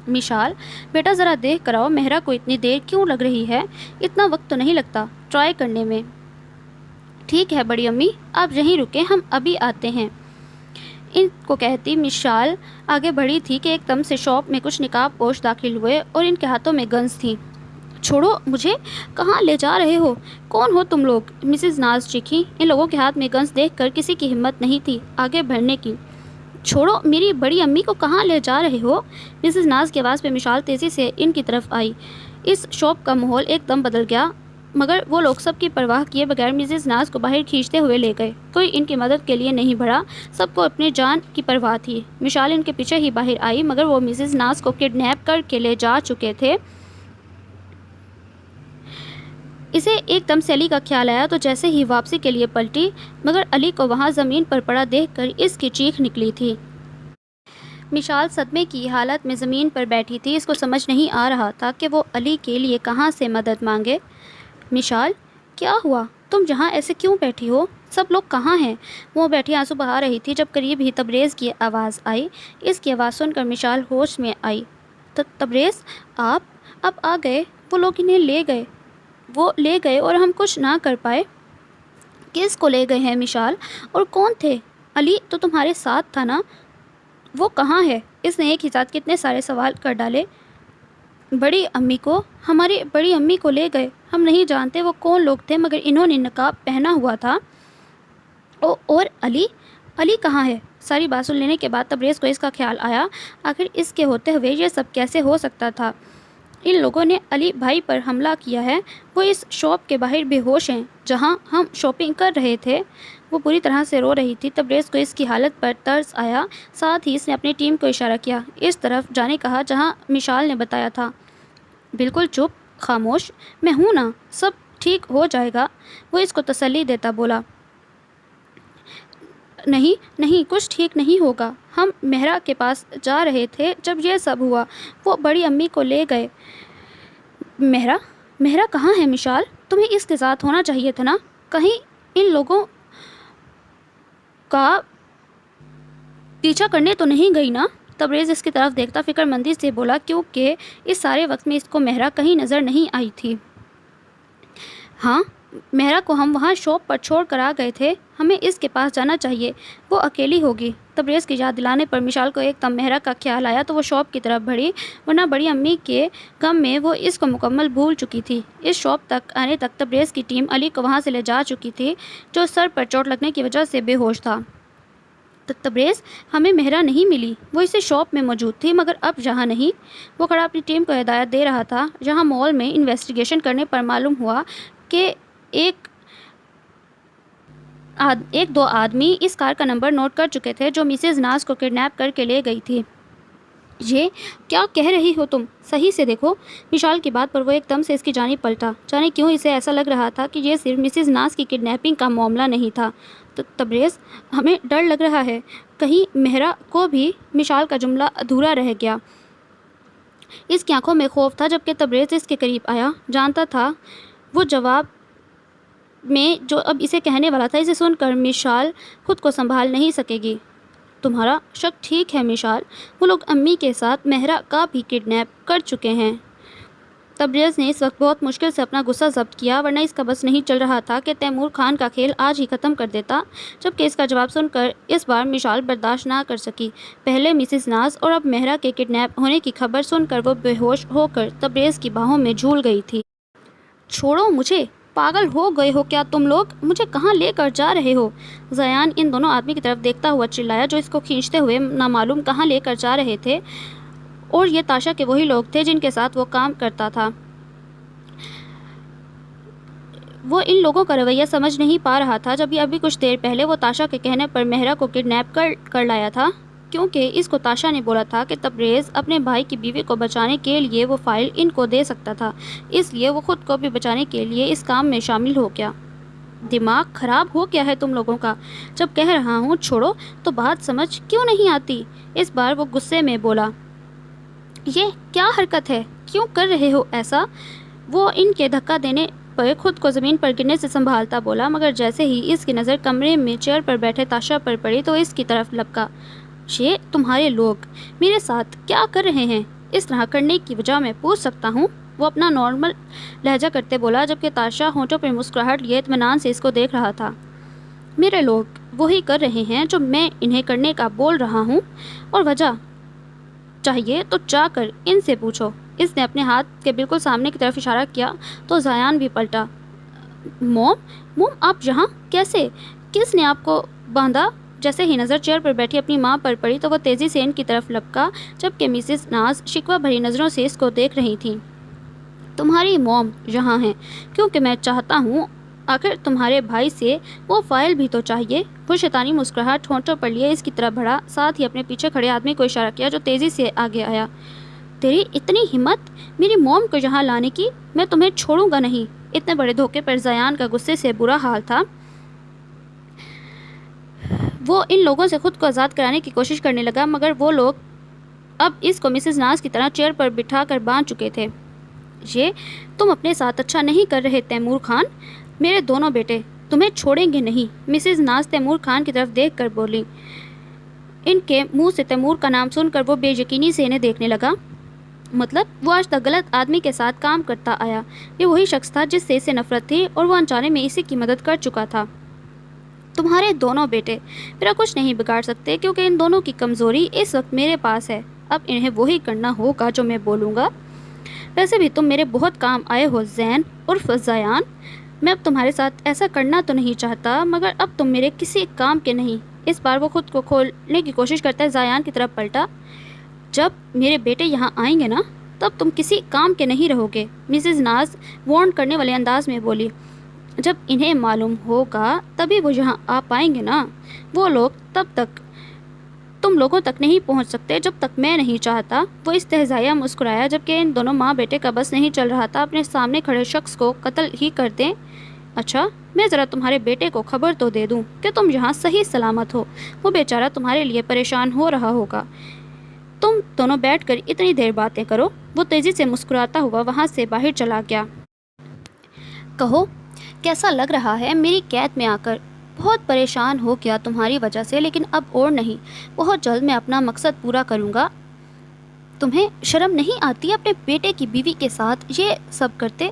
مشال، بیٹا ذرا دیکھ کر آؤ، مہرا کو اتنی دیر کیوں لگ رہی ہے؟ اتنا وقت تو نہیں لگتا ٹرائی کرنے میں۔ ٹھیک ہے بڑی امی، آپ یہیں رکیں، ہم ابھی آتے ہیں۔ ان کو کہتی مشال آگے بڑھی تھی کہ ایک دم سے شاپ میں کچھ نقاب پوش داخل ہوئے اور ان کے ہاتھوں میں گنز تھی۔ چھوڑو مجھے، کہاں لے جا رہے ہو؟ کون ہو تم لوگ؟ مسز ناز چیخیں۔ ان لوگوں کے ہاتھ میں گنز دیکھ کر کسی کی ہمت نہیں تھی آگے بڑھنے کی۔ چھوڑو، میری بڑی امی کو کہاں لے جا رہے ہو؟ مسز ناز کی آواز پہ مشال تیزی سے ان کی طرف آئی۔ اس شاپ کا ماحول ایک دم بدل گیا، مگر وہ لوگ سب کی پرواہ کیے بغیر مسز ناز کو باہر کھینچتے ہوئے لے گئے۔ کوئی ان کی مدد کے لیے نہیں بڑھا، سب کو اپنی جان کی پرواہ تھی۔ مشال ان کے پیچھے ہی باہر آئی، مگر وہ مسز ناز کو کڈنیپ کر کے لے جا چکے تھے۔ اسے ایک دم سے علی کا خیال آیا تو جیسے ہی واپسی کے لیے پلٹی، مگر علی کو وہاں زمین پر پڑا دیکھ کر اس کی چیخ نکلی تھی۔ مشال صدمے کی حالت میں زمین پر بیٹھی تھی، اس کو سمجھ نہیں آ رہا تھا کہ وہ علی کے لیے کہاں سے مدد مانگے۔ مشال، کیا ہوا؟ تم یہاں ایسے کیوں بیٹھی ہو؟ سب لوگ کہاں ہیں؟ وہ بیٹھی آنسو بہا رہی تھی جب قریب ہی تبریز کی آواز آئی۔ اس کی آواز سن کر مشال ہوش میں آئی۔ تبریز، آپ اب آ گئے؟ وہ لوگ انہیں لے گئے، وہ لے گئے اور ہم کچھ نہ کر پائے۔ کس کو لے گئے ہیں مشال؟ اور کون تھے؟ علی تو تمہارے ساتھ تھا نا؟ وہ کہاں ہے؟ اس نے ایک ہی ساتھ کتنے سارے سوال کر ڈالے۔ بڑی امی کو، ہماری بڑی امی کو لے گئے۔ ہم نہیں جانتے وہ کون لوگ تھے، مگر انہوں نے نقاب پہنا ہوا تھا۔ اور علی؟ علی کہاں ہے؟ ساری بات سن لینے کے بعد تبریز کو اس کا خیال آیا، آخر اس کے ہوتے ہوئے یہ سب کیسے ہو سکتا تھا؟ ان لوگوں نے علی بھائی پر حملہ کیا ہے، وہ اس شاپ کے باہر بے ہوش ہیں جہاں ہم شاپنگ کر رہے تھے۔ وہ بری طرح سے رو رہی تھی۔ تبریز کو اس کی حالت پر ترس آیا، ساتھ ہی اس نے اپنی ٹیم کو اشارہ کیا، اس طرف جانے کہا جہاں مشال نے بتایا تھا۔ بالکل چپ، خاموش، میں ہوں نا، سب ٹھیک ہو جائے گا، وہ اس کو تسلی دیتا بولا۔ نہیں، کچھ ٹھیک نہیں ہوگا، ہم مہرا کے پاس جا رہے تھے جب یہ سب ہوا، وہ بڑی امی کو لے گئے۔ مہرا کہاں ہے مشال؟ تمہیں اس کے ساتھ ہونا چاہیے تھا نا، کہیں ان لوگوں کا پیچھا کرنے تو نہیں گئی نا؟ تبریز اس کی طرف دیکھتا فکر مندی سے بولا، کیونکہ اس سارے وقت میں اس کو مہرا کہیں نظر نہیں آئی تھی۔ ہاں، مہرا کو ہم وہاں شاپ پر چھوڑ کر آ گئے تھے، ہمیں اس کے پاس جانا چاہیے، وہ اکیلی ہوگی۔ تبریز کی یاد دلانے پر مشال کو ایک دم مہرا کا خیال آیا تو وہ شاپ کی طرف بڑھی، ورنہ بڑی امی کے غم میں وہ اس کو مکمل بھول چکی تھی۔ اس شاپ تک آنے تک تبریز کی ٹیم علی کو وہاں سے لے جا چکی تھی، جو سر پر چوٹ لگنے کی وجہ سے بے ہوش تھا۔ تبریز، ہمیں مہرا نہیں ملی، وہ اسی شاپ میں موجود تھی، مگر اب یہاں نہیں۔ وہ کھڑا اپنی ٹیم کو ہدایت دے رہا تھا۔ جہاں مال میں انویسٹیگیشن کرنے پر معلوم ہوا کہ ایک دو آدمی اس کار کا نمبر نوٹ کر چکے تھے جو مسز ناز کو کڈنیپ کر کے لے گئی تھی۔ یہ کیا کہہ رہی ہو تم؟ صحیح سے دیکھو۔ مشال کی بات پر وہ ایک دم سے اس کی جانب پلٹا، جانے کیوں اسے ایسا لگ رہا تھا کہ یہ صرف مسز ناز کی کڈنیپنگ کا معاملہ نہیں تھا۔ تبریز، ہمیں ڈر لگ رہا ہے، کہیں مہرا کو بھی۔ مشال کا جملہ ادھورا رہ گیا۔ اس کی آنکھوں میں خوف تھا، جبکہ تبریز اس کے قریب آیا، جانتا تھا وہ جواب میں جو اب اسے کہنے والا تھا، اسے سن کر مشال خود کو سنبھال نہیں سکے گی۔ تمہارا شک ٹھیک ہے مشال، وہ لوگ امی کے ساتھ مہرا کا بھی کڈنیپ کر چکے ہیں۔ تبریز نے اس وقت بہت مشکل سے اپنا غصہ ضبط کیا، ورنہ اس کا بس نہیں چل رہا تھا کہ تیمور خان کا کھیل آج ہی ختم کر دیتا، جبکہ اس کا جواب سن کر اس بار مشال برداشت نہ کر سکی۔ پہلے مسز ناز اور اب مہرا کے کڈنیپ ہونے کی خبر سن کر وہ بے ہوش ہو کر تبریز کی باہوں میں جھول گئی تھی۔ چھوڑو مجھے، پاگل ہو گئے ہو کیا تم لوگ؟ مجھے کہاں لے کر جا رہے ہو؟ زیان ان دونوں آدمی کی طرف دیکھتا ہوا چلایا جو اس کو کھینچتے ہوئے نامعلوم کہاں لے کر جا رہے تھے، اور یہ تاشا کے وہی لوگ تھے جن کے ساتھ وہ کام کرتا تھا۔ وہ ان لوگوں کا رویہ سمجھ نہیں پا رہا تھا، جب ابھی کچھ دیر پہلے وہ تاشا کے کہنے پر مہرا کو کڈنیپ کر لایا تھا، کیونکہ اس کو تاشا نے بولا تھا کہ تبریز اپنے بھائی کی بیوی کو بچانے کے لیے وہ فائل ان کو دے سکتا تھا، اس لیے وہ خود کو بھی بچانے کے لیے اس کام میں شامل ہو گیا۔ دماغ خراب ہو گیا ہے تم لوگوں کا؟ جب کہہ رہا ہوں چھوڑو تو بات سمجھ کیوں نہیں آتی؟ اس بار وہ غصے میں بولا۔ یہ کیا حرکت ہے؟ کیوں کر رہے ہو ایسا؟ وہ ان کے دھکا دینے پر خود کو زمین پر گرنے سے سنبھالتا بولا، مگر جیسے ہی اس کی نظر کمرے میں چیئر پر بیٹھے تاشا پر پڑی تو اس کی طرف لپکا۔ یہ تمہارے لوگ میرے ساتھ کیا کر رہے ہیں؟ اس طرح کرنے کی وجہ میں پوچھ سکتا ہوں؟ وہ اپنا نارمل لہجہ کرتے بولا، جبکہ تاشا ہونٹوں پر مسکراہٹ لیے اطمینان سے اس کو دیکھ رہا تھا۔ میرے لوگ وہی کر رہے ہیں جو میں انہیں کرنے کا بول رہا ہوں، اور وجہ چاہیے تو جا کر ان سے پوچھو۔ اس نے اپنے ہاتھ کے بالکل سامنے کی طرف اشارہ کیا تو زیان بھی پلٹا۔ موم آپ یہاں کیسے؟ کس نے آپ کو باندھا؟ جیسے ہی نظر چیئر پر بیٹھی اپنی ماں پر پڑی تو وہ تیزی سے ان کی طرف لپکا، جبکہ مسز ناز شکوہ بھری نظروں سے اس کو دیکھ رہی تھیں۔ تمہاری موم یہاں ہیں کیونکہ میں چاہتا ہوں، آخر تمہارے بھائی سے وہ فائل بھی تو چاہیے۔ وہ شیطانی مسکراہٹ ہونٹوں پر لیے اس کی طرف بڑھا، ساتھ ہی اپنے پیچھے کھڑے آدمی کو اشارہ کیا جو تیزی سے آگے آیا۔ تیری اتنی ہمت میری موم کو یہاں لانے کی؟ میں تمہیں چھوڑوں گا نہیں۔ اتنے بڑے دھوکے پر زیان کا غصے سے برا حال تھا۔ وہ ان لوگوں سے خود کو آزاد کرانے کی کوشش کرنے لگا، مگر وہ لوگ اب اس کو مسز ناز کی طرح چیئر پر بٹھا کر باندھ چکے تھے۔ یہ تم اپنے ساتھ اچھا نہیں کر رہے تیمور خان۔ میرے دونوں بیٹے تمہیں چھوڑیں گے نہیں۔ مسز ناز تیمور خان کی طرف دیکھ کر بولی۔ ان کے منہ سے تیمور کا نام سن کر وہ بے یقینی سے انہیں دیکھنے لگا۔ مطلب وہ آج تک غلط آدمی کے ساتھ کام کرتا آیا۔ یہ وہی شخص تھا جس سے اسے نفرت تھی، اور وہ انجانے میں اسی کی مدد کر چکا تھا۔ تمہارے دونوں بیٹے میرا کچھ نہیں بگاڑ سکتے، کیونکہ ان دونوں کی کمزوری اس وقت میرے پاس ہے۔ اب انہیں وہی کرنا ہوگا جو میں بولوں گا۔ ویسے بھی تم میرے بہت کام آئے ہو زین عرف زیان۔ میں اب تمہارے ساتھ ایسا کرنا تو نہیں چاہتا، مگر اب تم میرے کسی کام کے نہیں۔ اس بار وہ خود کو کھولنے کی کوشش کرتا ہے زیان کی طرف پلٹا۔ جب میرے بیٹے یہاں آئیں گے نا تب تم کسی کام کے نہیں رہو گے، مسز ناز وارن کرنے والے انداز میں بولی۔ جب انہیں معلوم ہوگا تبھی وہ یہاں آ پائیں گے نا۔ وہ لوگ تب تک تم لوگوں تک نہیں پہنچ سکتے جب تک میں نہیں چاہتا۔ وہ استہزائیہ مسکرایا، جبکہ ان دونوں ماں بیٹے کا بس نہیں چل رہا تھا اپنے سامنے کھڑے شخص کو قتل ہی کر دیں۔ اچھا میں ذرا تمہارے بیٹے کو خبر تو دے دوں کہ تم یہاں صحیح سلامت ہو۔ وہ بیچارہ تمہارے لیے پریشان ہو رہا ہوگا۔ تم دونوں بیٹھ کر اتنی دیر باتیں کرو۔ وہ تیزی سے مسکراتا ہوا وہاں سے باہر چلا گیا۔ کہو کیسا لگ رہا ہے میری قید میں آ کر؟ بہت پریشان ہو گیا تمہاری وجہ سے، لیکن اب اور نہیں، بہت جلد میں اپنا مقصد پورا کروں گا۔ تمہیں شرم نہیں آتی اپنے بیٹے کی بیوی کے ساتھ یہ سب کرتے؟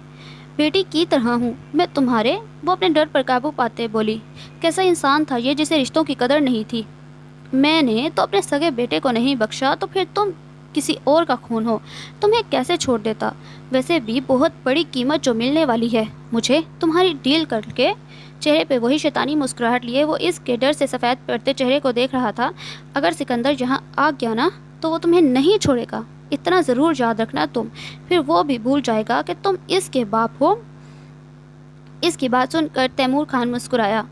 بیٹی کی طرح ہوں میں تمہارے۔ وہ اپنے ڈر پر قابو پاتے بولی۔ کیسا انسان تھا یہ جسے رشتوں کی قدر نہیں تھی؟ میں نے تو اپنے سگے بیٹے کو نہیں بخشا، تو پھر تم کسی اور کا خون ہو، تمہیں کیسے چھوڑ دیتا؟ ویسے بھی بہت بڑی قیمت جو ملنے والی ہے مجھے تمہاری ڈیل کر کے۔ چہرے پہ وہی شیطانی مسکراہٹ لیے وہ اس کے ڈر سے سفید پڑتے چہرے کو دیکھ رہا تھا۔ اگر سکندر یہاں آ گیا نا تو وہ تمہیں نہیں چھوڑے گا، اتنا ضرور یاد رکھنا تم۔ پھر وہ بھی بھول جائے گا کہ تم اس کے باپ ہو۔ اس کی بات سن کر تیمور خان مسکرایا۔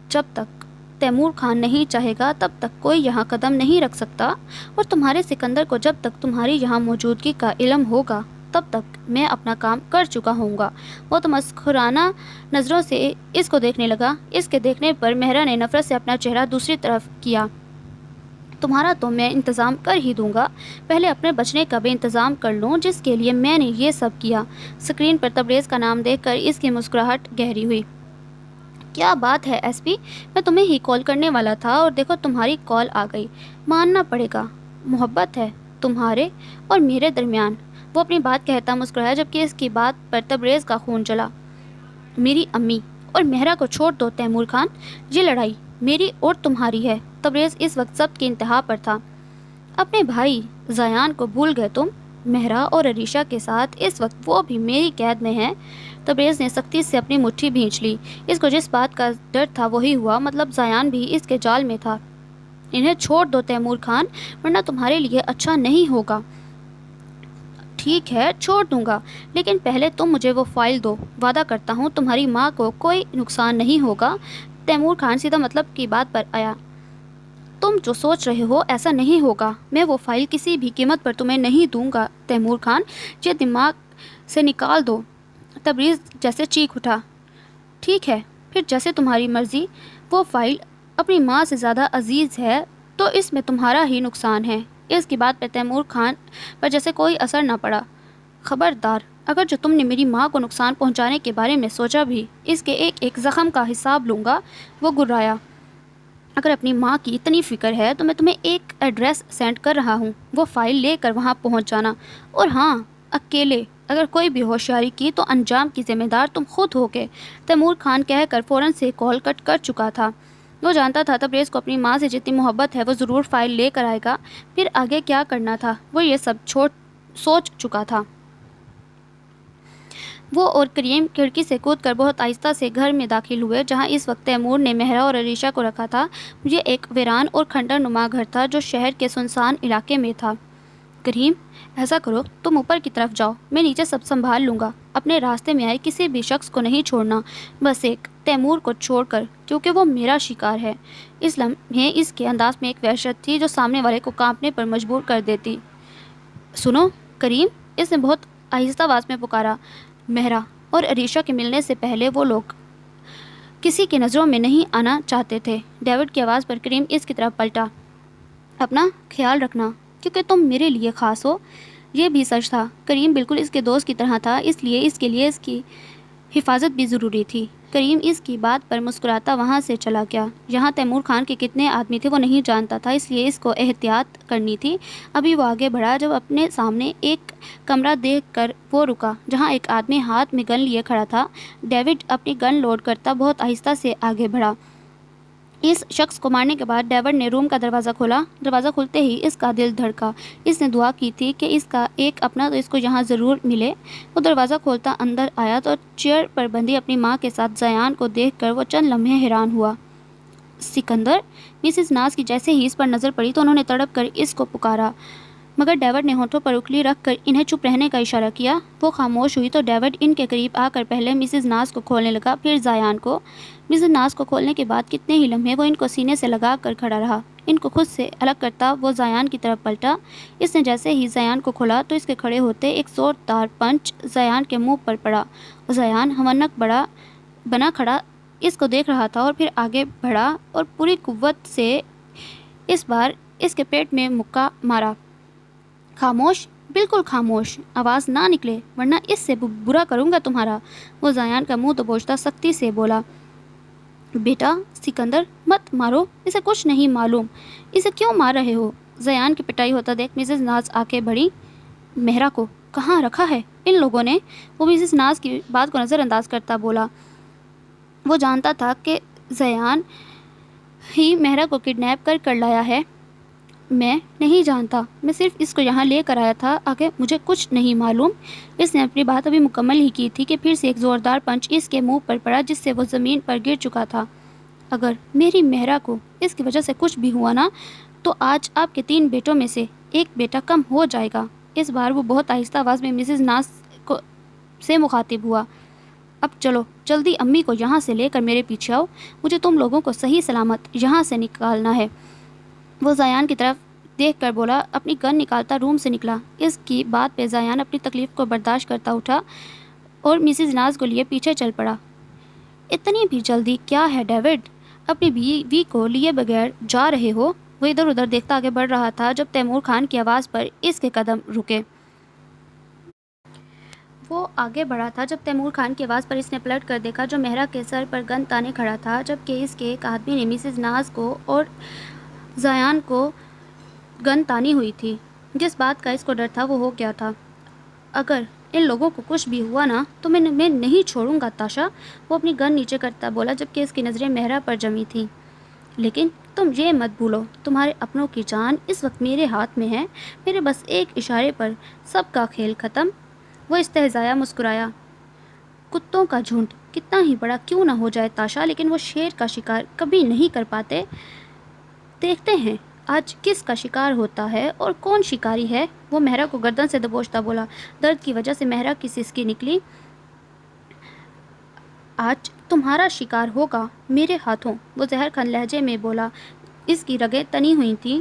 جب تک تیمور خان نہیں چاہے گا تب تک کوئی یہاں قدم نہیں رکھ سکتا، اور تمہارے سکندر کو جب تک تمہاری یہاں موجودگی کا علم ہوگا تب تک میں اپنا کام کر چکا ہوں گا۔ وہ تمسخرانہ نظروں سے اس کو دیکھنے لگا۔ اس کے دیکھنے پر مہرا نے نفرت سے اپنا چہرہ دوسری طرف کیا۔ تمہارا تو میں انتظام کر ہی دوں گا، پہلے اپنے بچنے کا بھی انتظام کر لوں جس کے لیے میں نے یہ سب کیا۔ اسکرین پر تبریز کا نام دیکھ کر اس کی مسکراہٹ گہری ہوئی۔ کیا بات ہے ایس پی، میں تمہیں ہی کال کرنے والا تھا اور دیکھو تمہاری کال آ گئی۔ ماننا پڑے گا محبت ہے تمہارے اور میرے درمیان۔ وہ اپنی بات کہتا مسکرایا، جبکہ اس کی بات پر تبریز کا خون جلا۔ میری امی اور مہرا کو چھوڑ دو تیمور خان، یہ لڑائی میری اور تمہاری ہے۔ تبریز اس وقت ضبط کی انتہا پر تھا۔ اپنے بھائی زیان کو بھول گئے تم؟ مہرا اور عریشہ کے ساتھ اس وقت وہ بھی میری قید میں ہیں۔ تبریز نے سختی سے اپنی مٹھی بھینچ لی۔ اس کو جس بات کا ڈر تھا وہی ہوا، مطلب زیان بھی اس کے جال میں تھا۔ انہیں چھوڑ دو تیمور خان، ورنہ تمہارے لیے اچھا نہیں ہوگا۔ ٹھیک ہے چھوڑ دوں گا، لیکن پہلے تم مجھے وہ فائل دو۔ وعدہ کرتا ہوں تمہاری ماں کو کوئی نقصان نہیں ہوگا۔ تیمور خان سیدھا مطلب کی بات پر آیا۔ تم جو سوچ رہے ہو ایسا نہیں ہوگا۔ میں وہ فائل کسی بھی قیمت پر تمہیں نہیں دوں گا تیمور خان، یہ دماغ سے نکال دو۔ تبریز جیسے چیخ اٹھا۔ ٹھیک ہے پھر جیسے تمہاری مرضی، وہ فائل اپنی ماں سے زیادہ عزیز ہے تو اس میں تمہارا ہی نقصان ہے۔ اس کی بات پہ تیمور خان پر جیسے کوئی اثر نہ پڑا۔ خبردار، اگر جو تم نے میری ماں کو نقصان پہنچانے کے بارے میں سوچا بھی، اس کے ایک ایک زخم کا حساب لوں گا۔ وہ گرایا۔ اگر اپنی ماں کی اتنی فکر ہے تو میں تمہیں ایک ایڈریس سینڈ کر رہا ہوں، وہ فائل لے کر وہاں پہنچ جانا، اور ہاں، اکیلے۔ اگر کوئی بھی ہوشیاری کی تو انجام کی ذمہ دار تم خود ہوگے۔ تیمور خان کہہ کر فوراً سے کال کٹ کر چکا تھا۔ وہ جانتا تھا تبریز کو اپنی ماں سے جتنی محبت ہے وہ ضرور فائل لے کر آئے گا۔ پھر آگے کیا کرنا تھا وہ یہ سب سوچ چکا تھا۔ وہ اور کریم کھڑکی سے کود کر بہت آہستہ سے گھر میں داخل ہوئے جہاں اس وقت تیمور نے مہرا اور عریشہ کو رکھا تھا۔ یہ ایک ویران اور کھنڈر نما گھر تھا جو شہر کے سنسان علاقے میں تھا۔ کریم، ایسا کرو تم اوپر کی طرف جاؤ، میں نیچے سب سنبھال لوں گا۔ اپنے راستے میں آئے کسی بھی شخص کو نہیں چھوڑنا، بس ایک تیمور کو چھوڑ کر، کیونکہ وہ میرا شکار ہے۔ اس لمحے اس کے انداز میں ایک وحشت تھی جو سامنے والے کو کانپنے پر مجبور کر دیتی۔ سنو کریم، اس نے بہت آہستہ آواز میں پکارا۔ مہرا اور عریشہ کے ملنے سے پہلے وہ لوگ کسی کی نظروں میں نہیں آنا چاہتے تھے۔ ڈیوڈ کی آواز پر کریم اس کی طرف پلٹا۔ اپنا خیال رکھنا، کیونکہ تم میرے لیے خاص ہو۔ یہ بھی سچ تھا، کریم بالکل اس کے دوست کی طرح تھا، اس لیے اس کی حفاظت بھی ضروری تھی۔ کریم اس کی بات پر مسکراتا وہاں سے چلا گیا۔ یہاں تیمور خان کے کتنے آدمی تھے وہ نہیں جانتا تھا، اس لیے اس کو احتیاط کرنی تھی۔ ابھی وہ آگے بڑھا جب اپنے سامنے ایک کمرہ دیکھ کر وہ رکا جہاں ایک آدمی ہاتھ میں گن لیے کھڑا تھا۔ ڈیوڈ اپنی گن لوڈ کرتا بہت آہستہ سے آگے بڑھا۔ اس شخص کو مارنے کے بعد ڈیوڈ نے روم کا دروازہ کھولا۔ دروازہ کھلتے ہی اس کا دل دھڑکا۔ اس نے دعا کی تھی کہ اس کا ایک اپنا تو اس کو یہاں ضرور ملے۔ وہ دروازہ کھولتا اندر آیا تو چیئر پر بندھی اپنی ماں کے ساتھ زیان کو دیکھ کر وہ چند لمحے حیران ہوا۔ سکندر! مسز ناز کی جیسے ہی اس پر نظر پڑی تو انہوں نے تڑپ کر اس کو پکارا، مگر ڈیوڈ نے ہونٹوں پر انگلی رکھ کر انہیں چپ رہنے کا اشارہ کیا۔ وہ خاموش ہوئی تو ڈیوڈ ان کے قریب آ کر پہلے مسز ناز کو کھولنے لگا، پھر زیان کو۔ مسز ناز کو کھولنے کے بعد کتنے ہی لمحے وہ ان کو سینے سے لگا کر کھڑا رہا۔ ان کو خود سے الگ کرتا وہ زیان کی طرف پلٹا۔ اس نے جیسے ہی زیان کو کھولا تو اس کے کھڑے ہوتے ایک زوردار پنچ زیان کے منہ پر پڑا۔ زیان ہمنک بنا کھڑا اس کو دیکھ رہا تھا اور پھر آگے بڑھا اور پوری قوت سے اس بار اس کے پیٹ میں مکہ مارا۔ خاموش، بالکل خاموش، آواز نہ نکلے ورنہ اس سے برا کروں گا تمہارا۔ وہ زیان کا منہ دبوچتا سختی سے بولا۔ بیٹا سکندر، مت مارو، اسے کچھ نہیں معلوم، اسے کیوں مار رہے ہو؟ زیان کی پٹائی ہوتا دیکھ مسز ناز آگے بڑھی۔ مہرا کو کہاں رکھا ہے ان لوگوں نے؟ وہ مسز ناز کی بات کو نظر انداز کرتا بولا۔ وہ جانتا تھا کہ زیان ہی مہرا کو کڈنیپ کر لایا ہے۔ میں نہیں جانتا، میں صرف اس کو یہاں لے کر آیا تھا، آگے مجھے کچھ نہیں معلوم۔ اس نے اپنی بات ابھی مکمل ہی کی تھی کہ پھر سے ایک زوردار پنچ اس کے منہ پر پڑا جس سے وہ زمین پر گر چکا تھا۔ اگر میری مہرا کو اس کی وجہ سے کچھ بھی ہوا نا تو آج آپ کے 3 بیٹوں میں سے ایک بیٹا کم ہو جائے گا۔ اس بار وہ بہت آہستہ آواز میں مسز ناز سے مخاطب ہوا۔ اب چلو جلدی امی کو یہاں سے لے کر میرے پیچھے آؤ، مجھے تم لوگوں کو صحیح سلامت یہاں سے نکالنا ہے۔ وہ زیان کی طرف دیکھ کر بولا۔ اپنی گن نکالتا روم سے نکلا۔ اس کی بات پہ زیان اپنی تکلیف کو برداشت کرتا اٹھا اور مسز ناز کو لیے پیچھے چل پڑا۔ اتنی بھی جلدی کیا ہے ڈیوڈ؟ اپنی بیوی کو لیے بغیر جا رہے ہو؟ وہ ادھر ادھر دیکھتا آگے بڑھ رہا تھا جب تیمور خان کی آواز پر اس کے قدم رکے۔ وہ آگے بڑھا تھا جب تیمور خان کی آواز پر اس نے پلٹ کر دیکھا جو مہرا کے سر پر گن تانے کھڑا تھا، جبکہ اس کے ایک آدمی نے مسز ناز کو اور زیان کو گن تانی ہوئی تھی۔ جس بات کا اس کو ڈر تھا وہ ہو گیا تھا۔ اگر ان لوگوں کو کچھ بھی ہوا نا تو میں نہیں چھوڑوں گا تاشا، وہ اپنی گن نیچے کرتا بولا جبکہ اس کی نظریں مہرا پر جمی تھیں۔ لیکن تم یہ مت بھولو، تمہارے اپنوں کی جان اس وقت میرے ہاتھ میں ہے، میرے بس ایک اشارے پر سب کا کھیل ختم۔ وہ استہزایا مسکرایا۔ کتوں کا جھنڈ کتنا ہی بڑا کیوں نہ ہو جائے تاشا، لیکن وہ شیر کا شکار کبھی نہیں کر پاتے۔ دیکھتے ہیں آج کس کا شکار ہوتا ہے اور کون شکاری ہے، وہ مہرا کو گردن سے دبوچتا بولا۔ درد کی وجہ سے مہرا کی سسکی نکلی۔ آج تمہارا شکار ہوگا میرے ہاتھوں، وہ زہر کھن لہجے میں بولا۔ اس کی رگیں تنی ہوئی تھیں۔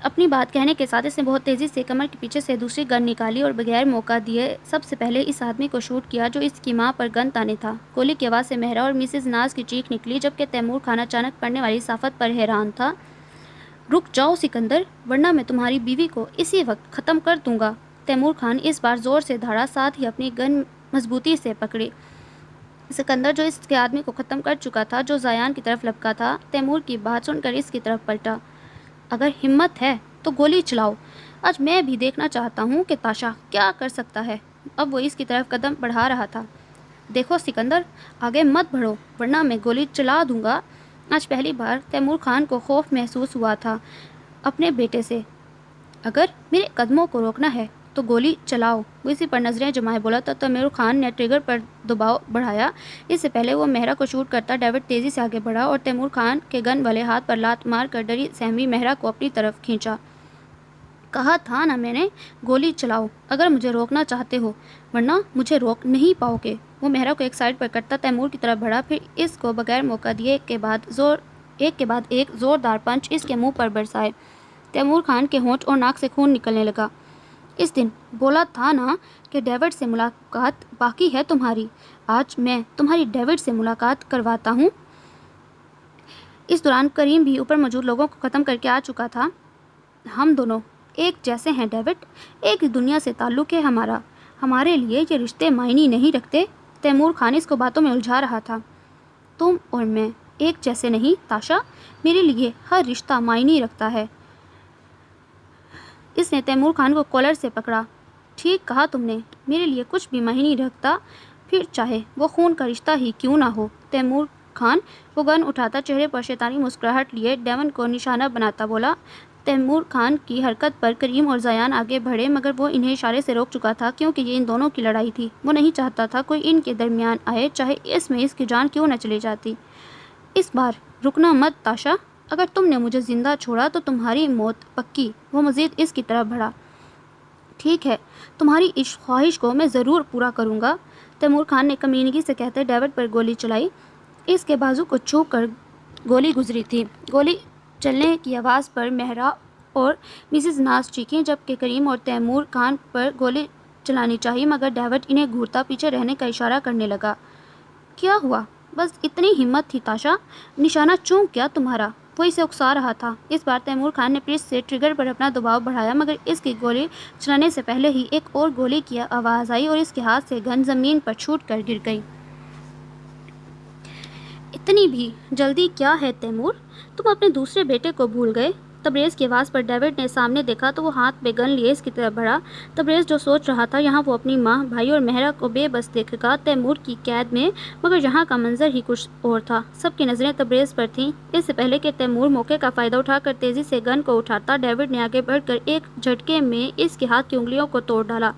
اپنی بات کہنے کے ساتھ اس نے بہت تیزی سے کمر کے پیچھے سے دوسری گن نکالی اور بغیر موقع دیے سب سے پہلے اس آدمی کو شوٹ کیا جو اس کی ماں پر گن تانے تھا۔ گولی کی آواز سے مہرا اور مسز ناز کی چیخ نکلی جبکہ تیمور خان اچانک پڑنے والی صافت پر حیران تھا۔ رک جاؤ سکندر، ورنہ میں تمہاری بیوی کو اسی وقت ختم کر دوں گا۔ تیمور خان اس بار زور سے دھاڑا، ساتھ ہی اپنی گن مضبوطی سے پکڑی۔ سکندر جو اس کے آدمی کو ختم کر چکا تھا، جو زیان کی طرف لپکا تھا، تیمور کی بات سن کر اس کی طرف پلٹا۔ اگر ہمت ہے تو گولی چلاؤ، آج میں بھی دیکھنا چاہتا ہوں کہ تاشا کیا کر سکتا ہے۔ اب وہ اس کی طرف قدم بڑھا رہا تھا۔ دیکھو سکندر، آگے مت بڑھو ورنہ میں گولی چلا دوں گا۔ آج پہلی بار تیمور خان کو خوف محسوس ہوا تھا اپنے بیٹے سے۔ اگر میرے قدموں کو روکنا ہے تو گولی چلاؤ، وہ اسی پر نظریں جمائے بولا تو تیمور خان نے ٹریگر پر دباؤ بڑھایا۔ اس سے پہلے وہ مہرا کو شوٹ کرتا ڈیوڈ تیزی سے آگے بڑھا اور تیمور خان کے گن والے ہاتھ پر لات مار کر ڈری سہمی مہرا کو اپنی طرف کھینچا۔ کہا تھا نا میں نے، گولی چلاؤ اگر مجھے روکنا چاہتے ہو، ورنہ مجھے روک نہیں پاؤ گے۔ وہ مہرا کو ایک سائڈ پر کرتا تیمور کی طرف بڑھا، پھر اس کو بغیر موقع دیے ایک کے بعد ایک زوردار پنچ اس کے منہ پر برسائے۔ تیمور خان کے ہونٹ اور ناک سے خون نکلنے لگا۔ اس دن بولا تھا نا کہ ڈیوڈ سے ملاقات باقی ہے تمہاری، آج میں تمہاری ڈیوڈ سے ملاقات کرواتا ہوں۔ اس دوران کریم بھی اوپر موجود لوگوں کو ختم کر کے آ چکا تھا۔ ہم دونوں ایک جیسے ہیں ڈیوڈ، ایک ہی دنیا سے تعلق ہے ہمارا، ہمارے لیے یہ رشتے معنی نہیں رکھتے۔ تیمور خان اس کو باتوں میں الجھا رہا تھا۔ تم اور میں ایک جیسے نہیں تاشا، میرے لیے ہر رشتہ معنی رکھتا ہے۔ اس نے تیمور خان کو کالر سے پکڑا۔ ٹھیک کہا تم نے، میرے لیے کچھ بھی معنی رکھتا، پھر چاہے وہ خون کا رشتہ ہی کیوں نہ ہو۔ تیمور خان وہ گن اٹھاتا چہرے پر شیطانی مسکراہٹ لیے ڈیون کو نشانہ بناتا بولا۔ تیمور خان کی حرکت پر کریم اور زیان آگے بڑھے مگر وہ انہیں اشارے سے روک چکا تھا کیونکہ یہ ان دونوں کی لڑائی تھی۔ وہ نہیں چاہتا تھا کوئی ان کے درمیان آئے، چاہے اس میں اس کی جان کیوں نہ چلی جاتی۔ اس بار رکنا مت تاشا، اگر تم نے مجھے زندہ چھوڑا تو تمہاری موت پکی۔ وہ مزید اس کی طرف بڑھا۔ ٹھیک ہے، تمہاری اس خواہش کو میں ضرور پورا کروں گا، تیمور خان نے کمینگی سے کہتے ڈیوڈ پر گولی چلائی۔ اس کے بازو کو چھو کر گولی گزری تھی۔ گولی چلنے کی آواز پر مہرا اور مسز ناز چیخیں جبکہ کریم اور تیمور خان پر گولی چلانی چاہی مگر ڈیوڈ انہیں گھورتا پیچھے رہنے کا اشارہ کرنے لگا۔ کیا ہوا؟ بس اتنی ہمت تھی تاشا، نشانہ چونک کیا تمہارا؟ وہ اسے اکسا رہا تھا۔ اس بار تیمور خان نے پھر سے ٹریگر پر اپنا دباؤ بڑھایا مگر اس کی گولی چلانے سے پہلے ہی ایک اور گولی کی آواز آئی اور اس کے ہاتھ سے گن زمین پر چھوٹ کر گر گئی۔ اتنی بھی جلدی کیا ہے تیمور؟ تم اپنے دوسرے بیٹے کو بھول گئے؟ تبریز کی آواز پر ڈیوڈ نے سامنے دیکھا تو وہ ہاتھ میں گن لیے اس کی طرف بڑھا۔ تبریز جو سوچ رہا تھا یہاں وہ اپنی ماں، بھائی اور مہرا کو بے بس دیکھے گا تیمور کی قید میں، مگر یہاں کا منظر ہی کچھ اور تھا۔ سب کی نظریں تبریز پر تھیں۔ اس سے پہلے کہ تیمور موقع کا فائدہ اٹھا کر تیزی سے گن کو اٹھاتا، ڈیوڈ نے آگے بڑھ کر ایک جھٹکے میں اس کے ہاتھ کی انگلیوں کو توڑ ڈالا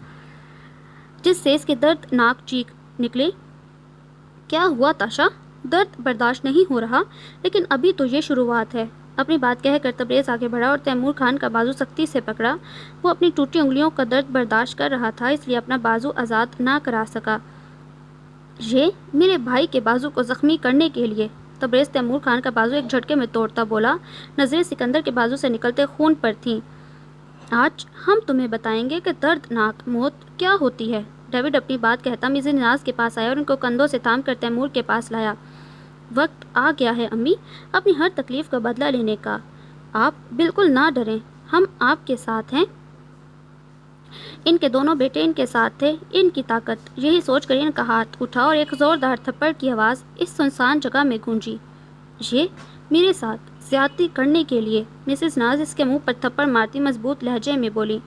جس سے اس کی دردناک چیخ نکلی۔ کیا ہوا تاشا؟ درد برداشت نہیں ہو رہا؟ لیکن ابھی تو یہ شروعات ہے۔ اپنی بات کہہ کر تبریز آگے بڑھا اور تیمور خان کا بازو سختی سے پکڑا۔ وہ اپنی ٹوٹی انگلیوں کا درد برداشت کر رہا تھا اس لیے اپنا بازو آزاد نہ کرا سکا۔ یہ میرے بھائی کے بازو کو زخمی کرنے کے لیے، تبریز تیمور خان کا بازو ایک جھٹکے میں توڑتا بولا۔ نظریں سکندر کے بازو سے نکلتے خون پر تھیں۔ آج ہم تمہیں بتائیں گے کہ دردناک موت کیا ہوتی ہے۔ ڈیوڈ اپنی بات کہتا مسز ناز کے پاس آیا اور ان کو کندھوں سے تھام کر تیمور کے پاس لایا۔ وقت آ گیا ہے امی اپنی ہر تکلیف کا بدلہ لینے کا، آپ بالکل نہ ڈریں، ہم آپ کے ساتھ ہیں۔ ان کے دونوں بیٹے ان کے ساتھ تھے، ان کی طاقت، یہی سوچ کر ان کا ہاتھ اٹھا اور ایک زوردار تھپڑ کی آواز اس سنسان جگہ میں گونجی۔ یہ میرے ساتھ زیادتی کرنے کے لیے، مسز ناز اس کے منہ پر تھپڑ مارتی مضبوط لہجے میں بولی۔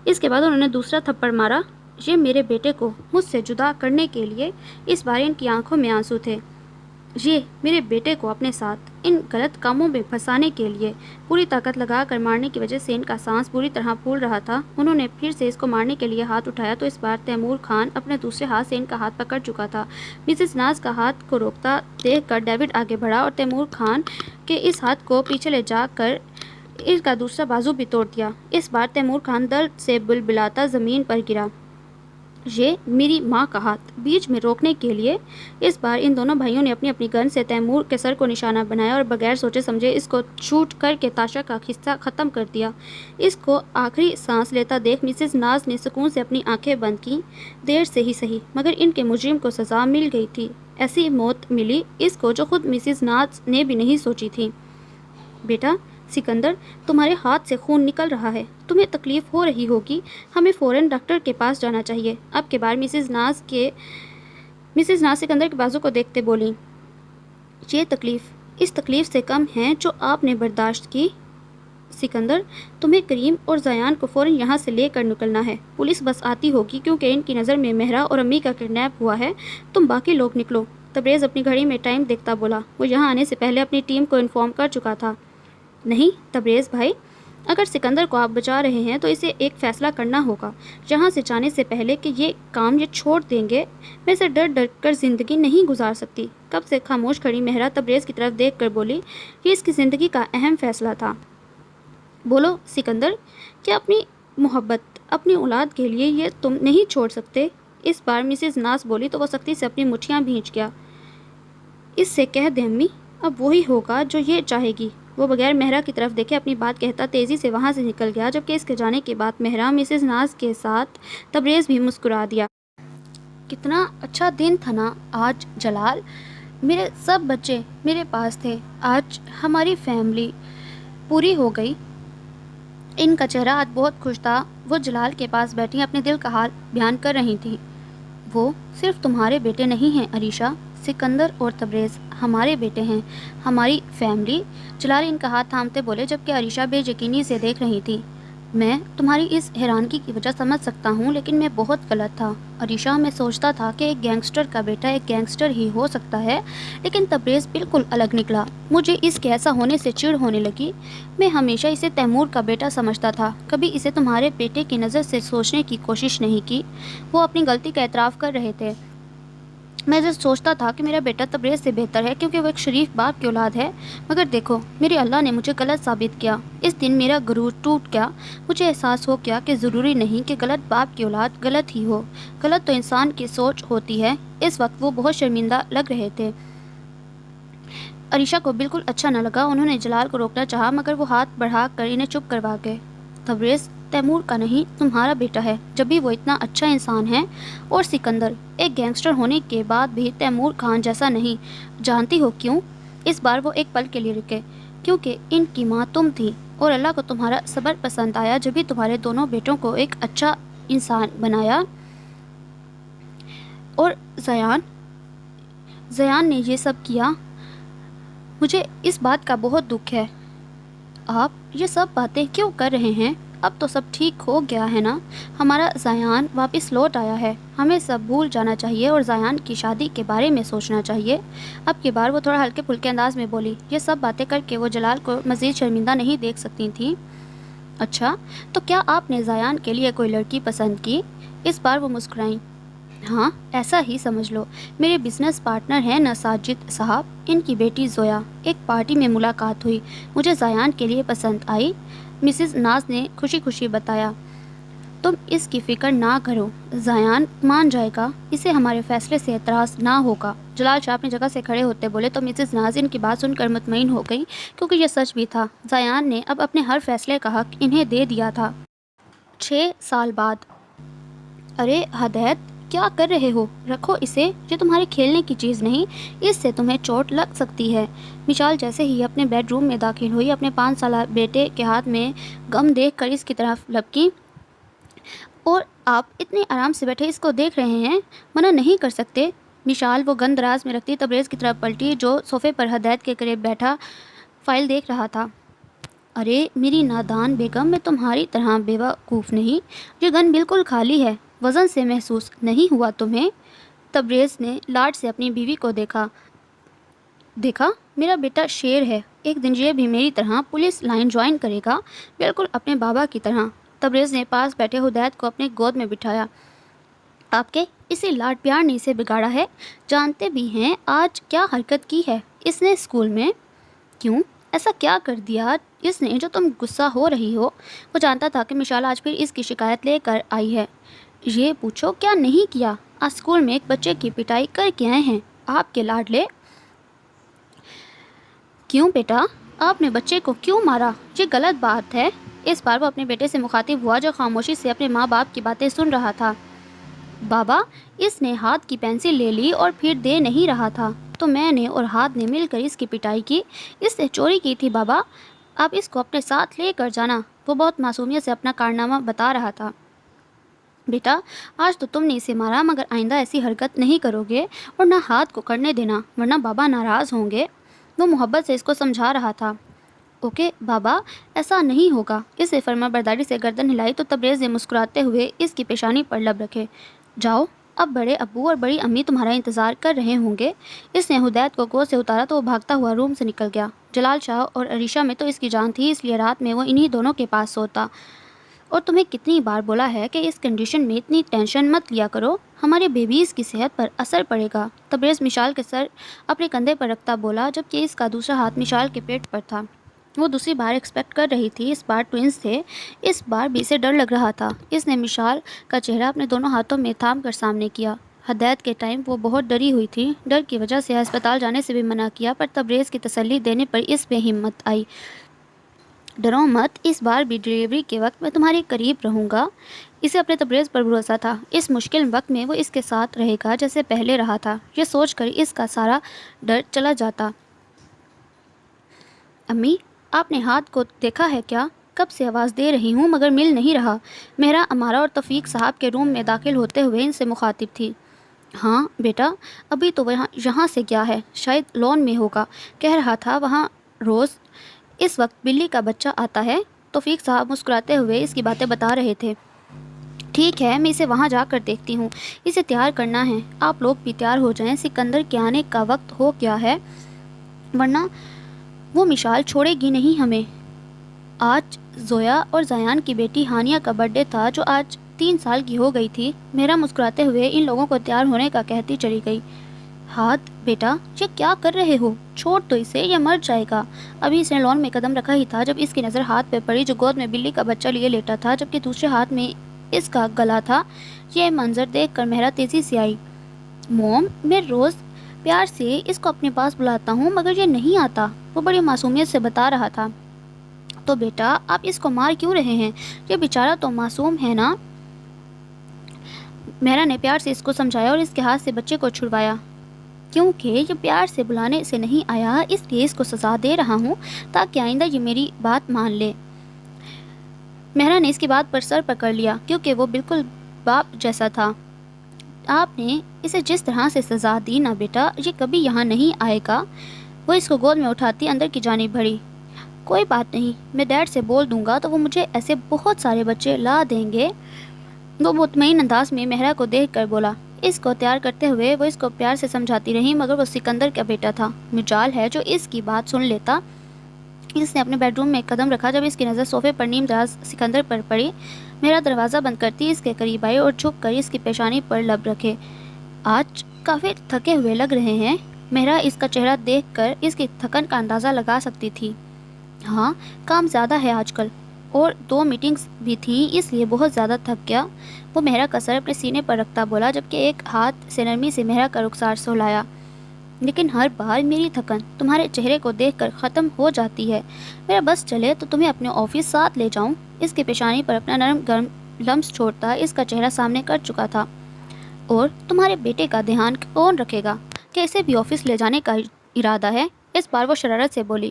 اس کے بعد انہوں نے دوسرا تھپڑ مارا۔ یہ میرے بیٹے کو مجھ سے جدا کرنے کے لیے، اس بار ان کی آنکھوں میں آنسو تھے۔ یہ میرے بیٹے کو اپنے ساتھ ان غلط کاموں میں پھنسانے کے لیے، پوری طاقت لگا کر مارنے کی وجہ سے ان کا سانس بری طرح پھول رہا تھا۔ انہوں نے پھر سے اس کو مارنے کے لیے ہاتھ اٹھایا تو اس بار تیمور خان اپنے دوسرے ہاتھ سے ان کا ہاتھ پکڑ چکا تھا۔ مسز ناز کا ہاتھ کو روکتا دیکھ کر ڈیوڈ آگے بڑھا اور تیمور خان کے اس ہاتھ کو پیچھے لے جا کر اس کا دوسرا بازو بھی توڑ دیا۔ اس بار تیمور خان درد سے بلبلاتا زمین پر گرا۔ یہ میری ماں کا ہاتھ بیچ میں روکنے کے لیے اس بار ان دونوں بھائیوں نے اپنی اپنی گن سے تیمور کے سر کو نشانہ بنایا اور بغیر سوچے سمجھے اس کو شوٹ کر کے تاشا کا حصہ ختم کر دیا۔ اس کو آخری سانس لیتا دیکھ مسز ناز نے سکون سے اپنی آنکھیں بند کی۔ دیر سے ہی صحیح مگر ان کے مجرم کو سزا مل گئی تھی۔ ایسی موت ملی اس کو جو خود مسز ناز نے بھی نہیں سوچی تھی۔ بیٹا سکندر، تمہارے ہاتھ سے خون نکل رہا ہے، تمہیں تکلیف ہو رہی ہوگی، ہمیں فوراً ڈاکٹر کے پاس جانا چاہیے۔ اب کے بار مسز ناز سکندر کے بازو کو دیکھتے بولی، یہ تکلیف اس تکلیف سے کم ہے جو آپ نے برداشت کی۔ سکندر، تمہیں کریم اور زیان کو فوراً یہاں سے لے کر نکلنا ہے، پولیس بس آتی ہوگی کیونکہ ان کی نظر میں مہرا اور امی کا کڈنیپ ہوا ہے، تم باقی لوگ نکلو۔ تبریز اپنی گھڑی میں ٹائم دیکھتا بولا، وہ یہاں آنے سے پہلے اپنی ٹیم کو انفارم کر چکا تھا۔ نہیں تبریز بھائی، اگر سکندر کو آپ بچا رہے ہیں تو اسے ایک فیصلہ کرنا ہوگا یہاں سے جانے سے پہلے کہ یہ کام یہ چھوڑ دیں گے۔ میں سے ڈر ڈر کر زندگی نہیں گزار سکتی۔ کب سے خاموش کھڑی مہرا تبریز کی طرف دیکھ کر بولی، یہ اس کی زندگی کا اہم فیصلہ تھا۔ بولو سکندر، کیا اپنی محبت اپنی اولاد کے لیے یہ تم نہیں چھوڑ سکتے؟ اس بار مسز ناز بولی تو وہ سختی سے اپنی مٹھیاں بھینچ گیا۔ اس سے کہہ دیں امی، اب وہی ہوگا جو یہ چاہے گی۔ وہ بغیر مہرا کی طرف دیکھے اپنی بات کہتا تیزی سے وہاں سے نکل گیا، جبکہ اس کے جانے کے بعد مہرا مسز ناز کے ساتھ تبریز بھی مسکرا دیا۔ کتنا اچھا دن تھا نا آج جلال، میرے سب بچے میرے پاس تھے، آج ہماری فیملی پوری ہو گئی۔ ان کا چہرہ آج بہت خوش تھا۔ وہ جلال کے پاس بیٹھی اپنے دل کا حال بیان کر رہی تھی۔ وہ صرف تمہارے بیٹے نہیں ہیں عریشہ، سکندر اور تبریز ہمارے بیٹے ہیں، ہماری فیملی۔ جلال ان کا ہاتھ تھامتے بولے، جبکہ عریشہ بے یقینی سے دیکھ رہی تھی۔ میں تمہاری اس حیرانگی کی وجہ سمجھ سکتا ہوں، لیکن میں بہت غلط تھا عریشہ۔ میں سوچتا تھا کہ ایک گینگسٹر کا بیٹا ایک گینگسٹر ہی ہو سکتا ہے، لیکن تبریز بالکل الگ نکلا۔ مجھے اس کے ایسا ہونے سے چڑ ہونے لگی۔ میں ہمیشہ اسے تیمور کا بیٹا سمجھتا تھا، کبھی اسے تمہارے بیٹے کی نظر سے سوچنے کی کوشش نہیں کی۔ وہ اپنی غلطی کا اعتراف کر رہے تھے۔ میں جو سوچتا تھا کہ میرا بیٹا تبریز سے بہتر ہے کیونکہ وہ ایک شریف باپ کی اولاد ہے، مگر دیکھو میرے اللہ نے مجھے غلط ثابت کیا۔ اس دن میرا غرور ٹوٹ گیا۔ مجھے احساس ہو گیا کہ ضروری نہیں کہ غلط باپ کی اولاد غلط ہی ہو، غلط تو انسان کی سوچ ہوتی ہے۔ اس وقت وہ بہت شرمندہ لگ رہے تھے۔ عریشہ کو بالکل اچھا نہ لگا۔ انہوں نے جلال کو روکنا چاہا مگر وہ ہاتھ بڑھا کر انہیں چپ کروا گئے۔ تبریز تیمور کا نہیں تمہارا بیٹا ہے، جب بھی وہ اتنا اچھا انسان ہے۔ اور سکندر ایک گینگسٹر ہونے کے بعد بھی تیمور خان جیسا نہیں۔ جانتی ہو کیوں؟ اس بار وہ ایک پل کے لیے رکے۔ کیونکہ ان کی ماں تم تھی اور اللہ کو تمہارا صبر پسند آیا، جب بھی تمہارے دونوں بیٹوں کو ایک اچھا انسان بنایا۔ اور زیان نے یہ سب کیا۔ مجھے اس بات کا بہت دکھ ہے۔ آپ یہ سب باتیں کیوں کر رہے ہیں؟ اب تو سب ٹھیک ہو گیا ہے نا، ہمارا زیان واپس لوٹ آیا ہے، ہمیں سب بھول جانا چاہیے اور زیان کی شادی کے بارے میں سوچنا چاہیے۔ اب کی بار وہ تھوڑا ہلکے پھلکے انداز میں بولی۔ یہ سب باتیں کر کے وہ جلال کو مزید شرمندہ نہیں دیکھ سکتی تھیں۔ اچھا تو کیا آپ نے زیان کے لیے کوئی لڑکی پسند کی؟ اس بار وہ مسکرائیں۔ ہاں ایسا ہی سمجھ لو، میرے بزنس پارٹنر ہیں نا ساجد صاحب، ان کی بیٹی زویا، ایک پارٹی میں ملاقات ہوئی، مجھے زیان کے لیے پسند آئی۔ مسز ناز نے خوشی خوشی بتایا۔ تم اس کی فکر نہ کرو، زیان مان جائے گا، اسے ہمارے فیصلے سے اعتراض نہ ہوگا۔ جلال شاہ اپنی جگہ سے کھڑے ہوتے بولے تو مسز ناز ان کی بات سن کر مطمئن ہو گئی، کیونکہ یہ سچ بھی تھا۔ زیان نے اب اپنے ہر فیصلے کا حق انہیں دے دیا تھا۔ 6 سال بعد۔ ارے ہدایت، کیا کر رہے ہو؟ رکھو اسے، یہ تمہارے کھیلنے کی چیز نہیں، اس سے تمہیں چوٹ لگ سکتی ہے۔ مشال جیسے ہی اپنے بیڈ روم میں داخل ہوئی، اپنے 5 سالہ بیٹے کے ہاتھ میں گم دیکھ کر اس کی طرف لپکی۔ اور آپ اتنے آرام سے بیٹھے اس کو دیکھ رہے ہیں، منع نہیں کر سکتے؟ مشال وہ گن دراز میں رکھتی تبریز کی طرف پلٹی، جو صوفے پر ہدایت کے قریب بیٹھا فائل دیکھ رہا تھا۔ ارے میری نادان بیگم، میں تمہاری طرح بے وقوف نہیں، یہ گن بالکل خالی ہے، وزن سے محسوس نہیں ہوا تمہیں؟ تبریز نے لاڈ سے اپنی بیوی کو دیکھا میرا بیٹا شیر ہے، ایک دن یہ بھی میری طرح پولیس لائن جوائن کرے گا، بالکل اپنے بابا کی طرح۔ تبریز نے پاس بیٹھے ہدایت کو اپنے گود میں بٹھایا۔ آپ کے اسی لاڈ پیار نے اسے بگاڑا ہے، جانتے بھی ہیں آج کیا حرکت کی ہے اس نے اسکول میں؟ کیوں ایسا کیا کر دیا اس نے جو تم غصہ ہو رہی ہو؟ وہ جانتا تھا کہ مشال آج پھر اس کی شکایت لے کر آئی ہے۔ یہ پوچھو کیا نہیں کیا؟ آج اسکول میں ایک بچے کی پٹائی کر کے آئے ہیں آپ کے لاڈلے۔ کیوں بیٹا؟ آپ نے بچے کو کیوں مارا؟ یہ غلط بات ہے۔ اس بار وہ اپنے بیٹے سے مخاطب ہوا جو خاموشی سے اپنے ماں باپ کی باتیں سن رہا تھا۔ بابا، اس نے ہاتھ کی پینسل لے لی اور پھر دے نہیں رہا تھا تو میں نے اور ہاتھ نے مل کر اس کی پٹائی کی۔ اس نے چوری کی تھی بابا، آپ اس کو اپنے ساتھ لے کر جانا۔ وہ بہت معصومیت سے اپنا کارنامہ بتا رہا تھا۔ بیٹا، آج تو تم نے اسے مارا، مگر آئندہ ایسی حرکت نہیں کرو گے اور نہ ہاتھ کو کرنے دینا، ورنہ بابا ناراض ہوں گے۔ وہ محبت سے اس کو سمجھا رہا تھا۔ اوکے بابا، ایسا نہیں ہوگا۔ اس نے فرما برداری سے گردن ہلائی تو تبریز نے مسکراتے ہوئے اس کی پیشانی پر لب رکھے۔ جاؤ، اب بڑے ابو اور بڑی امی تمہارا انتظار کر رہے ہوں گے۔ اس نے حدید کو گود سے اتارا تو وہ بھاگتا ہوا روم سے نکل گیا۔ جلال شاہ اور عریشہ میں تو اس کی جان تھی، اس لیے رات میں وہ انہی دونوں کے پاس سوتا۔ اور تمہیں کتنی بار بولا ہے کہ اس کنڈیشن میں اتنی ٹینشن مت لیا کرو، ہمارے بیبیز کی صحت پر اثر پڑے گا۔ تبریز مشال کے سر اپنے کندھے پر رکھتا بولا، جبکہ اس کا دوسرا ہاتھ مشال کے پیٹ پر تھا۔ وہ دوسری بار ایکسپیکٹ کر رہی تھی، اس بار ٹوئنز تھے، اس بار بھی اسے ڈر لگ رہا تھا۔ اس نے مشال کا چہرہ اپنے دونوں ہاتھوں میں تھام کر سامنے کیا۔ حدید کے ٹائم وہ بہت ڈری ہوئی تھی، ڈر کی وجہ سے ہسپتال جانے سے بھی منع کیا، پر تبریز کی تسلی دینے پر اس میں ہمت آئی۔ ڈرو مت، اس بار بھی ڈلیوری کے وقت میں تمہارے قریب رہوں گا۔ اسے اپنے تبریز پر بھروسہ تھا، اس مشکل وقت میں وہ اس کے ساتھ رہے گا جیسے پہلے رہا تھا۔ یہ سوچ کر اس کا سارا ڈر چلا جاتا۔ امی، آپ نے ہاتھ کو دیکھا ہے کیا؟ کب سے آواز دے رہی ہوں مگر مل نہیں رہا۔ مہرا، امارا اور توفیق صاحب کے روم میں داخل ہوتے ہوئے ان سے مخاطب تھی۔ ہاں بیٹا، ابھی تو وہ یہاں سے گیا ہے، شاید لون میں ہوگا، کہہ رہا تھا وہاں روز اس وقت بلی کا بچہ آتا ہے۔ توفیق صاحب مسکراتے ہوئے اس کی باتیں بتا رہے تھے۔ ٹھیک ہے، میں اسے وہاں جا کر دیکھتی ہوں، اسے تیار کرنا ہے۔ آپ لوگ بھی تیار ہو جائیں، سکندر کے آنے کا وقت ہو گیا ہے، ورنہ وہ مشال چھوڑے گی نہیں ہمیں۔ آج زویا اور زیان کی بیٹی ہانیہ کا برتھ ڈے تھا جو آج 3 سال کی ہو گئی تھی۔ میرا مسکراتے ہوئے ان لوگوں کو تیار ہونے کا کہتی چلی گئی۔ ہاتھ بیٹا، یہ کیا کر رہے ہو؟ چھوڑ تو اسے، یہ مر جائے گا۔ ابھی اس نے لون میں قدم رکھا ہی تھا جب اس کی نظر ہاتھ پہ پڑی جو گود میں بلی کا بچہ لیے لیٹا تھا، جبکہ دوسرے ہاتھ میں اس کا گلا تھا۔ یہ منظر دیکھ کر مہرا تیزی سے آئی۔ موم، میں روز پیار سے اس کو اپنے پاس بلاتا ہوں مگر یہ نہیں آتا، وہ بڑی معصومیت سے بتا رہا تھا۔ تو بیٹا، آپ اس کو مار کیوں رہے ہیں؟ یہ بیچارہ تو معصوم ہے نا۔ مہرا نے پیار سے اس کو سمجھایا اور اس کے ہاتھ سے بچے کو چھڑوایا۔ کیونکہ یہ پیار سے بلانے سے نہیں آیا، اس لیے اس کو سزا دے رہا ہوں تاکہ آئندہ یہ میری بات مان لے۔ مہرا نے اس کی بات پر سر پکڑ لیا، کیونکہ وہ بالکل باپ جیسا تھا۔ آپ نے اسے جس طرح سے سزا دی نا بیٹا، یہ کبھی یہاں نہیں آئے گا۔ وہ اس کو گود میں اٹھاتی اندر کی جانب بڑھی۔ کوئی بات نہیں، میں ڈیڈ سے بول دوں گا تو وہ مجھے ایسے بہت سارے بچے لا دیں گے۔ وہ مطمئن انداز میں مہرا کو دیکھ کر بولا۔ اس کو تیار کرتے ہوئے وہ اس کو پیار سے سمجھاتی رہی، مگر وہ سکندر کا بیٹا تھا، مجال ہے جو اس کی بات سن لیتا۔ اس نے اپنے بیڈ روم میں قدم رکھا جب اس کی نظر صوفے پر نیم دراز سکندر پر پڑی۔ مہرا دروازہ بند کرتی اس کے قریب آئی اور جھک کر اس کی پیشانی پر لب رکھے۔ آج کافی تھکے ہوئے لگ رہے ہیں۔ مہرا اس کا چہرہ دیکھ کر اس کی تھکن کا اندازہ لگا سکتی تھی۔ ہاں، کام زیادہ ہے آج کل، اور 2 میٹنگز بھی تھیں، اس لیے بہت زیادہ تھک گیا۔ وہ مہرا کا سر اپنے سینے پر رکھتا بولا، جبکہ ایک ہاتھ سے نرمی سے مہرا کا رخسار سہلایا۔ لیکن ہر بار میری تھکن تمہارے چہرے کو دیکھ کر ختم ہو جاتی ہے۔ میرا بس چلے تو تمہیں اپنے آفس ساتھ لے جاؤں۔ اس کی پیشانی پر اپنا نرم گرم لمس چھوڑتا اس کا چہرہ سامنے کر چکا تھا۔ اور تمہارے بیٹے کا دھیان کون رکھے گا؟ کہ اسے بھی آفس لے جانے کا ارادہ ہے؟ اس بار وہ شرارت سے بولی۔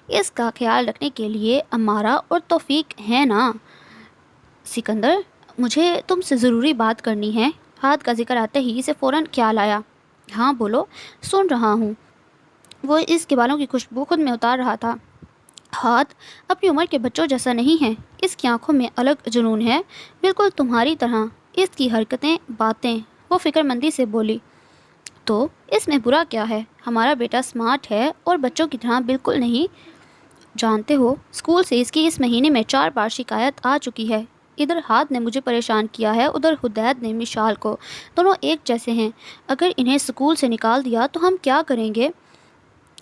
اس کا خیال رکھنے کے لیے امارا اور توفیق ہے نا۔ سکندر، مجھے تم سے ضروری بات کرنی ہے۔ ہاتھ کا ذکر آتے ہی اسے فوراً خیال آیا۔ ہاں بولو، سن رہا ہوں۔ وہ اس کے بالوں کی خوشبو خود میں اتار رہا تھا۔ ہاتھ اپنی عمر کے بچوں جیسا نہیں ہے، اس کی آنکھوں میں الگ جنون ہے، بالکل تمہاری طرح، اس کی حرکتیں، باتیں۔ وہ فکر مندی سے بولی۔ تو اس میں برا کیا ہے؟ ہمارا بیٹا سمارٹ ہے اور بچوں کی طرح بالکل نہیں۔ جانتے ہو، اسکول سے اس کی اس مہینے میں 4 بار شکایت آ چکی ہے۔ ادھر ہاتھ نے مجھے پریشان کیا ہے، ادھر حدید نے مشال کو، دونوں ایک جیسے ہیں۔ اگر انہیں اسکول سے نکال دیا تو ہم کیا کریں گے؟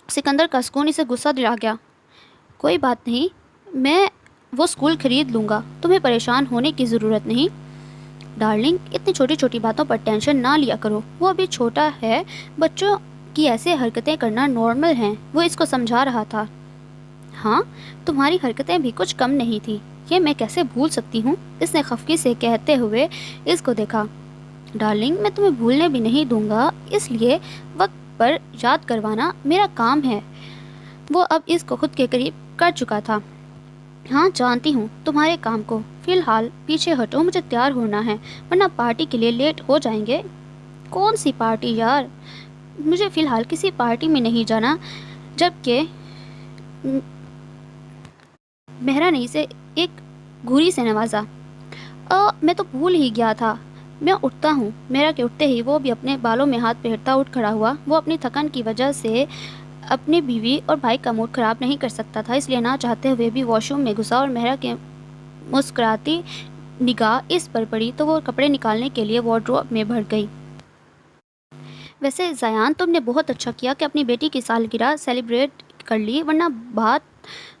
سکندر کا سکون اسے غصہ دلا گیا۔ کوئی بات نہیں، میں وہ اسکول خرید لوں گا، تمہیں پریشان ہونے کی ضرورت نہیں۔ ڈارلنگ اتنی چھوٹی چھوٹی باتوں پر ٹینشن نہ لیا کرو، وہ ابھی چھوٹا ہے، بچوں کی ایسے حرکتیں کرنا نارمل ہیں، وہ اس کو سمجھا رہا تھا۔ ہاں تمہاری حرکتیں بھی کچھ کم نہیں تھی، یہ میں کیسے بھول سکتی ہوں، اس نے خفگی سے کہتے ہوئے اس کو دیکھا۔ ڈارلنگ میں تمہیں بھولنے بھی نہیں دوں گا، اس لیے وقت پر یاد کروانا میرا کام ہے۔ وہ اب اس کو خود کے قریب کر چکا تھا۔ ہاں جانتی ہوں تمہارے کام کو، فی الحال پیچھے ہٹو، مجھے تیار ہونا ہے ورنہ پارٹی کے لیے لیٹ ہو جائیں گے۔ کون سی پارٹی یار؟ مجھے فی الحال کسی پارٹی میں نہیں جانا۔ جبکہ مہرا نے اسے ایک گھوری سے نوازا۔ میں تو بھول ہی گیا تھا، میں اٹھتا ہوں۔ مہرا کے اٹھتے ہی وہ بھی اپنے بالوں میں ہاتھ پھیرتا اٹھ کھڑا ہوا۔ وہ اپنی تھکن کی وجہ سے اپنی بیوی اور بھائی کا موڈ خراب نہیں کر سکتا تھا، اس لیے نہ چاہتے ہوئے بھی واش روم میں گھسا اور مہرا کے مسکراتی نگاہ اس پر پڑی تو وہ کپڑے نکالنے کے لیے وارڈروب میں بھر گئی۔ ویسے زیان تم نے بہت اچھا کیا کہ اپنی بیٹی کی سالگرہ سیلیبریٹ کر لی، ورنہ بات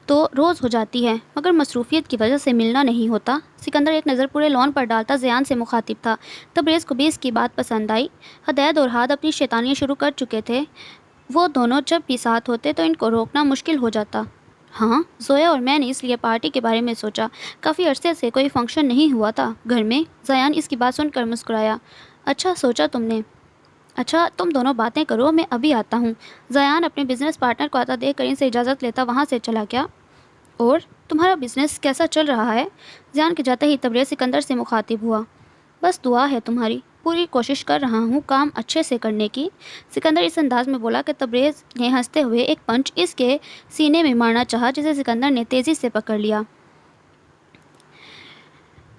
تو روز ہو جاتی ہے مگر مصروفیت کی وجہ سے ملنا نہیں ہوتا۔ سکندر ایک نظر پورے لان پر ڈالتا زیان سے مخاطب تھا۔ تبریز کو بھی اس کی بات پسند آئی۔ حدید اور ہاد اپنی شیطانیاں شروع کر چکے تھے، وہ دونوں جب بھی ساتھ ہوتے تو ان کو روکنا مشکل ہو جاتا۔ ہاں زویا اور میں نے اس لیے پارٹی کے بارے میں سوچا، کافی عرصے سے کوئی فنکشن نہیں ہوا تھا گھر میں۔ زیان اس کی بات سن کر مسکرایا۔ اچھا سوچا تم نے، اچھا تم دونوں باتیں کرو، میں ابھی آتا ہوں۔ زیان اپنے بزنس پارٹنر کو آتا دیکھ کر ان سے اجازت لیتا وہاں سے چلا گیا۔ اور تمہارا بزنس کیسا چل رہا ہے؟ زیان کے جاتے ہی تبریز سکندر سے مخاطب ہوا۔ بس دعا ہے تمہاری، پوری کوشش کر رہا ہوں کام اچھے سے کرنے کی، سکندر اس انداز میں بولا کہ تبریز نے ہنستے ہوئے ایک پنچ اس کے سینے میں مارنا چاہا، جسے سکندر نے تیزی سے پکڑ لیا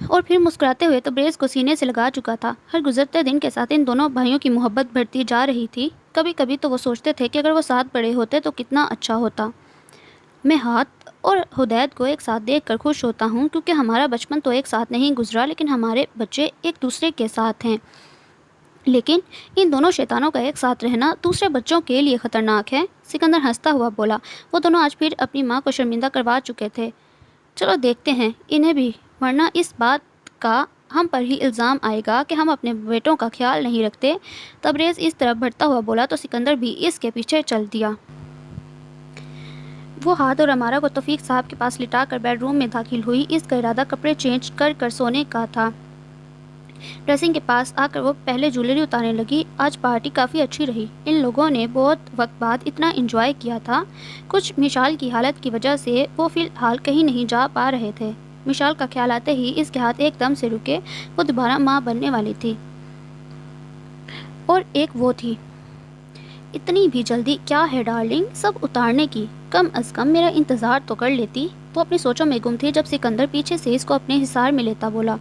اور پھر مسکراتے ہوئے تبریز کو سینے سے لگا چکا تھا۔ ہر گزرتے دن کے ساتھ ان دونوں بھائیوں کی محبت بڑھتی جا رہی تھی۔ کبھی کبھی تو وہ سوچتے تھے کہ اگر وہ ساتھ بڑے ہوتے تو کتنا اچھا ہوتا۔ میں ہاتھ اور حدید کو ایک ساتھ دیکھ کر خوش ہوتا ہوں، کیونکہ ہمارا بچپن تو ایک ساتھ نہیں گزرا، لیکن ہمارے بچے ایک دوسرے کے ساتھ ہیں۔ لیکن ان دونوں شیطانوں کا ایک ساتھ رہنا دوسرے بچوں کے لیے خطرناک ہے، سکندر ہنستا ہوا بولا۔ وہ دونوں آج پھر اپنی ماں کو شرمندہ کروا چکے تھے۔ چلو دیکھتے ہیں انہیں بھی، ورنہ اس بات کا ہم پر ہی الزام آئے گا کہ ہم اپنے بیٹوں کا خیال نہیں رکھتے۔ تبریز اس طرف بڑھتا ہوا بولا تو سکندر بھی اس کے پیچھے چل دیا۔ وہ ہاتھ اور امارا کو توفیق صاحب کے پاس لٹا کر بیڈ روم میں داخل ہوئی۔ اس کا ارادہ کپڑے چینج کر کر سونے کا تھا۔ ڈریسنگ کے پاس آ کر وہ پہلے جویلری اتارنے لگی۔ آج پارٹی کافی اچھی رہی، ان لوگوں نے بہت وقت بعد اتنا انجوائے کیا تھا۔ کچھ مشال کی حالت کی وجہ سے وہ فی الحال کہیں نہیں جا پا رہے تھے۔ مشال کا خیال آتے ہی اس کے ہاتھ ایک دم سے رکے، وہ دوبارہ ماں بننے والی تھی، اور ایک وہ تھی۔ اتنی بھی جلدی کیا ہے ڈارلنگ سب اتارنے کی؟ کم از کم میرا انتظار تو کر لیتی۔ وہ اپنی سوچوں میں گم تھی جب سکندر پیچھے سے اس کو اپنے حصار میں لیتا بولا،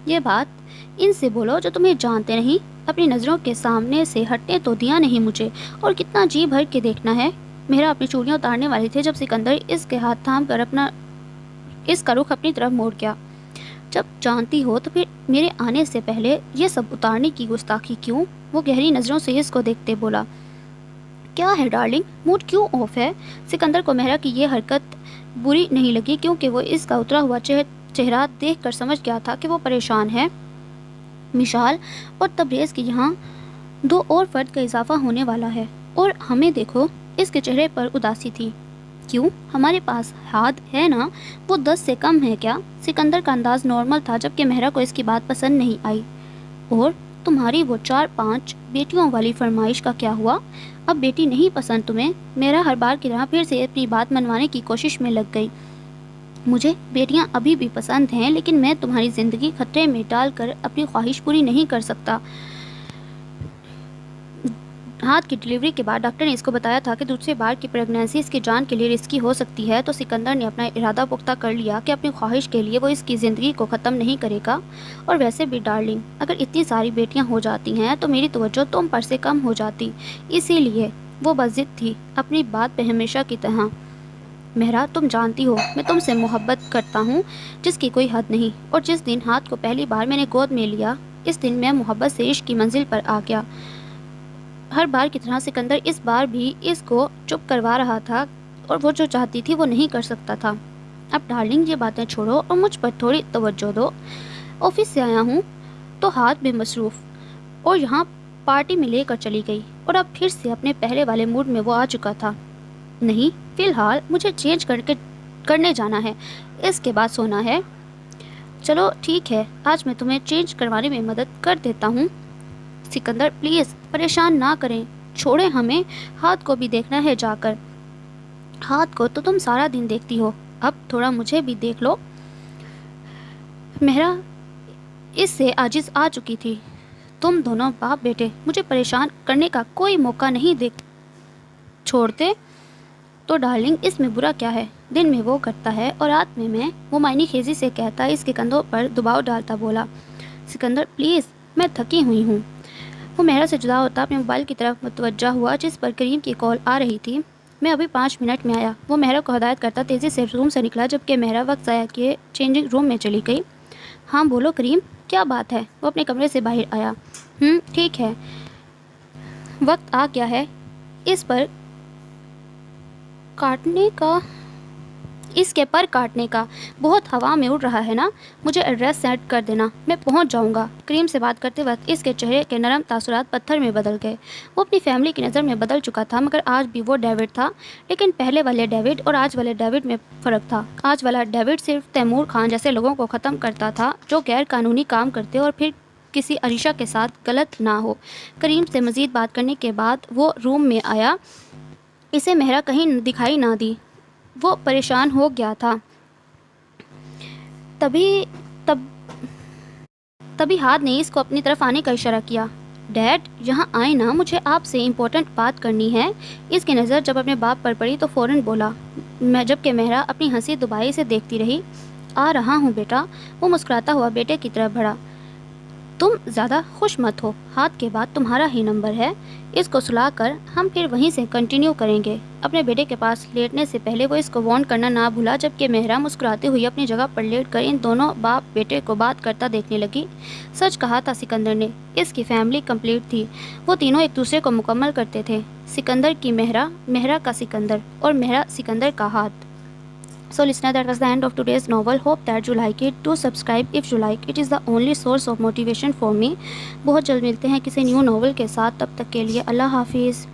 یہ بات ان سے بولو جو تمہیں جانتے نہیں، اپنی نظروں کے سامنے سے ہٹنے تو دیا نہیں مجھے، اور کتنا جی بھر کے دیکھنا ہے۔ میرا اپنی چوڑیاں اتارنے والی تھی جب سکندر اس کے ہاتھ تھام کر اس کا رخ اپنی طرف موڑ گیا۔ جب جانتی ہو تو پھر میرے آنے سے پہلے یہ سب اتارنے کی گستاخی کیوں؟ وہ گہری نظروں سے اس کو دیکھتے بولا۔ کیا ہے ڈارلنگ، موڈ کیوں آف ہے؟ سکندر کو مہرا کی یہ حرکت بری نہیں لگی، کیونکہ وہ اس کا اترا ہوا چہرہ دیکھ کر سمجھ گیا تھا کہ وہ پریشان ہے۔ مشال اور تبریز کی یہاں دو اور فرد کا اضافہ ہونے والا ہے، اور ہمیں دیکھو، اس کے چہرے پر اداسی تھی۔ کیوں؟ ہمارے پاس ہاتھ ہے نا، وہ 10 سے کم ہے کیا؟ سکندر کا انداز نارمل تھا، جبکہ مہرا کو اس کی بات پسند نہیں آئی۔ اور تمہاری وہ 4-5 بیٹیوں والی فرمائش کا کیا ہوا؟ اب بیٹی نہیں پسند تمہیں؟ مہرا ہر بار کی طرح پھر سے اپنی بات منوانے کی کوشش میں لگ گئی۔ مجھے بیٹیاں ابھی بھی پسند ہیں، لیکن میں تمہاری زندگی خطرے میں ڈال کر اپنی خواہش پوری نہیں کر سکتا۔ ہاتھ کی ڈلیوری کے بعد ڈاکٹر نے اس کو بتایا تھا کہ دوسری بار کی پریگنینسی اس کی جان کے لیے رسکی ہو سکتی ہے، تو سکندر نے اپنا ارادہ پختہ کر لیا کہ اپنی خواہش کے لیے وہ اس کی زندگی کو ختم نہیں کرے گا۔ اور ویسے بھی ڈارلنگ، اگر اتنی ساری بیٹیاں ہو جاتی ہیں تو میری توجہ تم پر سے کم ہو جاتی، اسی لیے وہ بضد تھی اپنی بات پہ ہمیشہ کی طرح۔ مہرا تم جانتی ہو میں تم سے محبت کرتا ہوں جس کی کوئی حد نہیں، اور جس دن ہاتھ کو پہلی بار میں نے گود میں لیا، اس دن میں محبت سے عشق کی منزل پر آ گیا۔ ہر بار کی طرح سکندر اس بار بھی اس کو چپ کروا رہا تھا، اور وہ جو چاہتی تھی وہ نہیں کر سکتا تھا۔ اب ڈارلنگ یہ باتیں چھوڑو اور مجھ پر تھوڑی توجہ دو، آفس سے آیا ہوں تو ہاتھ میں مصروف اور یہاں پارٹی میں لے کر چلی گئی، اور اب پھر سے اپنے پہلے والے موڈ میں وہ آ چکا تھا۔ نہیں، فی الحال مجھے چینج کرنے جانا ہے، اس کے بعد سونا ہے۔ چلو ٹھیک ہے، آج میں تمہیں چینج کروانے میں مدد کر دیتا ہوں۔ سکندر پلیز پریشان نہ کریں، چھوڑیں ہمیں، ہاتھ کو بھی دیکھنا ہے جا کر۔ ہاتھ کو تو تم سارا دن دیکھتی ہو، اب تھوڑا مجھے بھی دیکھ لو۔ مہرا اس سے عاجز آ چکی تھی۔ تم دونوں باپ بیٹے مجھے پریشان کرنے کا کوئی موقع نہیں چھوڑتے تو ڈارلنگ اس میں برا کیا ہے؟ دن میں وہ کرتا ہے اور رات میں وہ معنی خیزی سے کہتا ہے، اس کے کندھوں پر دباؤ ڈالتا بولا۔ سکندر پلیز، میں تھکی ہوئی ہوں۔ وہ مہرا سے جدا ہوتا اپنے موبائل کی طرف متوجہ ہوا جس پر کریم کی کال آ رہی تھی۔ میں ابھی 5 منٹ میں آیا، وہ مہرا کو ہدایت کرتا تیزی سے روم سے نکلا، جبکہ مہرا وقت ضائع کیے چینجنگ روم میں چلی گئی۔ ہاں بولو کریم، کیا بات ہے؟ وہ اپنے کمرے سے باہر آیا۔ ٹھیک ہے، وقت آ گیا ہے اس کے پر کاٹنے کا، بہت ہوا میں اڑ رہا ہے نا؟ مجھے ایڈریس سینڈ کر دینا، میں پہنچ جاؤں گا۔ کریم سے بات کرتے وقت اس کے چہرے کے نرم تاثرات پتھر میں بدل گئے۔ وہ اپنی فیملی کی نظر میں بدل چکا تھا، مگر آج بھی وہ ڈیوڈ تھا، لیکن پہلے والے ڈیوڈ اور آج والے ڈیوڈ میں فرق تھا۔ آج والا ڈیوڈ صرف تیمور خان جیسے لوگوں کو ختم کرتا تھا جو غیر قانونی کام کرتے اور پھر کسی عریشہ کے ساتھ غلط نہ ہو۔ کریم سے مزید بات کرنے کے بعد وہ روم میں آیا۔ اسے مہرا کہیں دکھائی نہ دی، وہ پریشان ہو گیا تھا۔ تبھی ہاتھ نے اس کو اپنی طرف آنے کا اشارہ کیا۔ ڈیڈ یہاں آئے نا، مجھے آپ سے امپورٹنٹ بات کرنی ہے۔ اس کی نظر جب اپنے باپ پر پڑی تو فوراً بولا، جبکہ مہرا اپنی ہنسی دبائی سے دیکھتی رہی۔ آ رہا ہوں بیٹا۔ وہ مسکراتا ہوا بیٹے کی طرف بڑھا۔ تم زیادہ خوش مت ہو، ہاتھ کے بعد تمہارا ہی نمبر ہے۔ اس کو سلا کر ہم پھر وہیں سے کنٹینیو کریں گے۔ اپنے بیٹے کے پاس لیٹنے سے پہلے وہ اس کو وارن کرنا نہ بھولا، جبکہ مہرا مسکراتے ہوئی اپنی جگہ پر لیٹ کر ان دونوں باپ بیٹے کو بات کرتا دیکھنے لگی۔ سچ کہا تھا سکندر نے، اس کی فیملی کمپلیٹ تھی، وہ تینوں ایک دوسرے کو مکمل کرتے تھے۔ سکندر کی مہرا، مہرا کا سکندر، اور مہرا سکندر کا ہاتھ۔ So listener, that was the end of today's novel. Hope that you like it. Do subscribe if you like. It is the only source of motivation for me. بہت جلد ملتے ہیں کسی نیو ناول کے ساتھ، تب تک کے لیے اللہ حافظ۔